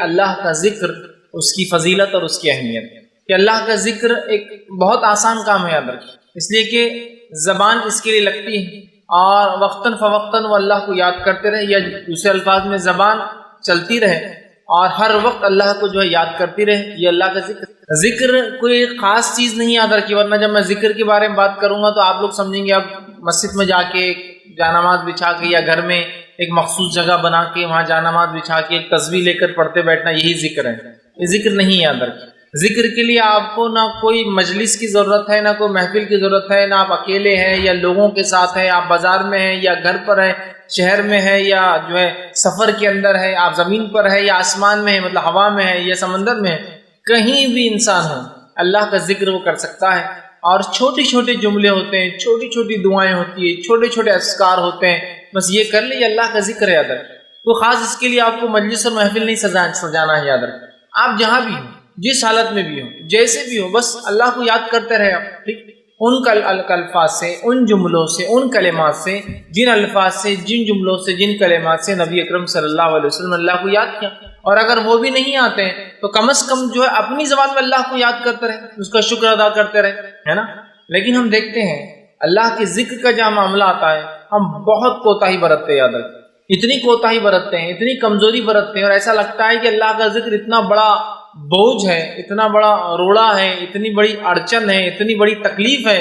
اللہ کا ذکر، اس کی فضیلت اور اس کی اہمیت، کہ اللہ کا ذکر ایک بہت آسان کام ہے یاد رکھیں، اس لیے کہ زبان اس کے لیے لگتی ہے اور وقتاً فوقتاً وہ اللہ کو یاد کرتے رہے، یا دوسرے الفاظ میں زبان چلتی رہے اور ہر وقت اللہ کو جو ہے یاد کرتی رہے، یہ اللہ کا ذکر کوئی خاص چیز نہیں یاد رکھی، ورنہ جب میں ذکر کے بارے میں بات کروں گا تو آپ لوگ سمجھیں گے اب مسجد میں جا کے جانماز بچھا کے یا گھر میں ایک مخصوص جگہ بنا کے وہاں جانماز بچھا کے ایک تسبیح لے کر پڑھتے بیٹھنا یہی ذکر ہے، یہ ذکر نہیں یاد رکھیں۔ ذکر کے لیے آپ کو نہ کوئی مجلس کی ضرورت ہے، نہ کوئی محفل کی ضرورت ہے، نہ آپ اکیلے ہیں یا لوگوں کے ساتھ ہیں، آپ بازار میں ہیں یا گھر پر ہیں، شہر میں ہے یا جو ہے سفر کے اندر ہے، آپ زمین پر ہے یا آسمان میں ہے، مطلب ہوا میں ہے یا سمندر میں ہے، کہیں بھی انسان ہو اللہ کا ذکر وہ کر سکتا ہے۔ اور چھوٹے چھوٹے جملے ہوتے ہیں، چھوٹی چھوٹی دعائیں ہوتی ہیں، چھوٹے چھوٹے اذکار ہوتے ہیں، بس یہ کر لیں، یہ اللہ کا ذکر ہے یاد رکھیں۔ تو خاص اس کے لیے آپ کو مجلس اور محفل نہیں سجانا ہے، یاد رکھیں۔ آپ جہاں بھی ہوں، جس حالت میں بھی ہوں، جیسے بھی ہو، بس اللہ کو یاد کرتے رہے آپ، ٹھیک، ان الفاظ سے، ان جملوں سے، ان کلمات سے، جن الفاظ سے، جن جملوں سے، جن کلمات سے نبی اکرم صلی اللہ علیہ وسلم اللہ کو یاد کیا۔ اور اگر وہ بھی نہیں آتے ہیں تو کم از کم جو ہے اپنی زبان میں اللہ کو یاد کرتے رہے، اس کا شکر ادا کرتے رہے، ہے نا۔ لیکن ہم دیکھتے ہیں اللہ کے ذکر کا جہاں معاملہ آتا ہے ہم بہت کوتاہی برتتے ہیں، یاد رکھیں، اتنی کوتاہی برتتے ہیں، اتنی کمزوری برتتے ہیں، اور ایسا لگتا ہے کہ اللہ کا ذکر اتنا بڑا بوجھ ہے، اتنا بڑا روڑا ہے، اتنی بڑی اڑچن ہے، اتنی بڑی تکلیف ہے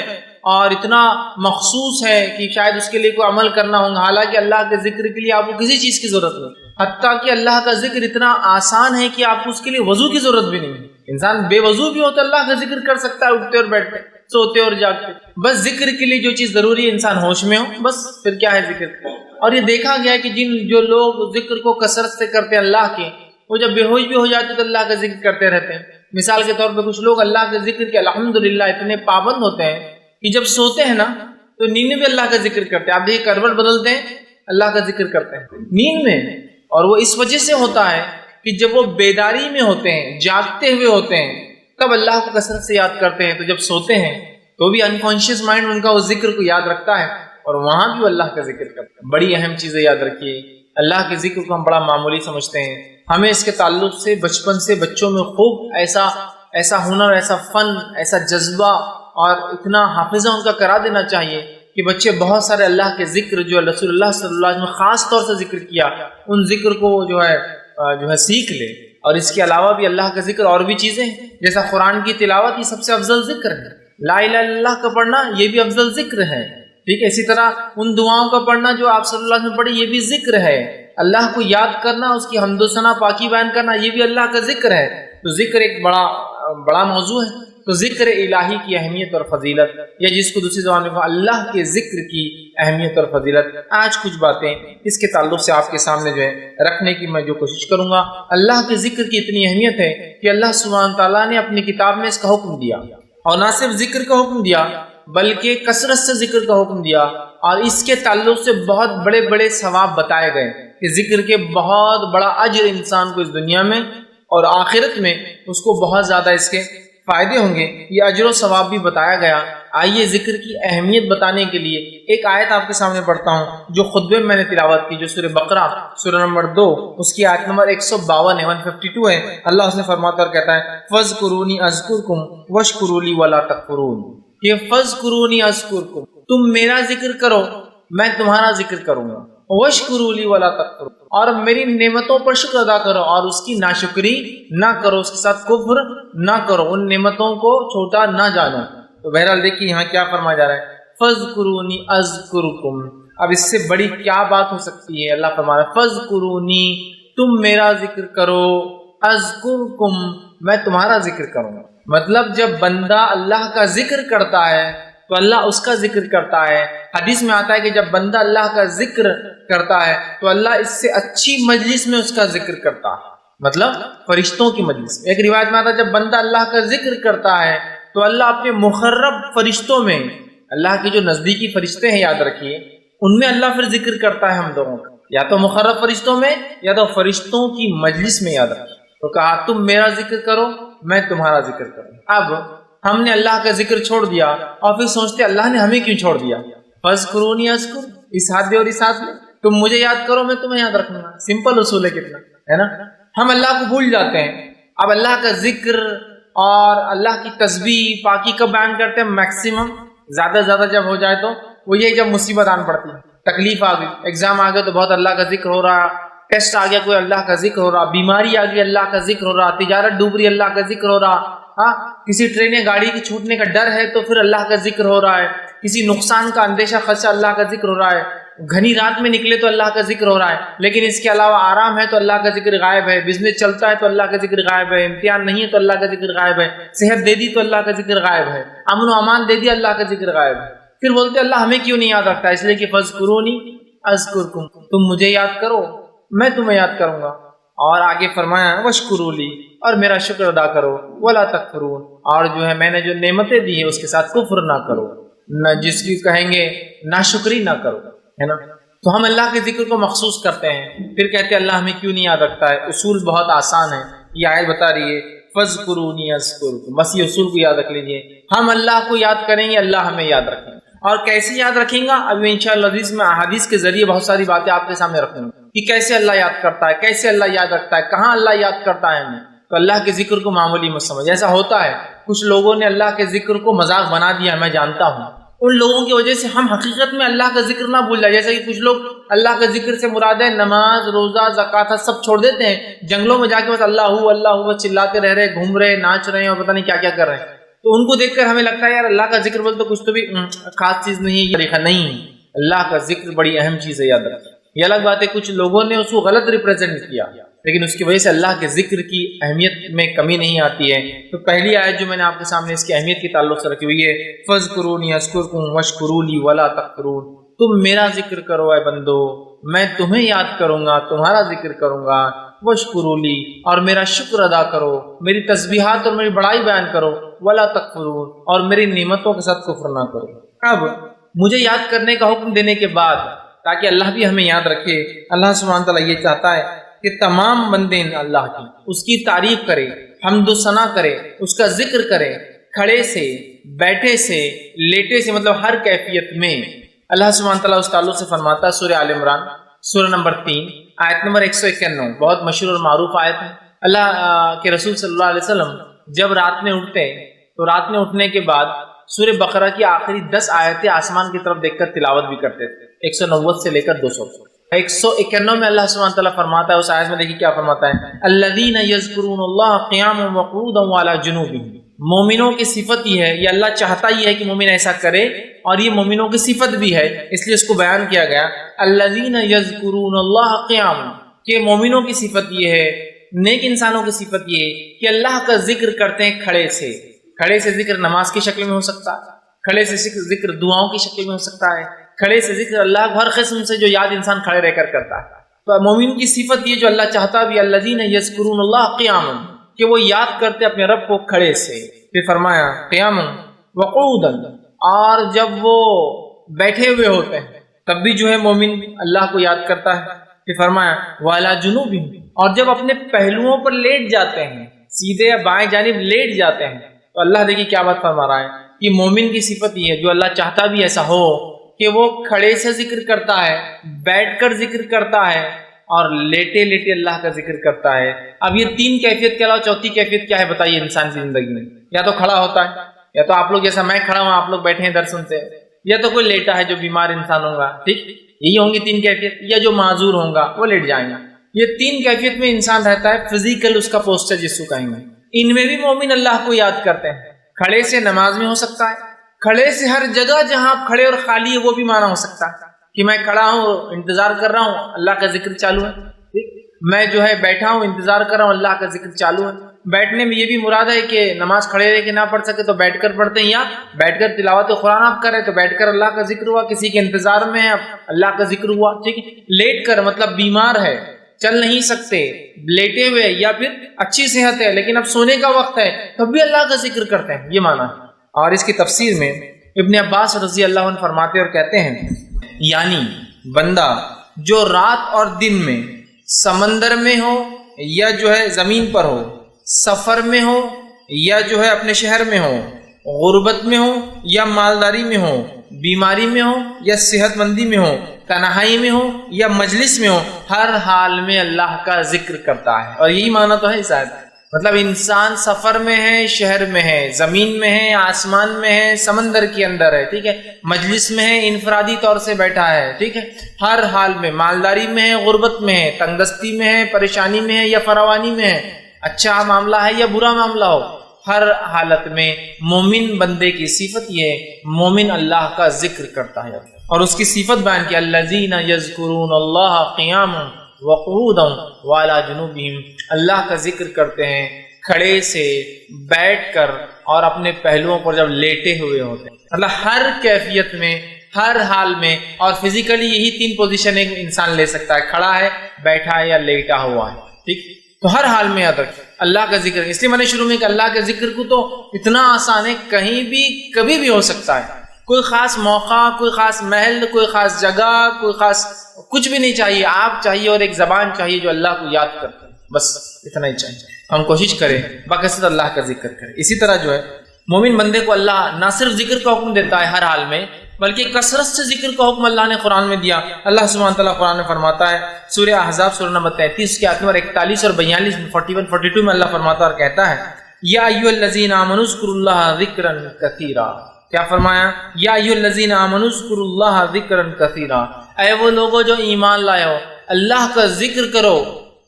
اور اتنا مخصوص ہے کہ شاید اس کے لیے کوئی عمل کرنا ہوگا، حالانکہ اللہ کے ذکر کے لیے آپ کو کسی چیز کی ضرورت نہیں، حتیٰ کہ اللہ کا ذکر اتنا آسان ہے کہ آپ کو اس کے لیے وضو کی ضرورت بھی نہیں ہے۔ انسان بے وضو بھی ہو تو اللہ کا ذکر کر سکتا ہے، اٹھتے اور بیٹھتے، سوتے اور جاگتے، بس ذکر کے لیے جو چیز ضروری ہے انسان ہوش میں ہو، بس پھر کیا ہے ذکر۔ اور یہ دیکھا گیا ہے کہ جو لوگ ذکر کو کثرت سے کرتے ہیں اللہ کے، وہ جب بے ہوش بھی ہو جاتے تو اللہ کا ذکر کرتے رہتے ہیں۔ مثال کے طور پہ کچھ لوگ اللہ کے ذکر کے الحمدللہ اتنے پابند ہوتے ہیں کہ جب سوتے ہیں نا تو نیند میں بھی اللہ کا ذکر کرتے ہیں۔ آپ دیکھیں کروٹ بدلتے ہیں اللہ کا ذکر کرتے ہیں نیند میں، اور وہ اس وجہ سے ہوتا ہے کہ جب وہ بیداری میں ہوتے ہیں، جاگتے ہوئے ہوتے ہیں، تب اللہ کو کثرت سے یاد کرتے ہیں، تو جب سوتے ہیں تو بھی انکانشیس مائنڈ ان کا اس ذکر کو یاد رکھتا ہے اور وہاں بھی وہ اللہ کا ذکر کرتا ہے۔ بڑی اہم چیزیں یاد رکھیے، اللہ کے ذکر کو ہم بڑا معمولی سمجھتے ہیں، ہمیں اس کے تعلق سے بچپن سے بچوں میں خوب ایسا ہنر، ایسا فن، ایسا جذبہ اور اتنا حافظہ ان کا کرا دینا چاہیے کہ بچے بہت سارے اللہ کے ذکر جو رسول اللہ صلی اللہ علیہ وسلم نے خاص طور سے ذکر کیا، ان ذکر کو جو ہے سیکھ لے۔ اور اس کے علاوہ بھی اللہ کا ذکر اور بھی چیزیں ہیں، جیسا قرآن کی تلاوت یہ سب سے افضل ذکر ہے، لا الہ الا اللہ کا پڑھنا یہ بھی افضل ذکر ہے، ٹھیک ہے۔ اسی طرح ان دعاؤں کا پڑھنا جو آپ صلی اللہ علیہ وسلم پڑھی یہ بھی ذکر ہے، اللہ کو یاد کرنا، اس کی حمد و ثنا پاکی بیان کرنا یہ بھی اللہ کا ذکر ہے۔ تو ذکر ایک بڑا موضوع ہے۔ تو ذکر الہی کی اہمیت اور فضیلت، یا جس کو دوسری زبان میں کہا اللہ کے ذکر کی اہمیت اور فضیلت، آج کچھ باتیں اس کے تعلق سے آپ کے سامنے جو ہے رکھنے کی میں جو کوشش کروں گا۔ اللہ کے ذکر کی اتنی اہمیت ہے کہ اللہ سبحانہ تعالیٰ نے اپنی کتاب میں اس کا حکم دیا، اور نہ صرف ذکر کا حکم دیا بلکہ کثرت سے ذکر کا حکم دیا، اور اس کے تعلق سے بہت بڑے بڑے ثواب بتائے گئے کہ ذکر کے بہت بڑا اجر انسان کو اس دنیا میں اور آخرت میں اس کو بہت زیادہ اس کے فائدے ہوں گے، یہ اجر و ثواب بھی بتایا گیا۔ آئیے ذکر کی اہمیت بتانے کے لیے ایک آیت آپ کے سامنے پڑھتا ہوں جو خطبے میں نے تلاوت کی، جو سورہ بقرہ سورہ نمبر 2 اس کی آیت نمبر 152 ہے، 152 ہے۔ اللہ اس نے فرماتا اور کہتا ہے فَاذْكُرُونِي أَذْكُرْكُمْ وَاشْكُرُوا لِي وَلَا تَكْفُرُونِ، یہ فَاذْكُرُونِي أَذْكُرْكُمْ، تم میرا ذکر کرو میں تمہارا ذکر کروں گا، وَاشْكُرُوا لِي وَلَا تَكْفُرُونِ، اور میری نعمتوں پر شکر ادا کرو اور اس کی ناشکری نہ کرو، اس کے ساتھ کفر نہ کرو، ان نعمتوں کو چھوٹا نہ جانو۔ تو بہرحال دیکھیے یہاں کیا فرمایا جا رہا ہے، فَاذْكُرُونِي أَذْكُرْكُمْ، اب اس سے بڑی کیا بات ہو سکتی ہے؟ اللہ فرما رہا ہے فَاذْكُرُونِي، تم میرا ذکر کرو، أَذْكُرْكُمْ، میں تمہارا ذکر کروں گا۔ مطلب جب بندہ اللہ کا ذکر کرتا ہے تو اللہ اس کا ذکر کرتا ہے۔ حدیث میں آتا ہے کہ جب بندہ اللہ کا ذکر کرتا ہے تو اللہ اس سے اچھی مجلس میں اس کا ذکر کرتا ہے، مطلب فرشتوں کی مجلس میں۔ ایک روایت میں آتا ہے جب بندہ اللہ کا ذکر کرتا ہے تو اللہ اپنے مقرب فرشتوں میں، اللہ کے جو نزدیکی فرشتے ہیں یاد رکھیے، ان میں اللہ پھر ذکر کرتا ہے ہم لوگوں کا، یا تو مقرب فرشتوں میں یا تو فرشتوں کی مجلس میں، یاد رکھیے۔ تو کہا تم میرا ذکر کرو میں تمہارا ذکر کروں۔ اب ہم نے اللہ کا ذکر چھوڑ دیا اور پھر سوچتے اللہ نے ہمیں کیوں چھوڑ دیا؟ فَاذْكُرُونِي أَذْكُرْكُمْ، اس ہاتھ دے اور اس ہاتھ میں، تم مجھے یاد کرو میں تمہیں یاد رکھوں گا، سمپل اصول ہے کتنا، ہے نا۔ ہم اللہ کو بھول جاتے ہیں. اب اللہ کا ذکر اور اللہ کی تسبیح پاکی کب بیان کرتے ہیں؟ میکسیمم زیادہ سے زیادہ جب ہو جائے تو وہ یہ جب مصیبت آن پڑتی ہے، تکلیف آ گئی، ایگزام آ گیا تو بہت اللہ کا ذکر ہو رہا، ٹیسٹ آ گیا کوئی اللہ کا ذکر ہو رہا، بیماری آ گئی اللہ کا ذکر ہو رہا، تجارت ڈوب رہی اللہ کا ذکر ہو رہا، ہاں کسی ٹرین گاڑی کی چھوٹنے کا ڈر ہے تو پھر اللہ کا ذکر ہو رہا ہے، کسی نقصان کا اندیشہ خدشہ اللہ کا ذکر ہو رہا ہے، گھنی رات میں نکلے تو اللہ کا ذکر ہو رہا ہے، لیکن اس کے علاوہ آرام ہے تو اللہ کا ذکر غائب ہے، بزنس چلتا ہے تو اللہ کا ذکر غائب ہے، امتحان نہیں ہے تو اللہ کا ذکر غائب ہے، صحت دے دی تو اللہ کا ذکر غائب ہے، امن و امان دے دیا اللہ کا ذکر غائب ہے. پھر بولتے اللہ ہمیں کیوں نہیں یاد رکھتا؟ اس لیے کہ فاذکرونی اذکرکم، تم مجھے یاد کرو میں تمہیں یاد کروں گا. اور آگے فرمایا واشکروا لی، اور میرا شکر ادا کرو، ولا تکفرون، اور جو ہے میں نے جو نعمتیں دی ہیں اس کے ساتھ کفر نہ کرو، نہ جس کی کہیں گے ناشکری نہ کرو، ہے نا. تو ہم اللہ کے ذکر کو مخصوص کرتے ہیں، پھر کہتے ہیں اللہ ہمیں کیوں نہیں یاد رکھتا ہے. اصول بہت آسان ہے، یہ آیت بتا رہی ہے فاذکرونی اذکرکم، بس یہ اصول کو یاد رکھ لیجئے. ہم اللہ کو یاد کریں گے، اللہ ہمیں یاد رکھیں گے. اور کیسے یاد رکھیں گا؟ ابھی انشاءاللہ عزیز میں احادیث کے ذریعے بہت ساری باتیں آپ کے سامنے رکھوں گا کہ کیسے اللہ یاد کرتا ہے، کیسے اللہ یاد رکھتا ہے، کہاں اللہ یاد کرتا ہے ہمیں. تو اللہ کے ذکر کو معمولی مت سمجھ. ایسا ہوتا ہے کچھ لوگوں نے اللہ کے ذکر کو مذاق بنا دیا، میں جانتا ہوں. ان لوگوں کی وجہ سے ہم حقیقت میں اللہ کا ذکر نہ بھول جائے. جیسا کہ کچھ لوگ اللہ کا ذکر سے مراد ہے نماز روزہ زکوٰۃ سب چھوڑ دیتے ہیں، جنگلوں میں جا کے بس اللہ چلاتے رہ رہے، گھوم رہے، ناچ رہے ہیں اور پتہ نہیں کیا کیا کر رہے ہیں. تو ان کو دیکھ کر ہمیں لگتا ہے یار اللہ کا ذکر بول تو کچھ تو بھی خاص چیز نہیں ہے. طریقہ نہیں، اللہ کا ذکر بڑی اہم چیز ہے، یاد رکھیں. یہ الگ بات ہے کچھ لوگوں نے اس کو غلط ریپرزینٹ کیا، لیکن اس کی وجہ سے اللہ کے ذکر کی اہمیت میں کمی نہیں آتی ہے. تو پہلی آیت جو میں نے آپ کے سامنے اس کی اہمیت کے تعلق سے رکھی ہوئی ہے فاذکرونی اذکرکم واشکروا لی ولا تکفرون. تم میرا ذکر کرو اے بندو، میں تمہیں یاد کروں گا، تمہارا ذکر کروں گا. واشکروا لی، اور میرا شکر ادا کرو، میری تسبیحات اور میری بڑائی بیان کرو. ولا تکفرون، اور میری نعمتوں کے ساتھ کفر نہ کرو. اب مجھے یاد کرنے کا حکم دینے کے بعد تاکہ اللہ بھی ہمیں یاد رکھے، اللہ سبحانہ تعالیٰ یہ چاہتا ہے کہ تمام بندے اللہ کی اس کی تعریف کرے، حمد و ثنا کرے، اس کا ذکر کرے، کھڑے سے، بیٹھے سے، لیٹے سے، مطلب ہر کیفیت میں. اللہ سبحانہ تعالیٰ اس تعلق سے فرماتا ہے سورہ آل عمران سورہ نمبر 3 آیت نمبر 191، بہت مشہور اور معروف آیت ہے. اللہ کے رسول صلی اللہ علیہ وسلم جب رات میں اٹھتے تو رات میں اٹھنے کے بعد سورہ بقرہ کی آخری 10 آیتیں آسمان کی طرف دیکھ کر تلاوت بھی کرتے تھے، 190 سے لے کر 200. 191 میں اللہ سبحانہ تعالیٰ فرماتا ہے، اس آیت میں دیکھیے کیا فرماتا ہے، الذین یذکرون اللہ قیاما وقعودا وعلی جنوبہم. مومنوں کی صفت یہ ہے، یہ اللہ چاہتا ہی ہے کہ مومن ایسا کرے، اور یہ مومنوں کی صفت بھی ہے، اس لیے اس کو بیان کیا گیا الذین یذکرون اللہ قیاما، کہ مومنوں کی صفت یہ ہے، نیک انسانوں کی صفت یہ ہے کہ اللہ کا ذکر کرتے ہیں کھڑے سے. کھڑے سے ذکر نماز کی شکل میں ہو سکتا ہے، کھڑے سے ذکر دعاؤں کی شکل میں ہو سکتا ہے، کھڑے سے ذکر اللہ ہر قسم سے جو یاد انسان کھڑے رہ کر کرتا ہے. تو مومن کی صفت یہ جو اللہ چاہتا بھی الذین یذکرون اللہ قیاما، کہ وہ یاد کرتے اپنے رب کو کھڑے سے. پھر فرمایا قیاما وقعودا، اور جب وہ بیٹھے ہوئے ہوتے ہیں تب بھی جو ہے مومن اللہ کو یاد کرتا ہے. پھر فرمایا وعلی جنوبہم، اور جب اپنے پہلوؤں پر لیٹ جاتے ہیں، سیدھے یا بائیں جانب لیٹ جاتے ہیں. تو اللہ دیکھیے کیا بات فرما رہا ہے کہ مومن کی صفت یہ ہے جو اللہ چاہتا بھی ایسا ہو کہ وہ کھڑے سے ذکر کرتا ہے، بیٹھ کر ذکر کرتا ہے، اور لیٹے لیٹے اللہ کا ذکر کرتا ہے. اب یہ 3 کیفیت کے علاوہ چوتھی کیفیت کیا ہے بتائیے انسان کی زندگی میں؟ یا تو کھڑا ہوتا ہے، یا تو آپ لوگ جیسا میں کھڑا ہوں آپ لوگ بیٹھے ہیں درس سنتے، یا تو کوئی لیٹا ہے جو بیمار انسان ہوگا. ٹھیک، یہی ہوں گی 3 کیفیت. یا جو معذور ہوگا وہ لیٹ جائیں گا. یہ 3 کیفیت میں انسان رہتا ہے. فزیکل اس کا پوسچر جس کو کہیں گے، ان میں بھی مومن اللہ کو یاد کرتے ہیں. کھڑے سے نماز میں ہو سکتا ہے، کھڑے سے ہر جگہ جہاں آپ کھڑے اور خالی ہے وہ بھی مانا ہو سکتا ہے کہ میں کھڑا ہوں انتظار کر رہا ہوں اللہ کا ذکر چالو ہے. میں جو ہے بیٹھا ہوں انتظار کر رہا ہوں اللہ کا ذکر چالو ہے. بیٹھنے میں یہ بھی مراد ہے کہ نماز کھڑے رہ کے نہ پڑھ سکے تو بیٹھ کر پڑھتے ہیں، یا بیٹھ کر تلاوت قرآن آپ کریں تو بیٹھ کر اللہ کا ذکر ہوا. کسی کے انتظار میں اللہ کا ذکر ہوا. ٹھیک ہے، لیٹ کر مطلب بیمار ہے، چل نہیں سکتے، لیٹے ہوئے، یا پھر اچھی صحت ہے لیکن اب سونے کا وقت ہے تب بھی اللہ کا ذکر کرتے ہیں، یہ معنی ہے. اور اس کی تفسیر میں ابن عباس رضی اللہ عنہ فرماتے اور کہتے ہیں یعنی بندہ جو رات اور دن میں سمندر میں ہو یا جو ہے زمین پر ہو، سفر میں ہو یا جو ہے اپنے شہر میں ہو، غربت میں ہو یا مالداری میں ہو، بیماری میں ہو یا صحت مندی میں ہو، تنہائی میں ہو یا مجلس میں ہو، ہر حال میں اللہ کا ذکر کرتا ہے. اور یہی معنی تو ہے شاید، مطلب انسان سفر میں ہے، شہر میں ہے، زمین میں ہے، آسمان میں ہے، سمندر کے اندر ہے، ٹھیک ہے، مجلس میں ہے، انفرادی طور سے بیٹھا ہے، ٹھیک ہے، ہر حال میں، مالداری میں ہے، غربت میں ہے، تنگ دستی میں ہے، پریشانی میں ہے یا فراوانی میں ہے، اچھا معاملہ ہے یا برا معاملہ ہو، ہر حالت میں مومن بندے کی صفت یہ ہے، مومن اللہ کا ذکر کرتا ہے. اور اس کی صفت بیان کی، الذین یذکرون اللہ قیاما وقعودا وعلی جنوبہم، اللہ کا ذکر کرتے ہیں کھڑے سے، بیٹھ کر، اور اپنے پہلوؤں پر جب لیٹے ہوئے ہوتے ہیں. مطلب ہر کیفیت میں، ہر حال میں. اور فزیکلی یہی 3 پوزیشن ایک انسان لے سکتا ہے، کھڑا ہے، بیٹھا ہے یا لیٹا ہوا ہے، ٹھیک. تو ہر حال میں یاد رکھیں اللہ کا ذکر. اس لیے میں نے شروع میں کہ اللہ کے ذکر کو تو اتنا آسان ہے، کہیں بھی کبھی بھی ہو سکتا ہے. کوئی خاص موقع، کوئی خاص محل، کوئی خاص جگہ، کوئی خاص کچھ بھی نہیں چاہیے. آپ چاہیے اور ایک زبان چاہیے جو اللہ کو یاد کرتے ہیں، بس اتنا ہی چاہیے. ہم کوشش کریں باقاعدہ اللہ کا ذکر کریں. اسی طرح جو ہے مومن بندے کو اللہ نہ صرف ذکر کا حکم دیتا ہے ہر حال میں، بلکہ کثرت سے ذکر کا حکم اللہ نے قرآن میں دیا. اللہ سبحانہ تعالیٰ قرآن میں فرماتا ہے، سورہ احزاب سورہ نمبر 33 کے آیت نمبر 41 اور 42 میں، 41 42 میں اللہ فرماتا اور کہتا ہے، یا ایھا الذین آمنوا اذکروا اللہ ذکرا کثیرا. کیا فرمایا؟ یا ایھا الذین آمنوا اذکروا اللہ ذکرا کثیرا، اے وہ لوگوں جو ایمان لائے ہو، اللہ کا ذکر کرو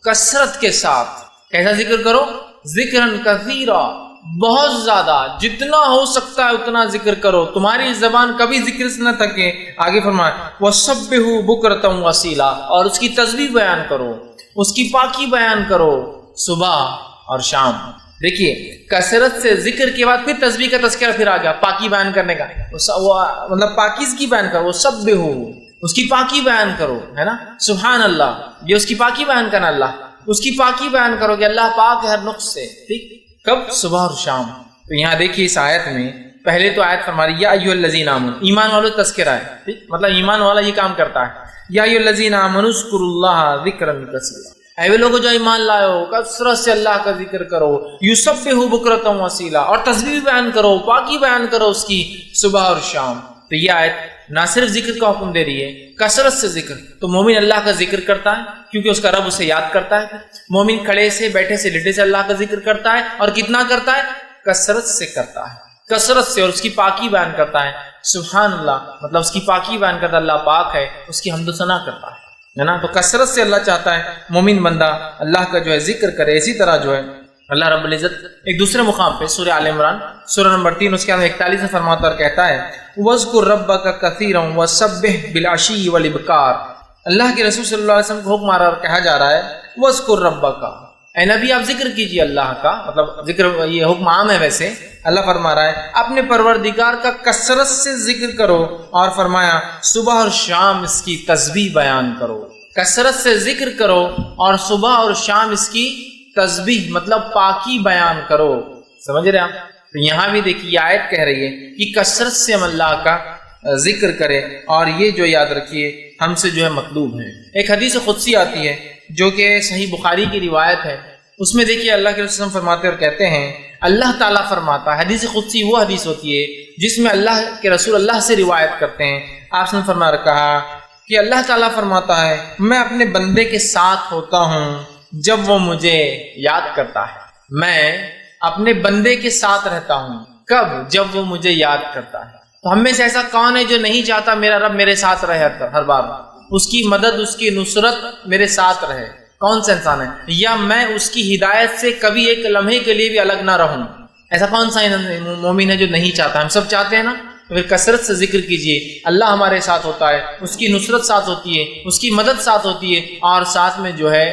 کثرت کے ساتھ. کیسا ذکر کرو؟ ذکرا کثیرا، بہت زیادہ، جتنا ہو سکتا ہے اتنا ذکر کرو. تمہاری زبان کبھی ذکر سے نہ تھکے. آگے فرمایا وَسَبِّحُوا بُكْرَةً وَأَصِيلًا، اور اس کی تسبیح بیان کرو، اس کی پاکی بیان کرو صبح اور شام. دیکھیے کثرت سے ذکر کے بعد پھر تسبیح کا تذکرہ پھر آ گیا، پاکی بیان کرنے کا، مطلب پاکیزگی بیان کرو. وَسَبِّحُوا، اس کی پاکی بیان کرو، ہے نا، سبحان اللہ، یہ اس کی پاکی بیان کرنا، اللہ اس کی پاکی بیان کرو کہ اللہ پاک ہے ہر نقص سے. ٹھیک، کب؟ صبح اور شام. تو یہاں دیکھیے اس آیت میں پہلے تو آیت فرمائی یا ایھا الذین آمنوا، ایمان والوں تذکرہ ہے، ٹھیک، مطلب ایمان والا یہ کام کرتا ہے. یا ایھا الذین آمنوا اذکروا اللہ ذکرا کثیرا، اے وہ لوگوں جو ایمان لائے ہو کثرت سے اللہ کا ذکر کرو. یسبحوا بکرۃ واسیلا، اور تسبیح بیان کرو، پاکی بیان کرو اس کی صبح اور شام. تو یہ آیت نہ صرف ذکر کا حکم دے رہی ہے، کثرت سے ذکر. تو مومن اللہ کا ذکر کرتا ہے کیونکہ اس کا رب اسے یاد کرتا ہے. مومن کھڑے سے، بیٹھے سے، لیٹے سے اللہ کا ذکر کرتا ہے. اور کتنا کرتا ہے؟ کثرت سے کرتا ہے، کثرت سے. اور اس کی پاکی بیان کرتا ہے، سبحان اللہ، مطلب اس کی پاکی بیان کرتا ہے، اللہ پاک ہے، اس کی حمد و ثنا کرتا ہے نا. تو کثرت سے اللہ چاہتا ہے مومن بندہ اللہ کا جو ہے ذکر کرے. اسی طرح جو ہے اللہ رب العزت ایک دوسرے مقام پہ سورہ آل عمران سورہ نمبر 3 اس کے اندر 41 میں فرماتا اور کہتا ہے وَاذْكُرْ رَبَّكَ كَثِيرًا وَسَبِّحْ بِالْعَشِيِّ وَالْإِبْكَارِ. اللہ کے رسول صلی اللہ علیہ وسلم کو حکم آ رہا اور کہا جا رہا ہے وَاذْكُرْ رَبَّكَ، اے نبی آپ ذکر کیجئے اللہ کا. مطلب ذکر یہ حکم عام ہے ویسے. اللہ فرما رہا ہے اپنے پروردگار کا کثرت سے ذکر کرو، اور فرمایا صبح اور شام اس کی تسبیح بیان کرو. کثرت سے ذکر کرو اور صبح اور شام اس کی تسبیح مطلب پاکی بیان کرو. سمجھ رہے آپ؟ تو یہاں بھی دیکھیے آیت کہہ رہی ہے کہ کثرت سے ہم اللہ کا ذکر کرے، اور یہ جو یاد رکھیے ہم سے جو ہے مطلوب ہے. ایک حدیث قدسی آتی ہے جو کہ صحیح بخاری کی روایت ہے. اس میں دیکھیے اللہ کے رسول فرماتے اور کہتے ہیں، اللہ تعالیٰ فرماتا ہے، حدیث قدسی وہ حدیث ہوتی ہے جس میں اللہ کے رسول اللہ سے روایت کرتے ہیں. آپ نے فرما کہا کہ اللہ تعالیٰ فرماتا ہے میں اپنے بندے کے ساتھ ہوتا ہوں جب وہ مجھے یاد کرتا ہے. میں اپنے بندے کے ساتھ رہتا ہوں کب؟ جب وہ مجھے یاد کرتا ہے. تو ہم میں سے ایسا کون ہے جو نہیں چاہتا میرا رب میرے ساتھ رہے ہر بار، اس کی مدد، اس کی نصرت میرے ساتھ رہے؟ کون سا انسان ہے؟ یا میں اس کی ہدایت سے کبھی ایک لمحے کے لیے بھی الگ نہ رہوں؟ ایسا کون سا مومن ہے جو نہیں چاہتا؟ ہم سب چاہتے ہیں نا. تو پھر کثرت سے ذکر کیجئے، اللہ ہمارے ساتھ ہوتا ہے، اس کی نصرت ساتھ ہوتی ہے، اس کی مدد ساتھ ہوتی ہے، اور ساتھ میں جو ہے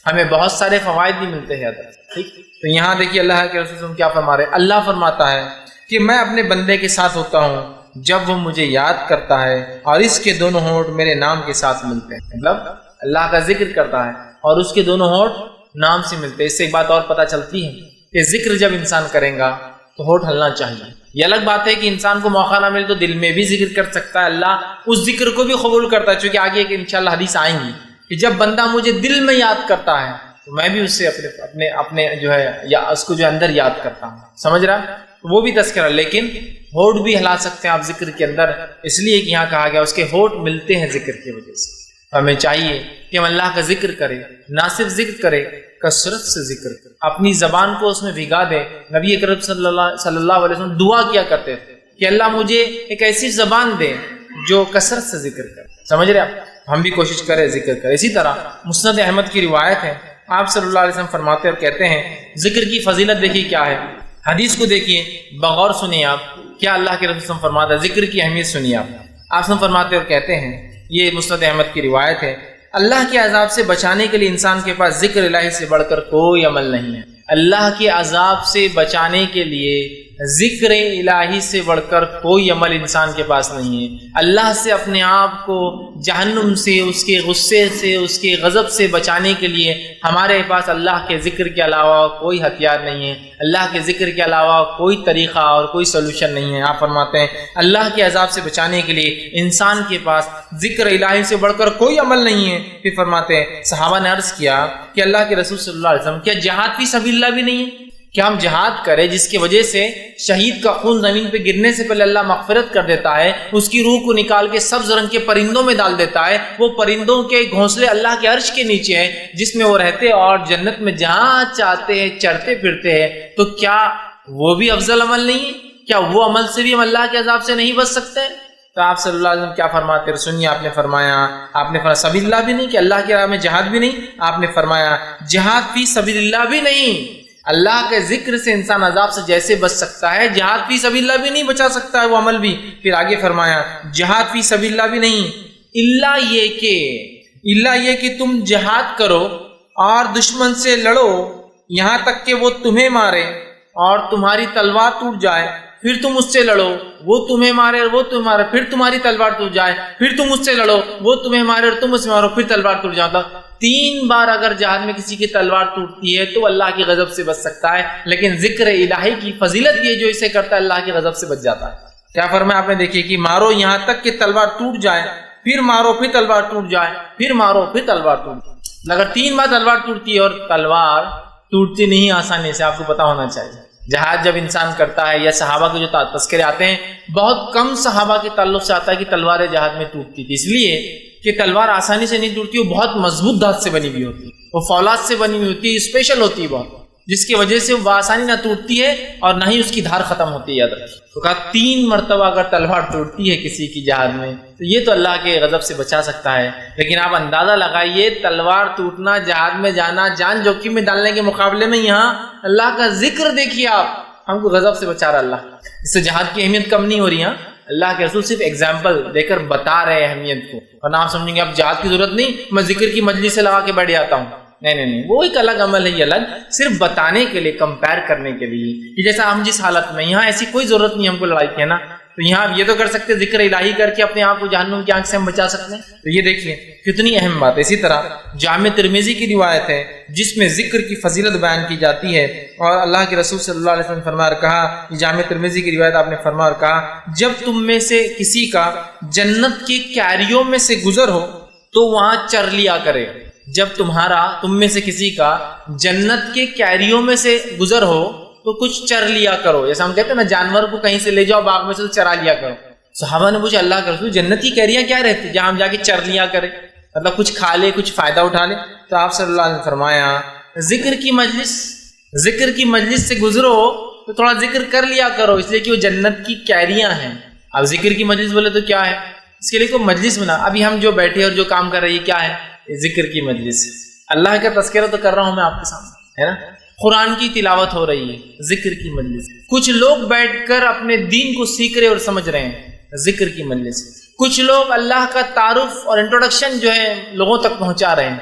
ہمیں بہت سارے فوائد بھی ملتے ہیں. ٹھیک، تو یہاں دیکھیے اللہ کے رسول کیا فرما رہے ہیں. اللہ فرماتا ہے کہ میں اپنے بندے کے ساتھ ہوتا ہوں جب وہ مجھے یاد کرتا ہے، اور اس کے دونوں ہونٹ میرے نام کے ساتھ ملتے ہیں. مطلب اللہ کا ذکر کرتا ہے اور اس کے دونوں ہونٹ نام سے ملتے ہیں. اس سے ایک بات اور پتہ چلتی ہے کہ ذکر جب انسان کرے گا تو ہونٹ ہلنا چاہیے. یہ الگ بات ہے کہ انسان کو موقع نہ ملے تو دل میں بھی ذکر کر سکتا ہے. اللہ اس ذکر کو بھی قبول کرتا ہے، چونکہ آگے ایک انشاءاللہ حدیث آئیں گی کہ جب بندہ مجھے دل میں یاد کرتا ہے تو میں بھی اس سے اپنے جو ہے یا اس کو جو اندر یاد کرتا ہوں. سمجھ رہا؟ وہ بھی تذکرہ، لیکن ہونٹ بھی ہلا سکتے ہیں آپ ذکر کے اندر، اس لیے کہ یہاں کہا گیا اس کے ہونٹ ملتے ہیں ذکر کی وجہ سے۔ ہمیں چاہیے کہ ہم اللہ کا ذکر کریں، نہ صرف ذکر کریں، کثرت سے ذکر کریں، اپنی زبان کو اس میں بھگا دیں۔ نبی اکرم صلی اللہ علیہ وسلم دعا کیا کرتے تھے کہ اللہ مجھے ایک ایسی زبان دے جو کثرت سے ذکر کرے۔ سمجھ رہے آپ؟ ہم بھی کوشش کریں ذکر کریں۔ اسی طرح مسند احمد کی روایت ہے، آپ صلی اللہ علیہ وسلم فرماتے اور کہتے ہیں ذکر کی فضیلت دیکھیے کیا ہے، حدیث کو دیکھیے، بغور سنیے آپ کیا اللہ کے رسول صلی اللہ علیہ وسلم فرماتا ہے، ذکر کی اہمیت سنیے آپ۔ آپ صلی اللہ فرماتے اور کہتے ہیں، یہ مسند احمد کی روایت ہے، اللہ کے عذاب سے بچانے کے لیے انسان کے پاس ذکر الہی سے بڑھ کر کوئی عمل نہیں ہے۔ اللہ کے عذاب سے بچانے کے لیے ذکر الہی سے بڑھ کر کوئی عمل انسان کے پاس نہیں ہے۔ اللہ سے اپنے آپ کو جہنم سے، اس کے غصے سے، اس کے غضب سے بچانے کے لیے ہمارے پاس اللہ کے ذکر کے علاوہ کوئی ہتھیار نہیں ہے، اللہ کے ذکر کے علاوہ کوئی طریقہ اور کوئی سلوشن نہیں ہے۔ آپ فرماتے ہیں اللہ کے عذاب سے بچانے کے لیے انسان کے پاس ذکر الہی سے بڑھ کر کوئی عمل نہیں ہے۔ پھر فرماتے ہیں صحابہ نے عرض کیا کہ اللہ کے رسول صلی اللہ علیہ وسلم کیا جہاد فی سبیل اللہ بھی نہیں ہے؟ کہ ہم جہاد کریں جس کی وجہ سے شہید کا خون زمین پہ گرنے سے پہلے اللہ مغفرت کر دیتا ہے، اس کی روح کو نکال کے سبز رنگ کے پرندوں میں ڈال دیتا ہے، وہ پرندوں کے گھونسلے اللہ کے عرش کے نیچے ہیں جس میں وہ رہتے اور جنت میں جہاں چاہتے ہیں چڑھتے پھرتے ہیں، تو کیا وہ بھی افضل عمل نہیں ہے؟ کیا وہ عمل سے بھی ہم اللہ کے عذاب سے نہیں بچ سکتے؟ تو آپ صلی اللہ علیہ وسلم کیا فرماتے ہیں؟ سنیے، آپ نے فرمایا سبیل اللہ بھی نہیں، کہ اللہ کی راہ میں جہاد بھی نہیں، آپ نے فرمایا جہاد فی سبیل اللہ بھی نہیں۔ اللہ کے ذکر سے انسان عذاب سے جیسے بچ سکتا ہے، جہاد فی سبیل اللہ بھی نہیں بچا سکتا ہے وہ عمل بھی۔ پھر آگے فرمایا جہاد فی سبیل اللہ بھی نہیں، اللہ یہ کہ تم جہاد کرو اور دشمن سے لڑو یہاں تک کہ وہ تمہیں مارے اور تمہاری تلوار ٹوٹ جائے، پھر تم اس سے لڑو، وہ تمہیں مارے اور وہ تمہیں مارے، پھر تمہاری تلوار ٹوٹ جائے، پھر تم اس سے لڑو، وہ تمہیں مارے اور تم اس سے مارو، پھر تلوار ٹوٹ جاتا۔ 3 بار اگر جہاد میں کسی کی تلوار ٹوٹتی ہے تو اللہ کی غضب سے بچ سکتا ہے، لیکن ذکر الہی کی فضیلت یہ جو اسے کرتا ہے اللہ کی غضب سے بچ جاتا ہے۔ کیا فرمایا آپ نے؟ دیکھیے کہ مارو یہاں تک کہ تلوار ٹوٹ جائے، پھر مارو پھر تلوار ٹوٹ جائے، پھر مارو پھر تلوار ٹوٹ جائے۔ اگر 3 بار تلوار ٹوٹتی ہے، اور تلوار ٹوٹتی نہیں آسانی سے، آپ کو پتا ہونا چاہیے۔ جہاد جب انسان کرتا ہے، یا صحابہ کے جو تذکرے آتے ہیں، بہت کم صحابہ کے تعلق سے آتا ہے کہ تلواریں جہاد میں ٹوٹتی تھی، اس لیے کہ تلوار آسانی سے نہیں ٹوٹتی، وہ بہت مضبوط دھات سے بنی ہوئی ہوتی ہے، وہ فولاد سے بنی ہوئی ہوتی ہے، اسپیشل ہوتی ہے بہت، جس کی وجہ سے وہ آسانی نہ ٹوٹتی ہے اور نہ ہی اس کی دھار ختم ہوتی ہے۔ یاد رکھیے، تو کہا 3 مرتبہ اگر تلوار ٹوٹتی ہے کسی کی جہاد میں تو یہ تو اللہ کے غضب سے بچا سکتا ہے، لیکن آپ اندازہ لگائیے تلوار ٹوٹنا، جہاد میں جانا، جان جوکھم میں ڈالنے کے مقابلے میں یہاں اللہ کا ذکر دیکھیے، آپ ہم کو غضب سے بچا رہا اللہ۔ اس سے جہاد کی اہمیت کم نہیں ہو رہی۔ اللہ کے رسول صرف ایگزامپل دے کر بتا رہے ہیں اہمیت کو، اور آپ سمجھیں گے اب جہاد کی ضرورت نہیں، میں ذکر کی مجلس سے لگا کے بیٹھ جاتا ہوں۔ نہیں، وہ ایک الگ عمل ہے، یہ الگ، صرف بتانے کے لیے، کمپیر کرنے کے لیے کہ جیسا ہم جس حالت میں، یہاں ایسی کوئی ضرورت نہیں ہم کو لڑائی کی ہے نا، تو یہاں آپ یہ تو کر سکتے ذکر الہی کر کے اپنے آپ کو جہنم کی آنکھ سے ہم بچا سکتے ہیں۔ تو یہ دیکھیے کتنی اہم بات ہے۔ اسی طرح جامع ترمذی کی روایت ہے جس میں ذکر کی فضیلت بیان کی جاتی ہے، اور اللہ کے رسول صلی اللہ علیہ وسلم فرمایا اور کہا، یہ جامع ترمذی کی روایت آپ نے فرمایا اور کہا، جب تم میں سے کسی کا جنت کی کیریوں میں سے گزر ہو تو وہاں چر لیا کرے۔ جب تم میں سے کسی کا جنت کے کیریوں میں سے گزر ہو تو کچھ چر لیا کرو، جیسا ہم کہتے ہیں نا جانور کو کہیں سے لے جاؤ باغ میں سے تو چرا لیا کرو۔ صحابہ نے پوچھا اللہ کے رسول جنت کی کیریاں کیا رہتی جہاں ہم جا کے چر لیا کرے، مطلب کچھ کھا لے، کچھ فائدہ اٹھا لے؟ تو آپ صلی اللہ علیہ وسلم فرمایا ذکر کی مجلس سے گزرو تو تھوڑا ذکر کر لیا کرو، اس لیے کہ وہ جنت کی کیریاں ہیں۔ اب ذکر کی مجلس بولے تو کیا ہے، اس کے لیے کوئی مجلس بنا۔ ابھی ہم جو بیٹھے اور جو کام کر رہے ہیں کیا ہے؟ ذکر کی مجلس۔ اللہ کا تذکرہ تو کر رہا ہوں میں آپ کے سامنے، ہے نا، قرآن کی تلاوت ہو رہی ہے، ذکر کی مجلس۔ کچھ لوگ بیٹھ کر اپنے دین کو سیکھ رہے اور سمجھ رہے ہیں، ذکر کی مجلس۔ کچھ لوگ اللہ کا تعارف اور انٹروڈکشن جو ہے لوگوں تک پہنچا رہے ہیں،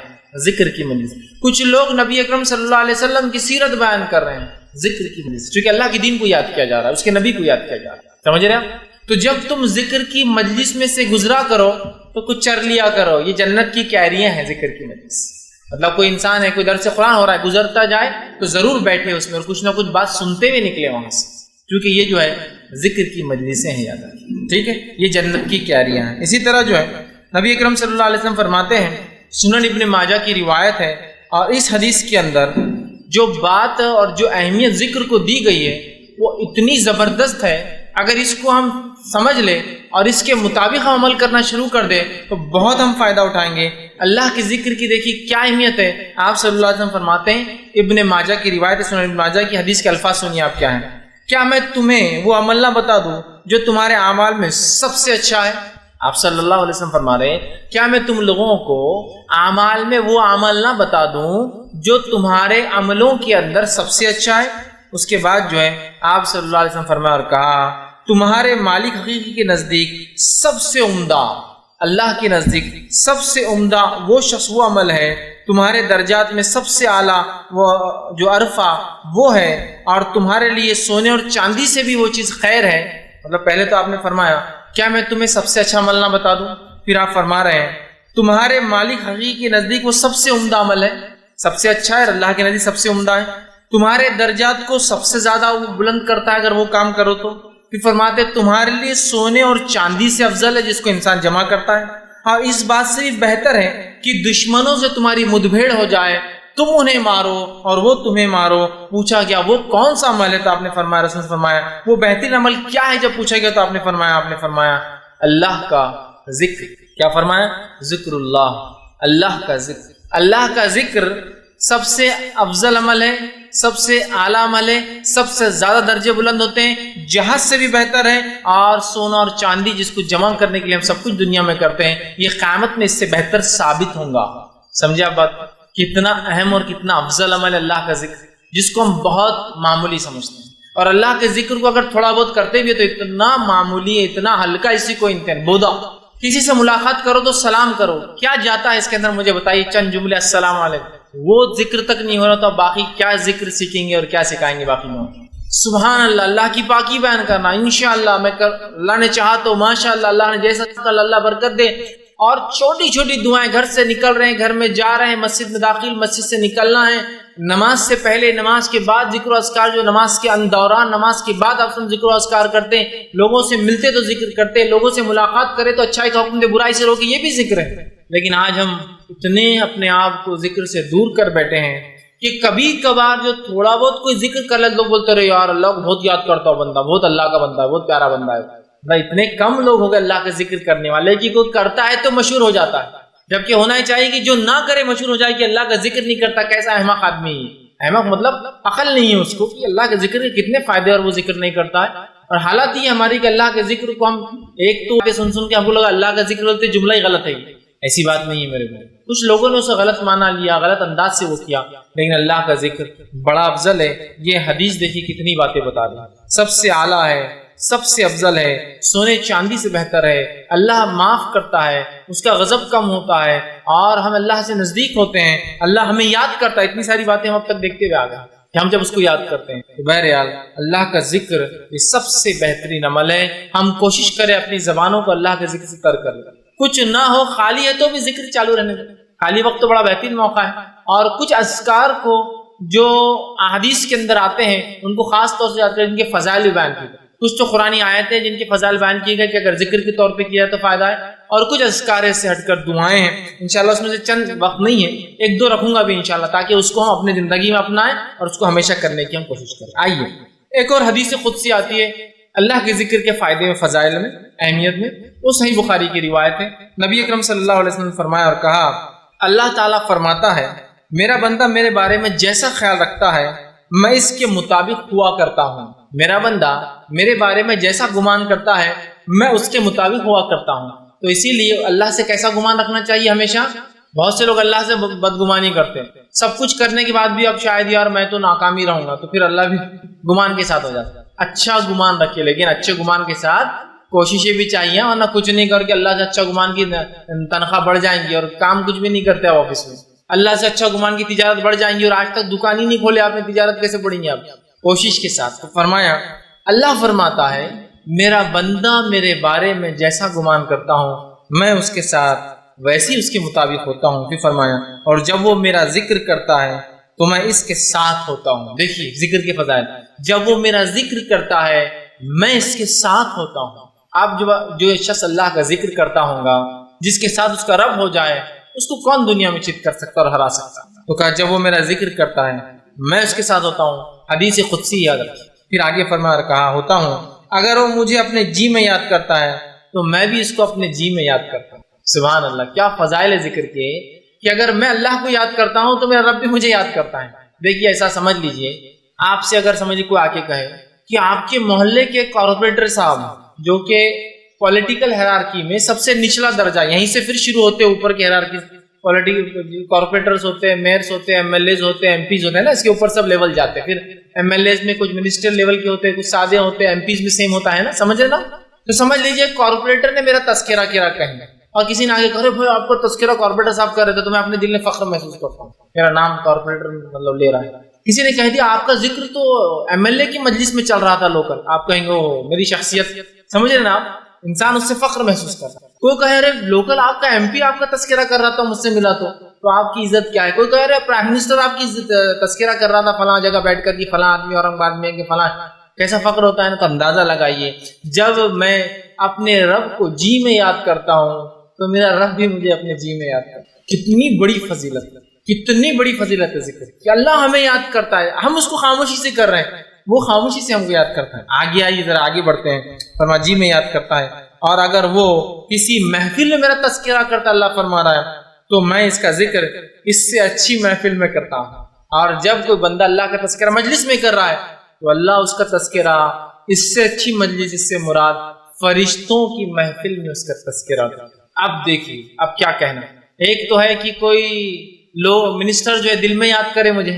ذکر کی مجلس۔ کچھ لوگ نبی اکرم صلی اللہ علیہ وسلم کی سیرت بیان کر رہے ہیں، ذکر کی مجلس، چونکہ اللہ کے دین کو یاد کیا جا رہا ہے، اس کے نبی کو یاد کیا جا رہا ہے، سمجھ رہے ہیں؟ تو جب تم ذکر کی مجلس میں سے گزرا کرو تو کچھ چر لیا کرو، یہ جنت کی کیریاں ہیں ذکر کی مجلس۔ مطلب کوئی انسان ہے، کوئی درس قرآن ہو رہا ہے، گزرتا جائے تو ضرور بیٹھے اس میں اور کچھ نہ کچھ بات سنتے ہوئے نکلے وہاں سے، کیونکہ یہ جو ہے ذکر کی مجلسیں ہیں، یاد رکھیں، ٹھیک ہے، یہ جنت کی کیریاں ہیں۔ اسی طرح جو ہے نبی اکرم صلی اللہ علیہ وسلم فرماتے ہیں، سنن ابن ماجہ کی روایت ہے، اور اس حدیث کے اندر جو بات اور جو اہمیت ذکر کو دی گئی ہے وہ اتنی زبردست ہے، اگر اس کو ہم سمجھ لیں اور اس کے مطابق ہم عمل کرنا شروع کر دیں تو بہت ہم فائدہ اٹھائیں گے۔ اللہ کے ذکر کی دیکھیے کیا اہمیت ہے۔ آپ صلی اللہ علیہ وسلم فرماتے ہیں، ابن ماجہ کی روایت ہے، سنن ابن ماجہ کی حدیث کے الفاظ سنیے آپ کیا ہیں۔ کیا میں تمہیں وہ عمل نہ بتا دوں جو تمہارے اعمال میں سب سے اچھا ہے؟ آپ صلی اللہ علیہ وسلم فرما رہے ہیں، کیا میں تم لوگوں کو اعمال میں وہ عمل نہ بتا دوں جو تمہارے عملوں کے اندر سب سے اچھا ہے؟ اس کے بعد جو ہے آپ صلی اللہ علیہ وسلم فرمایا اور کہا، تمہارے مالک حقیقی کے نزدیک سب سے عمدہ، اللہ کے نزدیک سب سے عمدہ وہ شخص وہ عمل ہے، تمہارے درجات میں سب سے اعلیٰ وہ جو عرفہ وہ ہے، اور تمہارے لیے سونے اور چاندی سے بھی وہ چیز خیر ہے۔ مطلب پہلے تو آپ نے فرمایا کیا میں تمہیں سب سے اچھا عمل نہ بتا دوں، پھر آپ فرما رہے ہیں تمہارے مالک حقیقی کے نزدیک وہ سب سے عمدہ عمل ہے، سب سے اچھا ہے، اللہ کے نزدیک سب سے عمدہ ہے، تمہارے درجات کو سب سے زیادہ وہ بلند کرتا ہے اگر وہ کام کرو تو۔ پھر فرماتے تمہارے لیے سونے اور چاندی سے افضل ہے جس کو انسان جمع کرتا ہے، اور اس بات سے بھی بہتر ہے کہ دشمنوں سے تمہاری مدبھیڑ ہو جائے، تم انہیں مارو اور وہ تمہیں مارو۔ پوچھا گیا وہ کون سا عمل ہے تو آپ نے فرمایا، رسول نے فرمایا وہ بہترین عمل کیا ہے؟ جب پوچھا گیا تو آپ نے فرمایا اللہ کا ذکر۔ کیا فرمایا؟ ذکر اللہ، اللہ کا ذکر۔ اللہ کا ذکر سب سے افضل عمل ہے، سب سے اعلیٰ عمل ہے، سب سے زیادہ درجے بلند ہوتے ہیں، جہاز سے بھی بہتر ہے، اور سونا اور چاندی جس کو جمع کرنے کے لیے ہم سب کچھ دنیا میں کرتے ہیں، یہ قیامت میں اس سے بہتر ثابت ہوں گا۔ سمجھے آپ بات؟ کتنا اہم اور کتنا افضل عمل ہے اللہ کا ذکر، جس کو ہم بہت معمولی سمجھتے ہیں، اور اللہ کے ذکر کو اگر تھوڑا بہت کرتے بھی تو اتنا معمولی ہے، اتنا ہلکا، اسی کو انتہا بودا۔ کسی سے ملاقات کرو تو سلام کرو، کیا جاتا ہے اس کے اندر؟ مجھے بتائیے چند جملے، السلام علیکم، وہ ذکر تک نہیں ہو رہا تو باقی کیا ذکر سیکھیں گے اور کیا سکھائیں گے باقی لوگوں؟ سبحان اللہ، اللہ کی پاکی بیان کرنا، انشاءاللہ میں اللہ نے چاہا تو ماشاءاللہ، اللہ نے جیسا کل اللہ برکت دے، اور چھوٹی چھوٹی دعائیں، گھر سے نکل رہے ہیں، گھر میں جا رہے ہیں، مسجد میں داخل، مسجد سے نکلنا ہے، نماز سے پہلے، نماز کے بعد ذکر و اذکار، جو نماز کے دوران، نماز کے بعد آپ ذکر و اذکار کرتے ہیں، لوگوں سے ملتے تو ذکر کرتے ہیں، لوگوں سے ملاقات کرے تو اچھائی کا حکم دے، برائی سے روکے، یہ بھی ذکر ہے۔ لیکن آج ہم اتنے اپنے آپ کو ذکر سے دور کر بیٹھے ہیں کہ کبھی کبھار جو تھوڑا بہت کوئی ذکر کر لے، لوگ بولتے رہے یار اللہ کو بہت یاد کرتا ہو بندہ، بہت اللہ کا بندہ ہے، بہت پیارا بندہ ہے۔ اتنے کم لوگ ہو گئے اللہ کا ذکر کرنے والے کہ کوئی کرتا ہے تو مشہور ہو جاتا ہے، جبکہ ہونا ہی چاہیے کہ جو نہ کرے مشہور ہو جائے کہ اللہ کا ذکر نہیں کرتا، کیسا احمق آدمی ہے۔ احمق مطلب عقل نہیں ہے اس کو کہ اللہ کے ذکر کے کتنے فائدے اور وہ ذکر نہیں کرتا ہے۔ اور حالت یہ ہماری کہ اللہ کے ذکر کو ہم ایک تو سن کے ہم کو لگا اللہ کا ذکر بولتے جملہ ہی غلط ہے، ایسی بات نہیں ہے میرے بھائی۔ کچھ لوگوں نے اسے غلط مانا لیا، غلط انداز سے وہ کیا، لیکن اللہ کا ذکر بڑا افضل ہے۔ یہ حدیث دیکھیے کتنی باتیں بتا رہی، سب سے اعلیٰ ہے، سب سے افضل ہے، سونے چاندی سے بہتر ہے، اللہ معاف کرتا ہے، اس کا غضب کم ہوتا ہے، اور ہم اللہ سے نزدیک ہوتے ہیں، اللہ ہمیں یاد کرتا ہے۔ اتنی ساری باتیں ہم اب تک دیکھتے ہوئے آ گئے کہ ہم جب اس کو یاد کرتے ہیں تو بہرحال اللہ کا ذکر یہ سب سے بہترین عمل ہے۔ ہم کوشش کریں اپنی زبانوں کو اللہ کے ذکر سے تر کر لیں، کچھ نہ ہو، خالی ہے تو بھی ذکر چالو رہنے دیں، خالی وقت تو بڑا بہترین موقع ہے۔ اور کچھ اذکار کو جو احادیث کے اندر آتے ہیں ان کو خاص طور سے یاد کریں، ان کے فضائل بھی بیان کیے، کچھ تو قرآنی آیت ہے جن کے فضائل بیان کیے گئے کہ اگر ذکر کے طور پہ کیا تو فائدہ ہے، اور کچھ اذکار سے ہٹ کر دعائیں ہیں۔ انشاءاللہ اس میں سے چند وقت نہیں ہے، ایک دو رکھوں گا بھی انشاءاللہ، تاکہ اس کو ہم اپنی زندگی میں اپنائیں اور اس کو ہمیشہ کرنے کی ہم کوشش کریں۔ آئیے ایک اور حدیث قدسی آتی ہے اللہ کے ذکر کے فائدے میں، فضائل میں، اہمیت میں، وہ صحیح بخاری کی روایت ہے۔ نبی اکرم صلی اللہ علیہ وسلم نے فرمایا اور کہا، اللہ تعالیٰ فرماتا ہے میرا بندہ میرے بارے میں جیسا خیال رکھتا ہے میں اس کے مطابق ہوا کرتا ہوں، میرا بندہ میرے بارے میں جیسا گمان کرتا ہے میں اس کے مطابق ہوا کرتا ہوں۔ تو اسی لیے اللہ سے کیسا گمان رکھنا چاہیے ہمیشہ؟ بہت سے لوگ اللہ سے بدگمانی کرتے ہیں، سب کچھ کرنے کے بعد بھی اب شاید یار میں تو ناکام ہی رہوں گا، تو پھر اللہ بھی گمان کے ساتھ ہو جاتا ہے۔ اچھا گمان رکھیے، لیکن اچھے گمان کے ساتھ کوششیں بھی چاہیے، ورنہ کچھ نہیں کر کے اللہ سے اچھا گمان کی تنخواہ بڑھ جائیں گی اور کام کچھ بھی نہیں کرتے آپ آفس میں، اللہ سے اچھا گمان کی تجارت بڑھ جائیں گی، اور آج تک دکان ہی نہیں کھولے آپ نے، تجارت کیسے بڑھیں گی آپ؟ کوشش کے ساتھ۔ تو فرمایا اللہ فرماتا ہے میرا بندہ میرے بارے میں جیسا گمان کرتا ہوں میں اس کے ساتھ ویسی اس کے مطابق ہوتا ہوں۔ پھر فرمایا اور جب وہ میرا ذکر کرتا ہے تو میں اس کے ساتھ ہوتا ہوں۔ دیکھیے ذکر کے فضائل، جب وہ میرا ذکر کرتا ہے میں اس کے ساتھ ہوتا ہوں۔ آپ جو شخص اللہ کا ذکر کرتا ہوگا، جس کے ساتھ اس کا رب ہو جائے، اس کو کون دنیا میں چت کر سکتا اور ہرا سکتا؟ تو کہا جب وہ میرا ذکر کرتا ہے میں اس کے ساتھ ہوتا ہوں، حدیث قدسی یاد رکھیں۔ پھر آگے فرمایا اور کہا ہوتا ہوں اگر وہ مجھے اپنے جی میں یاد کرتا ہے تو میں بھی اس کو اپنے جی میں یاد کرتا ہوں۔ سبحان اللہ، کیا فضائل ذکر کے کہ اگر میں اللہ کو یاد کرتا ہوں تو میرا رب بھی مجھے یاد کرتا ہے۔ دیکھیے ایسا سمجھ لیجئے، آپ سے اگر سمجھے کوئی آ کے کہے کہ آپ کے محلے کے کارپوریٹر صاحب جو کہ پولیٹیکل ہیرارکی میں سب سے نچلا درجہ، یہیں سے پھر شروع ہوتے ہیں اوپر کے ہیرارکی، کارپوریٹرز ہوتے ہیں، میئرز ہوتے ہیں، ایم ایل ایز ہوتے ہیں، ایم پیز ہوتے ہیں نا، اس کے اوپر سب لیول جاتے ہیں۔ پھر ایم ایل ایز میں کچھ منسٹر لیول کے ہوتے ہیں، کچھ سادے ہوتے ہیں، ایم پیز میں سیم ہوتا ہے نا، سمجھ رہے نا؟ تو سمجھ لیجئے کارپوریٹر نے میرا تذکرہ کیا کہیں اور کسی نے آگے کہا بھائی آپ کو تذکرہ کارپوریٹر صاحب کر رہے تھے تو میں اپنے دل میں فخر محسوس کرتا ہوں، میرا نام کارپوریٹر مطلب لے رہا ہے۔ کسی نے کہہ دیا آپ کا ذکر تو ایم ایل اے کی مجلس میں چل رہا تھا لوکل، آپ کہیں گے میری شخصیت، سمجھ رہے نا آپ؟ انسان اس سے فخر محسوس کرتا ہے۔ کوئی کہے ارے لوکل آپ کا ایم پی آپ کا تذکرہ کر رہا تھا مجھ سے ملا تو آپ کی عزت کیا ہے؟ کوئی کہے ارے پرائم منسٹر آپ کی تذکرہ کر رہا تھا فلاں جگہ بیٹھ کر کہ فلاں آدمی اورنگ آباد میں کہ فلاں، کیسا فخر ہوتا ہے نا۔ تو اندازہ لگائیے جب میں اپنے رب کو جی میں یاد کرتا ہوں تو میرا رب بھی مجھے اپنے جی میں یاد کرتا ہے۔ کتنی بڑی فضیلت ہے، کتنی بڑی فضیلت ہے ذکر کہ اللہ ہمیں یاد کرتا ہے، ہم اس کو خاموشی سے کر رہے ہیں، وہ خاموشی سے ہم کو یاد کرتا ہے۔ آگے آئیے ذرا آگے بڑھتے ہیں، فرما جی میں یاد کرتا ہے، اور اگر وہ کسی محفل میں میرا تذکرہ کرتا اللہ فرما رہا ہے تو میں اس کا ذکر اس سے اچھی محفل میں کرتا ہوں۔ اور جب کوئی بندہ اللہ کا تذکرہ مجلس میں کر رہا ہے تو اللہ اس کا تذکرہ اس سے اچھی مجلس، اس سے مراد فرشتوں کی محفل میں اس کا تذکرہ کرتا ہے۔ اب دیکھیے اب کیا کہنا ہے، ایک تو ہے کہ کوئی لوگ منسٹر جو ہے دل میں یاد کرے مجھے،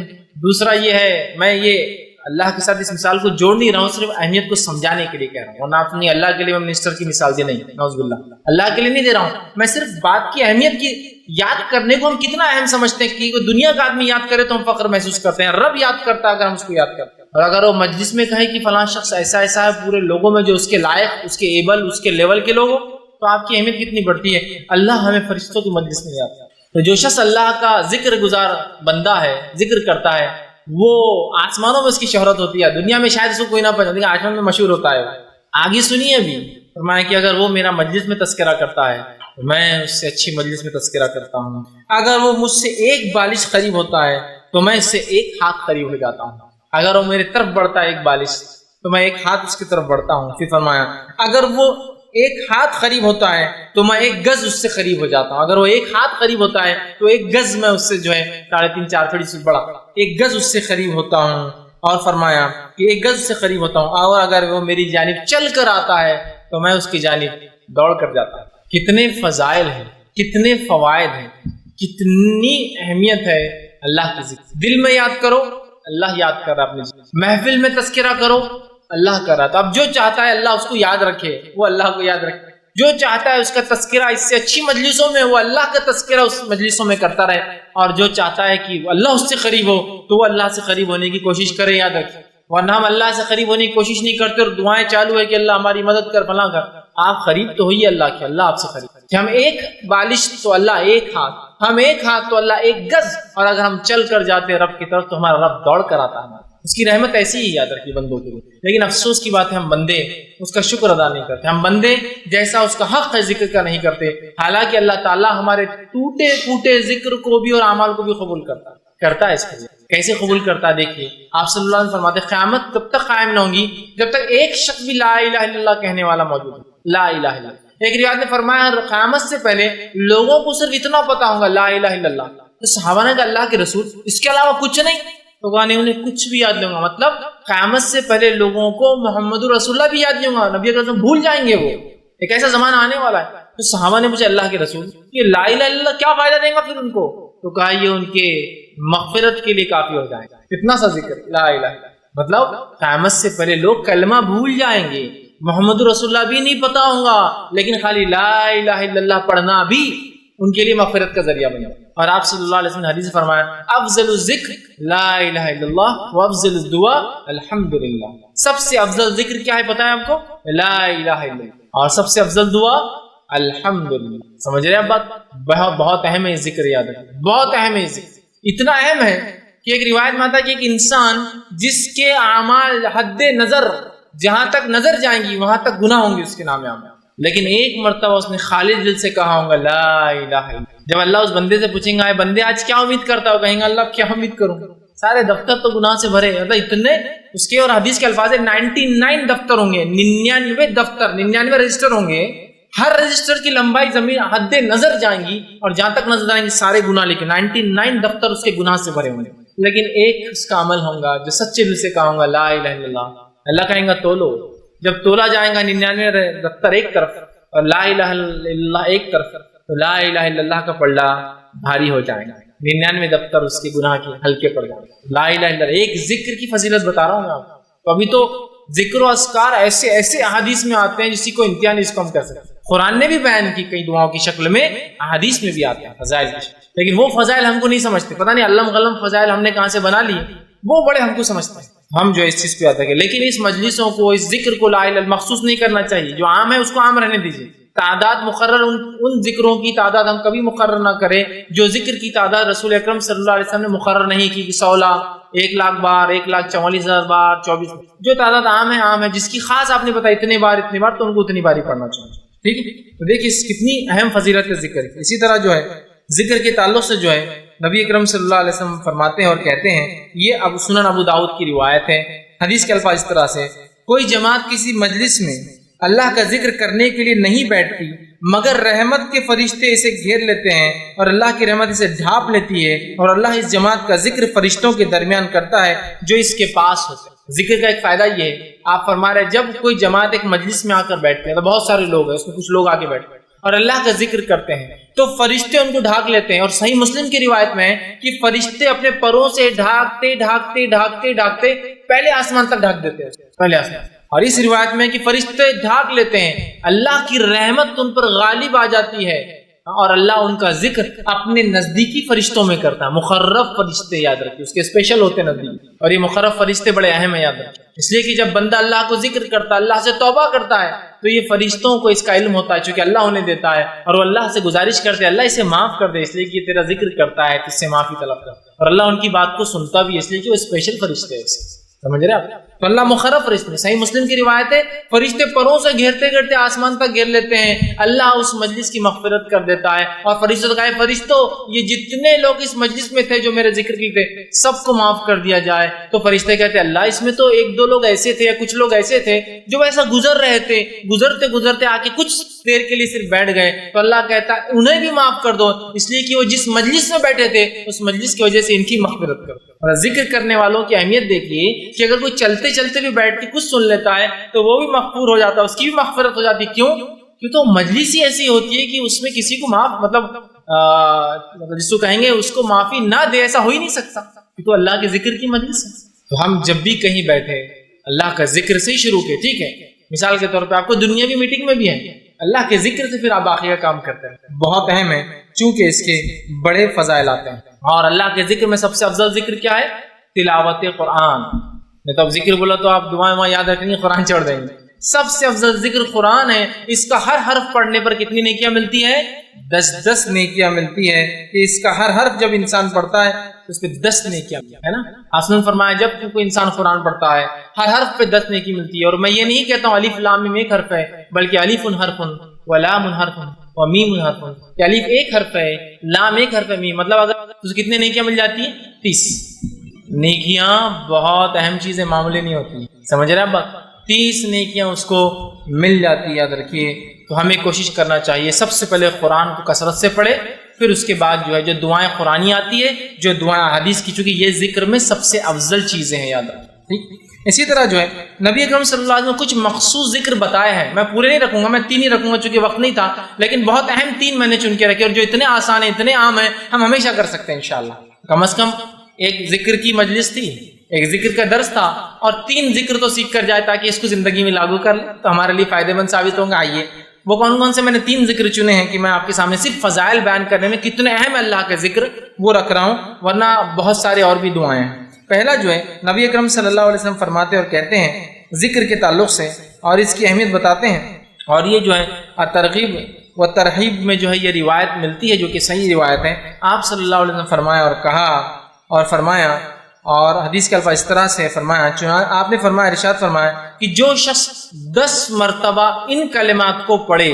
دوسرا یہ ہے میں یہ اللہ کے ساتھ اس مثال کو جوڑ نہیں رہا ہوں، صرف اہمیت کو سمجھانے کے لیے کہہ رہا ہوں، ورنہ اپنی اللہ کے لیے میں منسٹر کی مثال دے نہیں، نعوذ باللہ، اللہ کے لیے نہیں دے رہا ہوں، میں صرف بات کی اہمیت کی یاد کرنے کو ہم کتنا اہم سمجھتے ہیں کہ دنیا کا آدمی یاد کرے تو ہم فخر محسوس کرتے ہیں، رب یاد کرتا ہے اگر ہم اس کو یاد کرتے ہیں۔ اور اگر وہ مجلس میں کہے کہ فلاں شخص ایسا ایسا ہے پورے لوگوں میں جو اس کے لائق، اس کے ایبل، اس کے لیول کے لوگ ہو، تو آپ کی اہمیت کتنی بڑھتی ہے۔ اللہ ہمیں فرشتوں کی مجلس میں یاد کرتا ہے۔ تو جو شخص اللہ کا ذکر گزار بندہ ہے، ذکر کرتا ہے، وہ آسمانوں میں اس کی شہرت ہوتی ہے، دنیا میں شاید اس کو کوئی نہ پہچانے، آسمان میں مشہور ہوتا ہے۔ آگے سنیے ابھی فرمایا کہ اگر وہ میرا مجلس میں تذکرہ کرتا ہے تو میں اس سے اچھی مجلس میں تذکرہ کرتا ہوں، اگر وہ مجھ سے ایک بالش قریب ہوتا ہے تو میں اس سے ایک ہاتھ قریب ہو جاتا ہوں، اگر وہ میری طرف بڑھتا ہے ایک بالش تو میں ایک ہاتھ اس کی طرف بڑھتا ہوں۔ پھر فرمایا اگر وہ ایک ہاتھ قریب ہوتا ہے تو میں ایک گز اس سے قریب ہو جاتا ہوں، اگر وہ ایک ہاتھ قریب ہوتا ہے تو ایک گز میں اس سے جو ہے 3.5-4 فٹ سے بڑا ایک گز اس سے قریب ہوتا ہوں۔ اور فرمایا کہ ایک گز سے قریب ہوتا ہوں، اور اگر وہ میری جانب چل کر آتا ہے تو میں اس کی جانب دوڑ کر جاتا ہوں۔ کتنے فضائل ہیں، کتنے فوائد ہیں، کتنی اہمیت ہے اللہ کی ذکر۔ دل میں یاد کرو، اللہ یاد کر رہا اپنے محفل میں تذکرہ کرو، اللہ کر رہا تھا۔ اب جو چاہتا ہے اللہ اس کو یاد رکھے وہ اللہ کو یاد رکھے، جو چاہتا ہے اس کا تذکرہ اس سے اچھی مجلسوں میں وہ اللہ کا تذکرہ اس مجلسوں میں کرتا رہے، اور جو چاہتا ہے کہ اللہ اس سے قریب ہو تو وہ اللہ سے قریب ہونے کی کوشش کرے، یاد رکھے۔ ورنہ ہم اللہ سے قریب ہونے کی کوشش نہیں کرتے اور دعائیں چالو ہے کہ اللہ ہماری مدد کر، فلاں کر۔ آپ قریب تو ہوئیے اللہ کے، اللہ آپ سے قریب کہ ہم ایک بالش تو اللہ ایک ہاتھ، ہم ایک ہاتھ تو اللہ ایک گز، اور اگر ہم چل کر جاتے ہیں رب کی طرف تو ہمارا رب دوڑ کر آتا ہے۔ اس کی رحمت ایسی ہی یاد رکھی بندوں کے لیے، لیکن افسوس کی بات ہے ہم بندے اس کا شکر ادا نہیں کرتے، ہم بندے جیسا اس کا حق ہے ذکر کا نہیں کرتے، حالانکہ اللہ تعالیٰ ہمارے ٹوٹے پھوٹے ذکر کو بھی اور اعمال کو بھی قبول کرتا ہے۔ اس کے کیسے قبول کرتا ہے دیکھیے، آپ صلی اللہ علیہ وسلم فرماتے ہیں قیامت تب تک قائم نہ ہوگی جب تک ایک شخص بھی لا الہ الا اللہ کہنے والا موجود ہے، لا الہ الا اللہ۔ ایک روایت میں فرمایا قیامت سے پہلے لوگوں کو صرف اتنا پتا ہوگا لا الہ الا اللہ، تو صحابہ نے کہا اللہ کے رسول اس کے علاوہ کچھ نہیں؟ تو کہا نہیں انہیں کچھ بھی یاد نہیں ہوگا، مطلب قیامت سے پہلے لوگوں کو محمد رسول اللہ بھی یاد نہیں ہوگا، نبی اکرم بھول جائیں گے، وہ ایک ایسا زمانہ آنے والا ہے۔ تو صحابہ نے مجھے اللہ کے رسول یہ لا الہ الا اللہ کیا فائدہ دیں گا پھر ان کو؟ تو کہا یہ ان کے مغفرت کے لیے کافی ہو جائے گا، اتنا سا ذکر لا الہ الا اللہ، مطلب قیامت سے پہلے لوگ کلمہ بھول جائیں گے، محمد رسول اللہ بھی نہیں پتا ہوگا، لیکن خالی لا الہ الا اللہ پڑھنا بھی ان کے لیے مغفرت کا ذریعہ بنے۔ اور آپ صلی اللہ علیہ وسلم نے حدیث فرمایا افضل الذکر لا الہ الا اللہ وافضل الدعاء الحمدللہ، سب سے افضل ذکر کیا ہے پتہ ہے آپ کو؟ لا الہ الا اللہ، اور سب سے افضل دعا الحمدللہ۔ سمجھ رہے ہیں آپ بات؟ بہت اہم ہے ذکر، یاد رکھیں بہت اہم ہے ذکر، اتنا اہم ہے کہ ایک روایت میں آتا ہے کہ ایک انسان جس کے اعمال حد نظر جہاں تک نظر جائیں گی وہاں تک گناہ ہوں گے اس کے نام میں، لیکن ایک مرتبہ اس نے خالص دل سے کہا ہوگا لا الہ الا اللہ۔ جب اللہ اس بندے سے پوچھیں گا اے بندے آج کیا امید کرتا ہو، کہیں گا اللہ کیا امید کروں، سارے دفتر تو گناہ سے بھرے، مطلب اتنے اس کے، اور حدیث کے الفاظ ہے 99 دفتر ہوں گے، 99 دفتر، 99 رجسٹر ہوں گے، ہر رجسٹر کی لمبائی زمین حد نظر جائیں گی، اور جہاں تک نظر آئیں گے سارے گناہ لکھے، 99 دفتر اس کے گناہ سے بھرے ہوں گے، لیکن ایک اس کا عمل ہوگا جو سچے دل سے کہوں گا لا الہ الا اللہ، اللہ کہیں گا تولو، جب تولا جائے گا 99 دفتر ایک طرف اور لا الہ الا اللہ ایک طرف، تو لا الہ الا اللہ کا پلڑا بھاری ہو جائے گا، 99 دفتر اس کے گناہ کے ہلکے پڑ جائیں گے۔ لا الہ الا اللہ، ایک ذکر کی فضیلت بتا رہا ہوں میں آپ کو، ابھی تو ذکر و اذکار ایسے ایسے احادیث میں آتے ہیں جس کو انتہا نہیں اس کو ہم کر سکتے، قرآن نے بھی بیان کی کئی دعاؤں کی شکل میں، احادیث میں بھی آتے ہیں فضائل کی شکل، لیکن وہ فضائل ہم کو نہیں سمجھتے، پتہ نہیں علم غلم فضائل ہم نے کہاں سے بنا لی، وہ بڑے ہم کو سمجھتے ہیں، ہم جو اس چیز پہ آتے ہیں، لیکن اس مجلسوں کو، اس ذکر کو لا الہ الا مخصوص نہیں کرنا چاہیے، جو عام ہے اس کو عام رہنے دیجیے، تعداد مقرر ان ذکروں کی تعداد ہم کبھی مقرر نہ کریں جو ذکر کی تعداد رسول اکرم صلی اللہ علیہ وسلم نے مقرر نہیں کی، 100 لاکھ، 1 لاکھ بار، 1,44,000 بار، 24، جو تعداد عام ہے، جس کی خاص آپ نے بتایا اتنے بار تو ان کو اتنی بار ہی پڑھنا چاہیے، ٹھیک ہے۔ تو دیکھیے کتنی اہم فضیلت کا ذکر ہے۔ اسی طرح جو ہے ذکر کے تعلق سے جو ہے نبی اکرم صلی اللہ علیہ وسلم فرماتے ہیں اور کہتے ہیں، یہ سنن ابو داؤد کی روایت ہے، حدیث کے الفاظ اس طرح سے، کوئی جماعت کسی مجلس میں اللہ کا ذکر کرنے کے لیے نہیں بیٹھتی مگر رحمت کے فرشتے اسے گھیر لیتے ہیں اور اللہ کی رحمت اسے ڈھانپ لیتی ہے، اور اللہ اس جماعت کا ذکر فرشتوں کے درمیان کرتا ہے جو اس کے پاس ہوتے ہیں۔ ذکر کا ایک فائدہ یہ ہے، آپ فرما رہے ہیں جب کوئی جماعت ایک مجلس میں آ کر بیٹھتے ہیں تو بہت سارے لوگ ہیں، اس میں کچھ لوگ آگے بیٹھتے ہیں اور اللہ کا ذکر کرتے ہیں تو فرشتے ان کو ڈھانک لیتے ہیں، اور صحیح مسلم کی روایت میں ہے کہ فرشتے اپنے پروں سے ڈھانکتے ڈھانکتے ڈھانکتے ڈھانکتے پہلے آسمان تک ڈھانک دیتے ہیں، پہلے آسمان، اور اس روایت میں کہ فرشتے ڈھانک لیتے ہیں، اللہ کی رحمت ان پر غالب آ جاتی ہے اور اللہ ان کا ذکر اپنے نزدیکی فرشتوں میں کرتا ہے۔ مقرب فرشتے یاد رکھیے، اس کے اسپیشل ہوتے ہیں نزدیکی، اور یہ مقرب فرشتے بڑے اہم ہیں، یاد رکھیے، اس لیے کہ جب بندہ اللہ کو ذکر کرتا ہے، اللہ سے توبہ کرتا ہے تو یہ فرشتوں کو اس کا علم ہوتا ہے، چونکہ اللہ انہیں دیتا ہے، اور وہ اللہ سے گزارش کرتے ہیں اللہ اسے معاف کر دے، اس لیے کہ یہ تیرا ذکر کرتا ہے تو اس سے معافی طلب کرتا ہے، اور اللہ ان کی بات کو سنتا بھی ہے، اس لیے کہ وہ اسپیشل فرشتے ہیں، سمجھ رہے آپ؟ تو اللہ مقرب فرشتے، صحیح مسلم کی روایت ہے فرشتے پروں سے گھیرتے گھیرتے آسمان تک گھیر لیتے ہیں، اللہ اس مجلس کی مغفرت کر دیتا ہے، اور فرشتوں کہا ہے فرشتوں یہ جتنے لوگ اس مجلس میں تھے جو میرے ذکر کی تھے سب کو معاف کر دیا جائے، تو فرشتے کہتے ہیں اللہ اس میں تو 1-2 لوگ ایسے تھے یا کچھ لوگ ایسے تھے جو ایسا گزر رہے تھے، گزرتے گزرتے آ کے کچھ دیر کے لیے صرف بیٹھ گئے، تو اللہ کہتا ہے انہیں بھی معاف کر دو، اس لیے کہ وہ جس مجلس میں بیٹھے تھے اس مجلس کی وجہ سے ان کی مغفرت کرو۔ اور ذکر کرنے والوں کی اہمیت دیکھیے کہ اگر کوئی چلتے چلتے بھی بیٹھ کے کچھ سن لیتا ہے تو وہ بھی مغفور ہو جاتا ہے، اس کی بھی مغفرت ہو جاتی ہے، کیوں؟ کیوں تو مجلس ہی ایسی ہوتی ہے کہ اس میں کسی کو معاف مطلب جس کو کہیں گے اس کو معافی نہ دے، ایسا ہو ہی نہیں سکتا، تو اللہ کے ذکر کی مجلس ہے۔ تو ہم جب بھی کہیں بیٹھے اللہ کا ذکر سے ہی شروع کے، ٹھیک ہے، مثال کے طور پہ آپ کو دنیاوی میٹنگ میں بھی ہے اللہ کے ذکر سے پھر آپ باقی کا کام کرتے ہیں، بہت اہم ہے چونکہ اس کے بڑے فضائل آتے ہیں۔ اور اللہ کے ذکر میں سب سے افضل ذکر کیا ہے؟ تلاوت قرآن۔ نہیں تو اب ذکر بولا تو آپ دعائیں یاد رکھیں گے، قرآن چڑھ دیں گے، سب سے افضل ذکر قرآن ہے، اس کا ہر حرف پڑھنے پر کتنی نیکیاں ملتی ہے؟ 10 نیکیاں ملتی ہے، کہ اس کا ہر حرف جب انسان پڑھتا ہے تو اس پہ 10 نیکیاں ہے نا۔ آپ نے فرمایا جب کوئی انسان قرآن پڑھتا ہے ہر حرف پہ 10 نیکی ملتی ہے، اور میں یہ نہیں کہتا ہوں الف لام میم ایک حرف ہے، بلکہ الف حرف ولام حرف ومیم حرف، کہ الف ایک حرف ہے، لام ایک حرف ہے، میم، مطلب اگر تو کتنے نیکیاں مل جاتی ہیں؟ 30 نیکیاں۔ بہت اہم چیزیں معمولی نہیں ہوتی، سمجھ رہے ہیں بات؟ 30 نیکیاں اس کو مل جاتی ہے، یاد رکھیے۔ تو ہمیں کوشش کرنا چاہیے سب سے پہلے قرآن کو کثرت سے پڑھے، پھر اس کے بعد جو ہے جو دعائیں قرآنی آتی ہے، جو دعائیں حدیث کی، چونکہ یہ ذکر میں سب سے افضل چیزیں ہیں، یاد رکھیں، ٹھیک۔ اسی طرح جو ہے نبی اکرم صلی اللہ علیہ وسلم نے کچھ مخصوص ذکر بتائے ہیں، میں پورے نہیں رکھوں گا، میں 3 ہی رکھوں گا چونکہ وقت نہیں تھا، لیکن بہت اہم 3 میں نے چن کے رکھے، اور جو اتنے آسان ہیں، اتنے عام ہیں، ہم ہمیشہ کر سکتے ہیں انشاءاللہ۔ کم از کم ایک ذکر کی مجلس تھی، ایک ذکر کا درس تھا، اور 3 ذکر تو سیکھ کر جائے تاکہ اس کو زندگی میں لاگو کر لیں تو ہمارے لیے فائدہ مند ثابت ہوں گے۔ آئیے وہ کون سے میں نے 3 ذکر چنے ہیں کہ میں آپ کے سامنے صرف فضائل بیان کرنے میں کتنے اہم ہے اللہ کا ذکر وہ رکھ رہا ہوں، ورنہ بہت سارے اور بھی دعائیں ہیں۔ پہلا جو ہے نبی اکرم صلی اللہ علیہ وسلم فرماتے اور کہتے ہیں ذکر کے تعلق سے، اور اس کی اہمیت بتاتے ہیں، اور یہ جو ہے ترغیب و ترہیب میں جو ہے یہ روایت ملتی ہے جو کہ صحیح روایت ہے۔ آپ صلی اللہ علیہ وسلم فرمایا اور کہا اور فرمایا، اور حدیث کے الفاظ اس طرح سے فرمایا، آپ نے فرمایا، ارشاد فرمایا کہ جو شخص 10 مرتبہ ان کلمات کو پڑھے،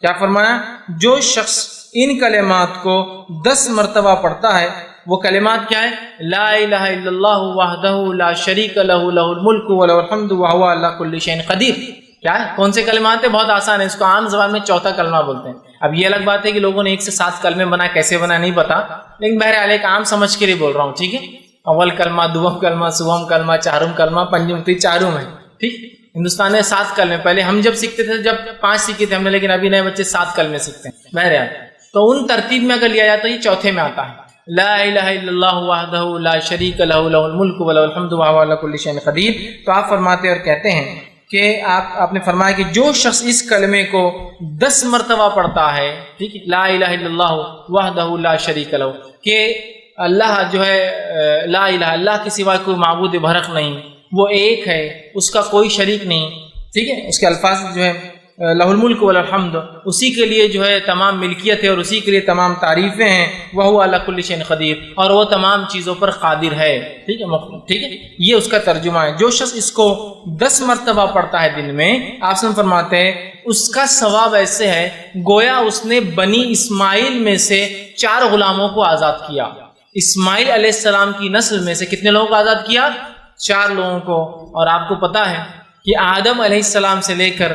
کیا فرمایا؟ جو شخص ان کلمات کو 10 مرتبہ پڑھتا ہے وہ کلمات کیا ہے؟ لا الہ الا اللہ وحدہ لا شریک لہ لہ الملک ولہ الحمد وہو علی کل شیء قدیر. کیا ہے؟ کون سے کلمات ہیں؟ بہت آسان ہے. اس کو عام زبان میں چوتھا کلمہ بولتے ہیں. اب یہ الگ بات ہے کہ لوگوں نے 1 سے 7 کلمے بنائے، کیسے بنا نہیں پتا، لیکن بہرحال ایک عام سمجھ کے لیے بول رہا ہوں. ٹھیک ہے، اول کلمہ، دوم کلمہ، سوم کلمہ، چہارم کلمہ، پنجم تی چاروں میں. ٹھیک، ہندوستان میں 7 کلمے. پہلے ہم جب سیکھتے تھے جب 5 سیکھے تھے ہم نے، لیکن ابھی نئے بچے 7 کلمے سیکھتے ہیں. بہرحال تو ان ترتیب میں اگر لیا جائے تو یہ چوتھے میں آتا ہے. لا الہ الا اللہ وحدہ لا شریک لہ لہ الملک ولہ الحمد وہو علی کل شیء قدیر. تو آپ فرماتے اور کہتے ہیں کہ آپ نے فرمایا کہ جو شخص اس کلمے کو 10 مرتبہ پڑھتا ہے، ٹھیک ہے، لا الہ الا اللہ وحدہ لا شریک لہ، کہ اللہ جو ہے لا الہ، اللہ کے سوا کوئی معبود برحق نہیں، وہ ایک ہے، اس کا کوئی شریک نہیں. ٹھیک ہے، اس کے الفاظ جو ہے لہ الملک ولہ الحمد، اسی کے لیے جو ہے تمام ملکیت ہے اور اسی کے لیے تمام تعریفیں ہیں. وہو علی کل شیء قدیر، اور وہ تمام چیزوں پر قادر ہے. ٹھیک ہے، ٹھیک ہے، یہ اس کا ترجمہ ہے. جو شخص اس کو 10 مرتبہ پڑھتا ہے دن میں، آپ سے فرماتے ہیں اس کا ثواب ایسے ہے گویا اس نے بنی اسماعیل میں سے 4 غلاموں کو آزاد کیا. اسماعیل علیہ السلام کی نسل میں سے کتنے لوگوں کو آزاد کیا؟ 4 لوگوں کو. اور آپ کو پتا ہے کہ آدم علیہ السلام سے لے کر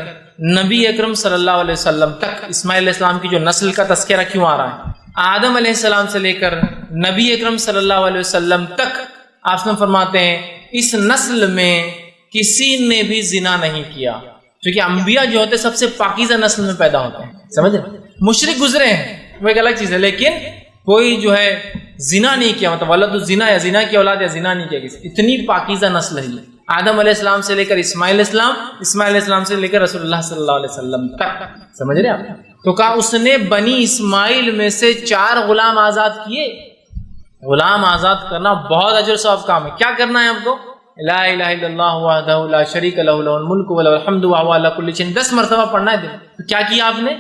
نبی اکرم صلی اللہ علیہ وسلم تک، اسماعیل علیہ السلام کی جو نسل کا تذکرہ کیوں آ رہا ہے؟ آدم علیہ السلام سے لے کر نبی اکرم صلی اللہ علیہ وسلم تک آپ سے فرماتے ہیں اس نسل میں کسی نے بھی زنا نہیں کیا. کیونکہ انبیاء جو ہوتے سب سے پاکیزہ نسل میں پیدا ہوتے ہیں. سمجھ رہے؟ مشرک گزرے ہیں وہ ایک الگ چیز ہے، لیکن کوئی جو ہے زنا نہیں کیا، مطلب ولد الزنا یا زنا کی اولاد یا زنا نہیں کیا کسی. اتنی پاکیزہ نسل ہے آدم علیہ السلام سے لے کر اسماعیل علیہ السلام، اسماعیل علیہ السلام سے لے کر رسول اللہ صلی اللہ علیہ وسلم تک. سمجھ رہے آپ؟ تو کہا اس نے بنی اسماعیل میں سے 4 غلام آزاد کیے. غلام آزاد کرنا بہت اجر ثواب کام ہے. کیا کرنا ہے آپ کو؟ لا الہ الا اللہ وحدہ لا شریک لہ لہ الملک ولہ الحمد وہو علی کل شیء 10 مرتبہ پڑھنا ہے دن. تو کیا کیا آپ نے؟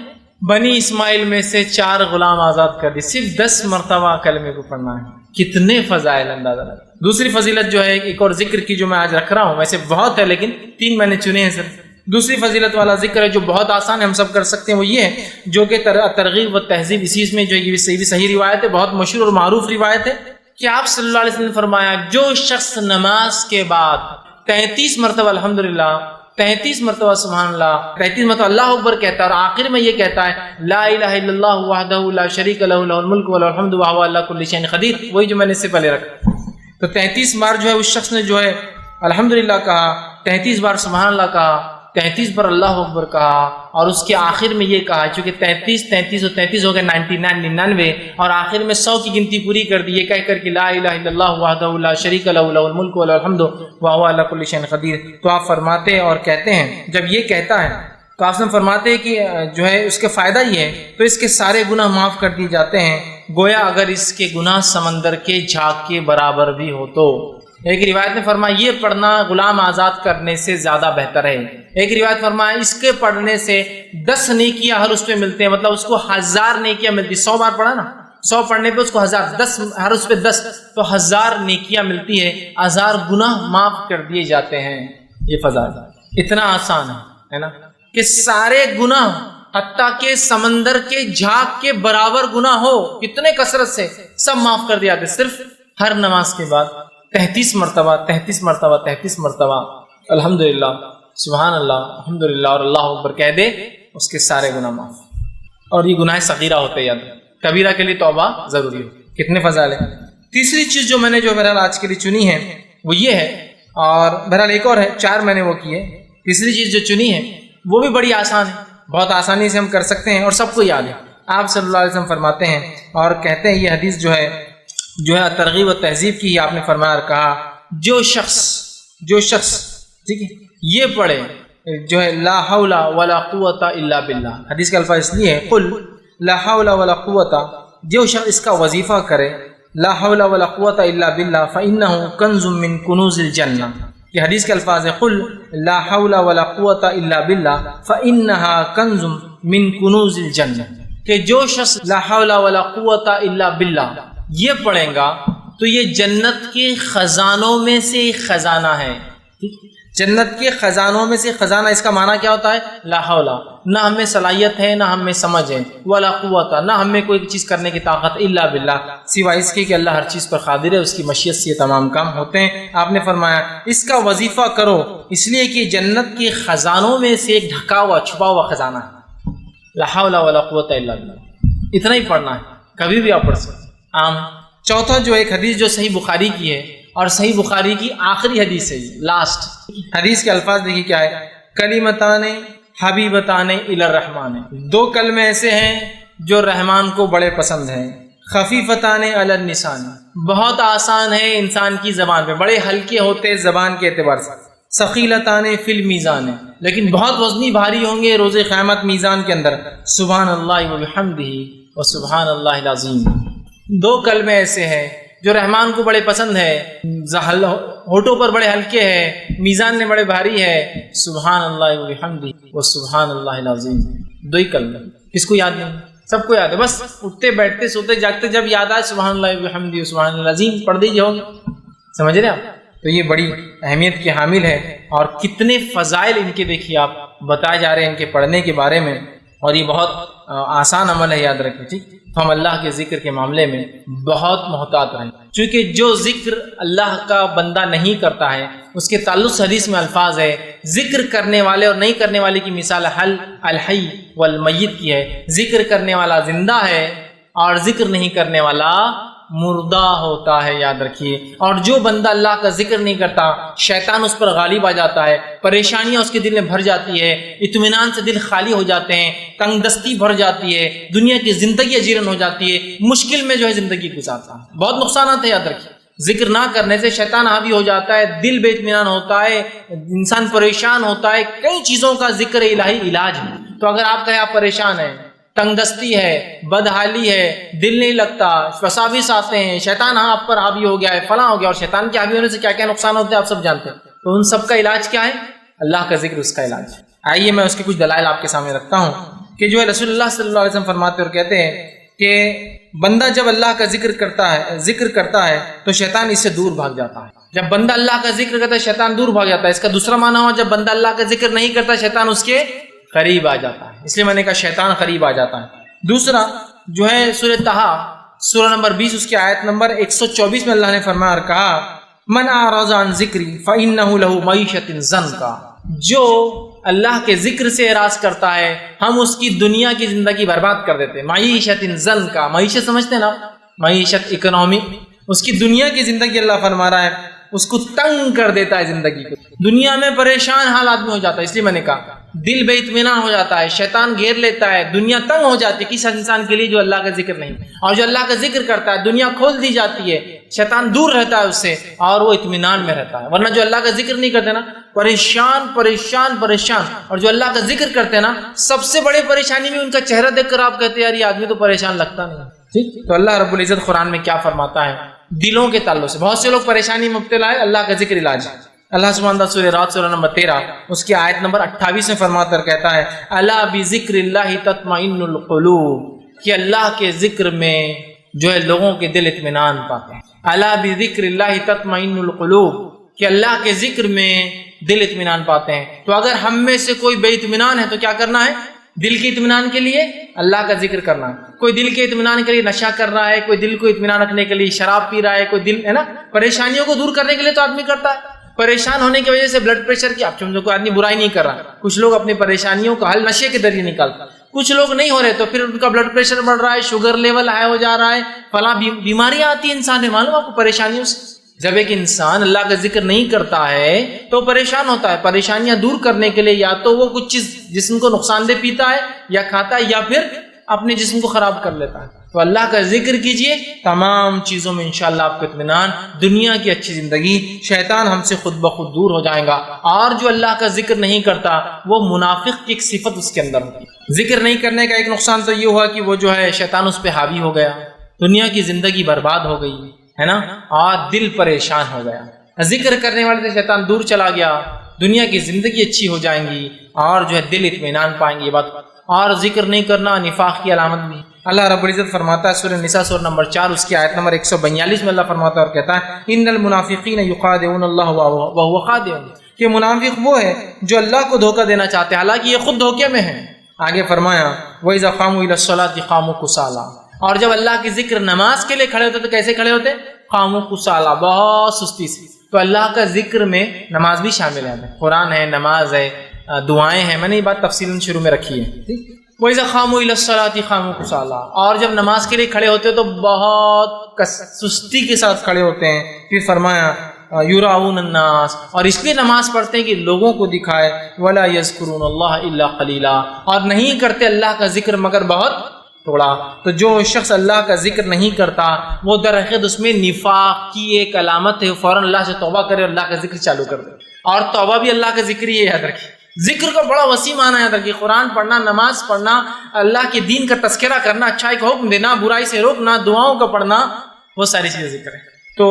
بنی اسماعیل میں سے 4 غلام آزاد کر دی. صرف 10 مرتبہ کلمے کو پڑھنا ہے. کتنے فضائل اندازہ لگا. دوسری فضیلت جو ہے ایک اور ذکر کی جو میں آج رکھ رہا ہوں، ویسے بہت ہے لیکن 3 میں نے چنے ہیں صرف. دوسری فضیلت والا ذکر ہے جو بہت آسان ہے، ہم سب کر سکتے ہیں، وہ یہ ہے جو کہ ترغیب و تہذیب، اسی میں جو یہ صحیح روایت ہے، بہت مشہور اور معروف روایت ہے کہ آپ صلی اللہ علیہ وسلم نے فرمایا جو شخص نماز کے بعد 33 مرتبہ الحمدللہ، 33 مرتبہ سبحان اللہ، 33 مرتبہ اللہ اکبر کہتا ہے اور آخر میں یہ کہتا ہے لا الہ الا اللہ وحدہ لا شریک لہ لہ الملک ولہ الحمد وہو علی کل شیء قدیر، وہی جو میں نے اس سے پہلے رکھا. تو 33 بار جو ہے اس شخص نے جو ہے الحمدللہ کہا، 33 بار سبحان اللہ کہا، 33 بار اللہ اکبر کہا، اور اس کے آخر میں یہ کہا، چونکہ 33 اور 33 ہو گئے 99 اور آخر میں 100 کی گنتی پوری کر دی یہ کہہ کر کہ لا الہ الا اللہ وحدہ لا شریک لہ لہ الملک ولہ الحمد وہو علی کل شیء قدیر. تو آپ فرماتے اور کہتے ہیں جب یہ کہتا ہے تو آپ سے فرماتے ہیں کہ جو ہے اس کا فائدہ یہ ہے تو اس کے سارے گناہ معاف کر دیے جاتے ہیں گویا اگر اس کے گناہ سمندر کے جھاگ کے برابر بھی ہو تو. ایک روایت نے فرمایا یہ پڑھنا غلام آزاد کرنے سے زیادہ بہتر ہے. ایک روایت فرمایا اس کے پڑھنے سے 10 نیکیاں ہر اس پہ ملتے ہیں، مطلب اس کو 1000 نیکیاں ملتی. 100 بار پڑھا نا، 100 پڑھنے پہ اس کو 1000، 10 ہر اس پہ 10 تو 1000 نیکیاں ملتی ہے، 1000 گناہ معاف کر دیے جاتے ہیں. یہ فضائل اتنا آسان ہے نا کہ سارے گناہ حتیٰ کہ سمندر کے جھاگ کے برابر گناہ ہو کتنے کثرت سے سب معاف کر دیا جاتے صرف ہر نماز کے بعد 33 مرتبہ 33 مرتبہ 33 مرتبہ الحمدللہ سبحان اللہ الحمدللہ اور اللہ اکبر کہہ دے، اس کے سارے گناہ معاف. اور یہ گناہ صغیرہ ہوتے ہیں، کبیرہ کے لیے توبہ ضروری ہو. کتنے فضائل ہیں. تیسری چیز جو میں نے جو بہرحال آج کے لیے چنی ہے وہ یہ ہے، اور بہرحال ایک اور ہے، 4 میں نے وہ کیے. تیسری چیز جو چنی ہے وہ بھی بڑی آسان ہے، بہت آسانی سے ہم کر سکتے ہیں اور سب کو یاد ہے. آپ صلی اللہ علیہ وسلم فرماتے ہیں اور کہتے ہیں، یہ حدیث جو ہے ترغیب و تہذیب کی، آپ نے فرمایا اور کہا جو شخص ٹھیک ہے یہ پڑھے جو ہے لا حول ولا قوت الا باللہ. حدیث کا الفاظ اس لیے ہے قل لا حول ولا قوت، جو شخص اس کا وظیفہ کرے لا حول ولا قوت الا باللہ فانہ کنز من کنوز الجنہ. یہ حدیث کے الفاظ ہے قل لا حول ولا قوت الا باللہ فانہا کنز من کنوز الجنہ، کہ جو شخص لا حول ولا قوت الا باللہ یہ پڑھیں گا تو یہ جنت کے خزانوں میں سے ایک خزانہ ہے. جنت کے خزانوں میں سے خزانہ، اس کا معنی کیا ہوتا ہے؟ لا حول، نہ ہمیں صلاحیت ہے، نہ ہمیں سمجھ ہے، ولا قوت، نہ ہمیں کوئی چیز کرنے کی طاقت، الا باللہ، سوائے اس کے کہ اللہ ہر چیز پر قادر ہے، اس کی مشیت سے یہ تمام کام ہوتے ہیں۔ آپ نے فرمایا اس کا وظیفہ کرو، اس لیے کہ جنت کے خزانوں میں سے ایک ڈھکا ہوا چھپا ہوا خزانہ ہے، لا حول ولا قوت الا باللہ، اتنا ہی پڑھنا ہے، کبھی بھی آپ پڑھ سکتے عام۔ چوتھا جو ایک حدیث جو صحیح بخاری کی ہے، اور صحیح بخاری کی آخری حدیث ہے، لاسٹ حدیث کے الفاظ دیکھیے کیا ہے، کلمتان حبیبتان الی الرحمن، دو کلمے ایسے ہیں جو رحمان کو بڑے پسند ہیں، خفیفتان علی اللسان، بہت آسان ہے انسان کی زبان پہ، بڑے ہلکے ہوتے زبان کے اعتبار سے، ثقیلتان فی المیزان، لیکن بہت وزنی بھاری ہوں گے روز قیامت میزان کے اندر، سبحان اللہ وبحمدہ وسبحان اللہ العظیم۔ دو کلمے ایسے ہیں جو رحمان کو بڑے پسند ہے، ہونٹوں پر بڑے ہلکے ہیں، میزان میں بڑے بھاری ہے، سبحان اللہ وبحمدہ وسبحان اللہ العظیم۔ دو ہی کلمے، کس کو یاد نہیں؟ سب کو یاد ہے، بس اٹھتے بیٹھتے سوتے جاگتے جب یاد آئے سبحان اللہ وبحمدہ وسبحان اللہ العظیم پڑھ دیجیے، ہوگا، سمجھ رہے آپ؟ تو یہ بڑی اہمیت کی حامل ہے، اور کتنے فضائل ان کے دیکھیے آپ بتائے جا رہے ہیں ان کے پڑھنے کے بارے میں، اور یہ بہت آسان عمل ہے، یاد رکھیں، ٹھیک؟ تو ہم اللہ کے ذکر کے معاملے میں بہت محتاط رہیں، چونکہ جو ذکر اللہ کا بندہ نہیں کرتا ہے اس کے تعلق سے حدیث میں الفاظ ہے، ذکر کرنے والے اور نہیں کرنے والے کی مثال الحی والمیت کی ہے، ذکر کرنے والا زندہ ہے اور ذکر نہیں کرنے والا مردہ ہوتا ہے، یاد رکھیے۔ اور جو بندہ اللہ کا ذکر نہیں کرتا شیطان اس پر غالب آ جاتا ہے، پریشانیاں اس کے دل میں بھر جاتی ہے، اطمینان سے دل خالی ہو جاتے ہیں، تنگ دستی بھر جاتی ہے، دنیا کی زندگی اجیرن ہو جاتی ہے، مشکل میں جو ہے زندگی گزارتا ہے، بہت نقصانات ہیں، یاد رکھیے۔ ذکر نہ کرنے سے شیطان حاوی ہو جاتا ہے، دل بے اطمینان ہوتا ہے، انسان پریشان ہوتا ہے، کئی چیزوں کا ذکر الہی علاج ہے۔ تو اگر آپ کہیں آپ پریشان ہیں، تنگ دستی ہے، بدحالی ہے، دل نہیں لگتا، وساوس آتے ہیں، شیطان آپ پر حاوی ہو گیا ہے، فلاں ہو گیا، اور شیطان کے حاوی ہونے سے کیا کیا نقصان ہوتے ہیں آپ سب جانتے ہیں، تو ان سب کا علاج کیا ہے؟ اللہ کا ذکر، اس کا علاج۔ آئیے میں اس کے کچھ دلائل آپ کے سامنے رکھتا ہوں کہ جو ہے رسول اللہ صلی اللہ علیہ وسلم فرماتے اور کہتے ہیں کہ بندہ جب اللہ کا ذکر کرتا ہے تو شیطان اس سے دور بھاگ جاتا ہے۔ جب بندہ اللہ کا ذکر کرتا ہے شیطان دور بھاگ جاتا ہے۔ اس کا دوسرا معنی ہوا جب بندہ اللہ کا ذکر نہیں کرتا شیطان اس کے قریب آ جاتا ہے، اس لیے میں نے کہا شیطان قریب آ جاتا ہے۔ دوسرا جو ہے سورہ طٰہٰ سورہ نمبر 20 اس کی آیت نمبر 124 میں اللہ نے فرمایا اور کہا من اعرض عن ذکری فإنہ لہ معیشۃ ضنکا، جو اللہ کے ذکر سے اعراض کرتا ہے ہم اس کی دنیا کی زندگی برباد کر دیتے ہیں۔ معیشۃ ضنکا، معیشت سمجھتے ہیں نا، معیشت اکنامی، اس کی دنیا کی زندگی اللہ فرما رہا ہے اس کو تنگ کر دیتا ہے، زندگی کو دنیا میں پریشان حال آدمی ہو جاتا ہے۔ اس لیے میں نے کہا دل بے اطمینان ہو جاتا ہے، شیطان گھیر لیتا ہے، دنیا تنگ ہو جاتی ہے کس انسان کے لیے جو اللہ کا ذکر نہیں، اور جو اللہ کا ذکر کرتا ہے دنیا کھول دی جاتی ہے، شیطان دور رہتا ہے اس سے اور وہ اطمینان میں رہتا ہے۔ ورنہ جو اللہ کا ذکر نہیں کرتے نا پریشان پریشان پریشان، اور جو اللہ کا ذکر کرتے ہیں نا سب سے بڑی پریشانی میں ان کا چہرہ دیکھ کر آپ کہتے ہیں یار یہ آدمی تو پریشان لگتا نہیں۔ ٹھیک، تو اللہ رب العزت قرآن میں کیا فرماتا ہے دلوں کے تعلق سے؟ بہت سے لوگ پریشانی میں مبتلا ہے، اللہ کا ذکر علاج ہے۔ اللہ سبحانہ تعالیٰ سورہ رات سورہ نمبر 13 اس کی آیت نمبر 28 میں فرماتا کہتا ہے الا بذکر اللہ تطمئن القلوب، کہ اللہ کے ذکر میں جو ہے لوگوں کے دل اطمینان پاتے ہیں۔ الا بذکر اللہ تطمئن القلوب، کہ اللہ کے ذکر میں دل اطمینان پاتے ہیں۔ تو اگر ہم میں سے کوئی بے اطمینان ہے تو کیا کرنا ہے؟ دل کے اطمینان کے لیے اللہ کا ذکر کرنا۔ کوئی دل کے اطمینان کے لیے نشہ کر رہا ہے، کوئی دل کو اطمینان رکھنے کے لیے شراب پی رہا ہے، کوئی دل ہے نا پریشانیوں کو دور کرنے کے لیے تو آدمی کرتا ہے۔ پریشان ہونے کی وجہ سے بلڈ پریشر کی آپ سمجھو کوئی آدمی برائی نہیں کر رہا، کچھ لوگ اپنی پریشانیوں کا حل نشے کے ذریعے نکالتا، کچھ لوگ نہیں ہو رہے تو پھر ان کا بلڈ پریشر بڑھ رہا ہے، شوگر لیول ہائی ہو جا رہا ہے، فلاں بیماریاں آتی ہیں انسان میں، معلوم آپ کو پریشانیوں سے۔ جب ایک انسان اللہ کا ذکر نہیں کرتا ہے تو پریشان ہوتا ہے، پریشانیاں دور کرنے کے لیے یا تو وہ کچھ چیز جسم کو نقصان دہ پیتا ہے یا کھاتا ہے یا پھر اپنے جسم کو خراب کر لیتا ہے۔ تو اللہ کا ذکر کیجئے، تمام چیزوں میں انشاءاللہ آپ کو اطمینان، دنیا کی اچھی زندگی، شیطان ہم سے خود بخود دور ہو جائے گا۔ اور جو اللہ کا ذکر نہیں کرتا وہ منافق کی ایک صفت اس کے اندر ہوتی ہے۔ ذکر نہیں کرنے کا ایک نقصان تو یہ ہوا کہ وہ جو ہے شیطان اس پہ حاوی ہو گیا، دنیا کی زندگی برباد ہو گئی ہے نا، اور دل پریشان ہو گیا۔ ذکر کرنے والے سے شیطان دور چلا گیا، دنیا کی زندگی اچھی ہو جائیں گی اور جو ہے دل اطمینان پائیں گے۔ یہ بات، اور ذکر نہیں کرنا نفاق کی علامت بھی۔ اللہ رب العزت فرماتا ہے سورہ نساء سورہ نمبر 4 اس کی آیت نمبر 142 میں اللہ فرماتا ہے اور کہتا ہے ان المنافقین یخادعون اللہ وهو خادعهم، کہ منافق وہ ہے جو اللہ کو دھوکہ دینا چاہتے ہیں حالانکہ یہ خود دھوکے میں ہیں۔ آگے فرمایا وَإِذَا قَامُوا إِلَى الصَّلَاةِ قَامُوا كُسَالَىٰ، اور جب اللہ کی ذکر نماز کے لیے کھڑے ہوتے تو کیسے کھڑے ہوتے؟ قَامُوا كُسَالَىٰ، بہت سستی سے۔ تو اللہ کا ذکر میں نماز بھی شامل ہے، قرآن ہے، نماز ہے، دعائیں ہیں، میں نے یہ بات تفصیلاً شروع میں رکھی ہے۔ وَإِذَا قَامُوا إِلَى الصَّلَاةِ قَامُوا كُسَالَىٰ، اور جب نماز کے لیے کھڑے ہوتے تو بہت سستی کے ساتھ کھڑے ہوتے ہیں۔ پھر فرمایا یراؤن الناس، اور اس لیے نماز پڑھتے ہیں کہ لوگوں کو دکھائے، ولا یذکرون اللہ الا قلیلا، اور نہیں کرتے اللہ کا ذکر مگر بہت تھوڑا۔ تو جو شخص اللہ کا ذکر نہیں کرتا وہ در حقیقت اس میں نفاق کی ایک علامت ہے، فوراً اللہ سے توبہ کرے اور اللہ کا ذکر چالو کر دے، اور توبہ بھی اللہ کا ذکر ہی ہے، یاد رکھیے۔ ذکر کا بڑا وسیع معنی یاد رکھیے، قرآن پڑھنا، نماز پڑھنا، اللہ کے دین کا تذکرہ کرنا، اچھائی کا حکم دینا، برائی سے روکنا، دعاؤں کا پڑھنا، وہ ساری چیزیں ذکر ہے۔ تو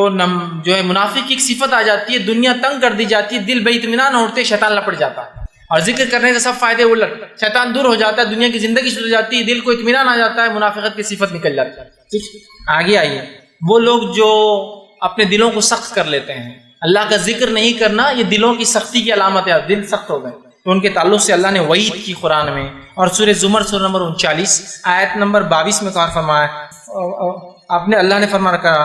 جو ہے منافق کی ایک صفت آ جاتی ہے، دنیا تنگ کر دی جاتی ہے، دل بے اطمینان ہوتے، شیطان لپٹ جاتا ہے، اور ذکر کرنے سے سب فائدے الٹ، شیطان دور ہو جاتا ہے، دنیا کی زندگی شروع ہو جاتی ہے، دل کو اطمینان آ جاتا ہے، منافقت کی صفت نکل جاتی ہے۔ آگے آئیے، وہ لوگ جو اپنے دلوں کو سخت کر لیتے ہیں، اللہ کا ذکر نہیں کرنا یہ دلوں کی سختی کی علامت ہے، دل سخت ہو گئے، تو ان کے تعلق سے اللہ نے وعید کی قرآن میں، اور سورہ زمر سورہ نمبر 39 آیت نمبر 22 میں کہا فرمایا، اپنے اللہ نے فرما رکھا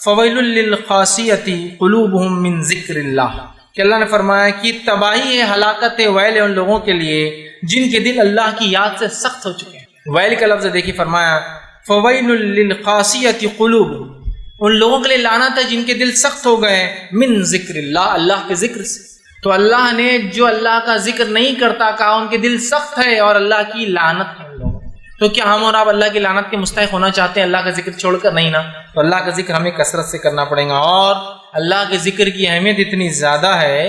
فویل للقاسیۃ قلوبہم من ذکر اللہ، کہ اللہ نے فرمایا کہ تباہی ہے، ہلاکت ہے، ویل ہے ان لوگوں کے لیے جن کے دل اللہ کی یاد سے سخت ہو چکے ہیں۔ ویل کا لفظ دیکھیے، فرمایا فویل للقاسیۃ قلوبہم، ان لوگوں کے لیے لعنت ہے جن کے دل سخت ہو گئے من ذکر اللہ، اللہ کے ذکر سے۔ تو اللہ نے جو اللہ کا ذکر نہیں کرتا کہا ان کے دل سخت ہے اور اللہ کی لعنت ہے ان لوگوں۔ تو کیا ہم اور آپ اللہ کی لعنت کے مستحق ہونا چاہتے ہیں اللہ کا ذکر چھوڑ کر؟ نہیں نا، تو اللہ کا ذکر ہمیں کثرت سے کرنا پڑے گا، اور اللہ کے ذکر کی اہمیت اتنی زیادہ ہے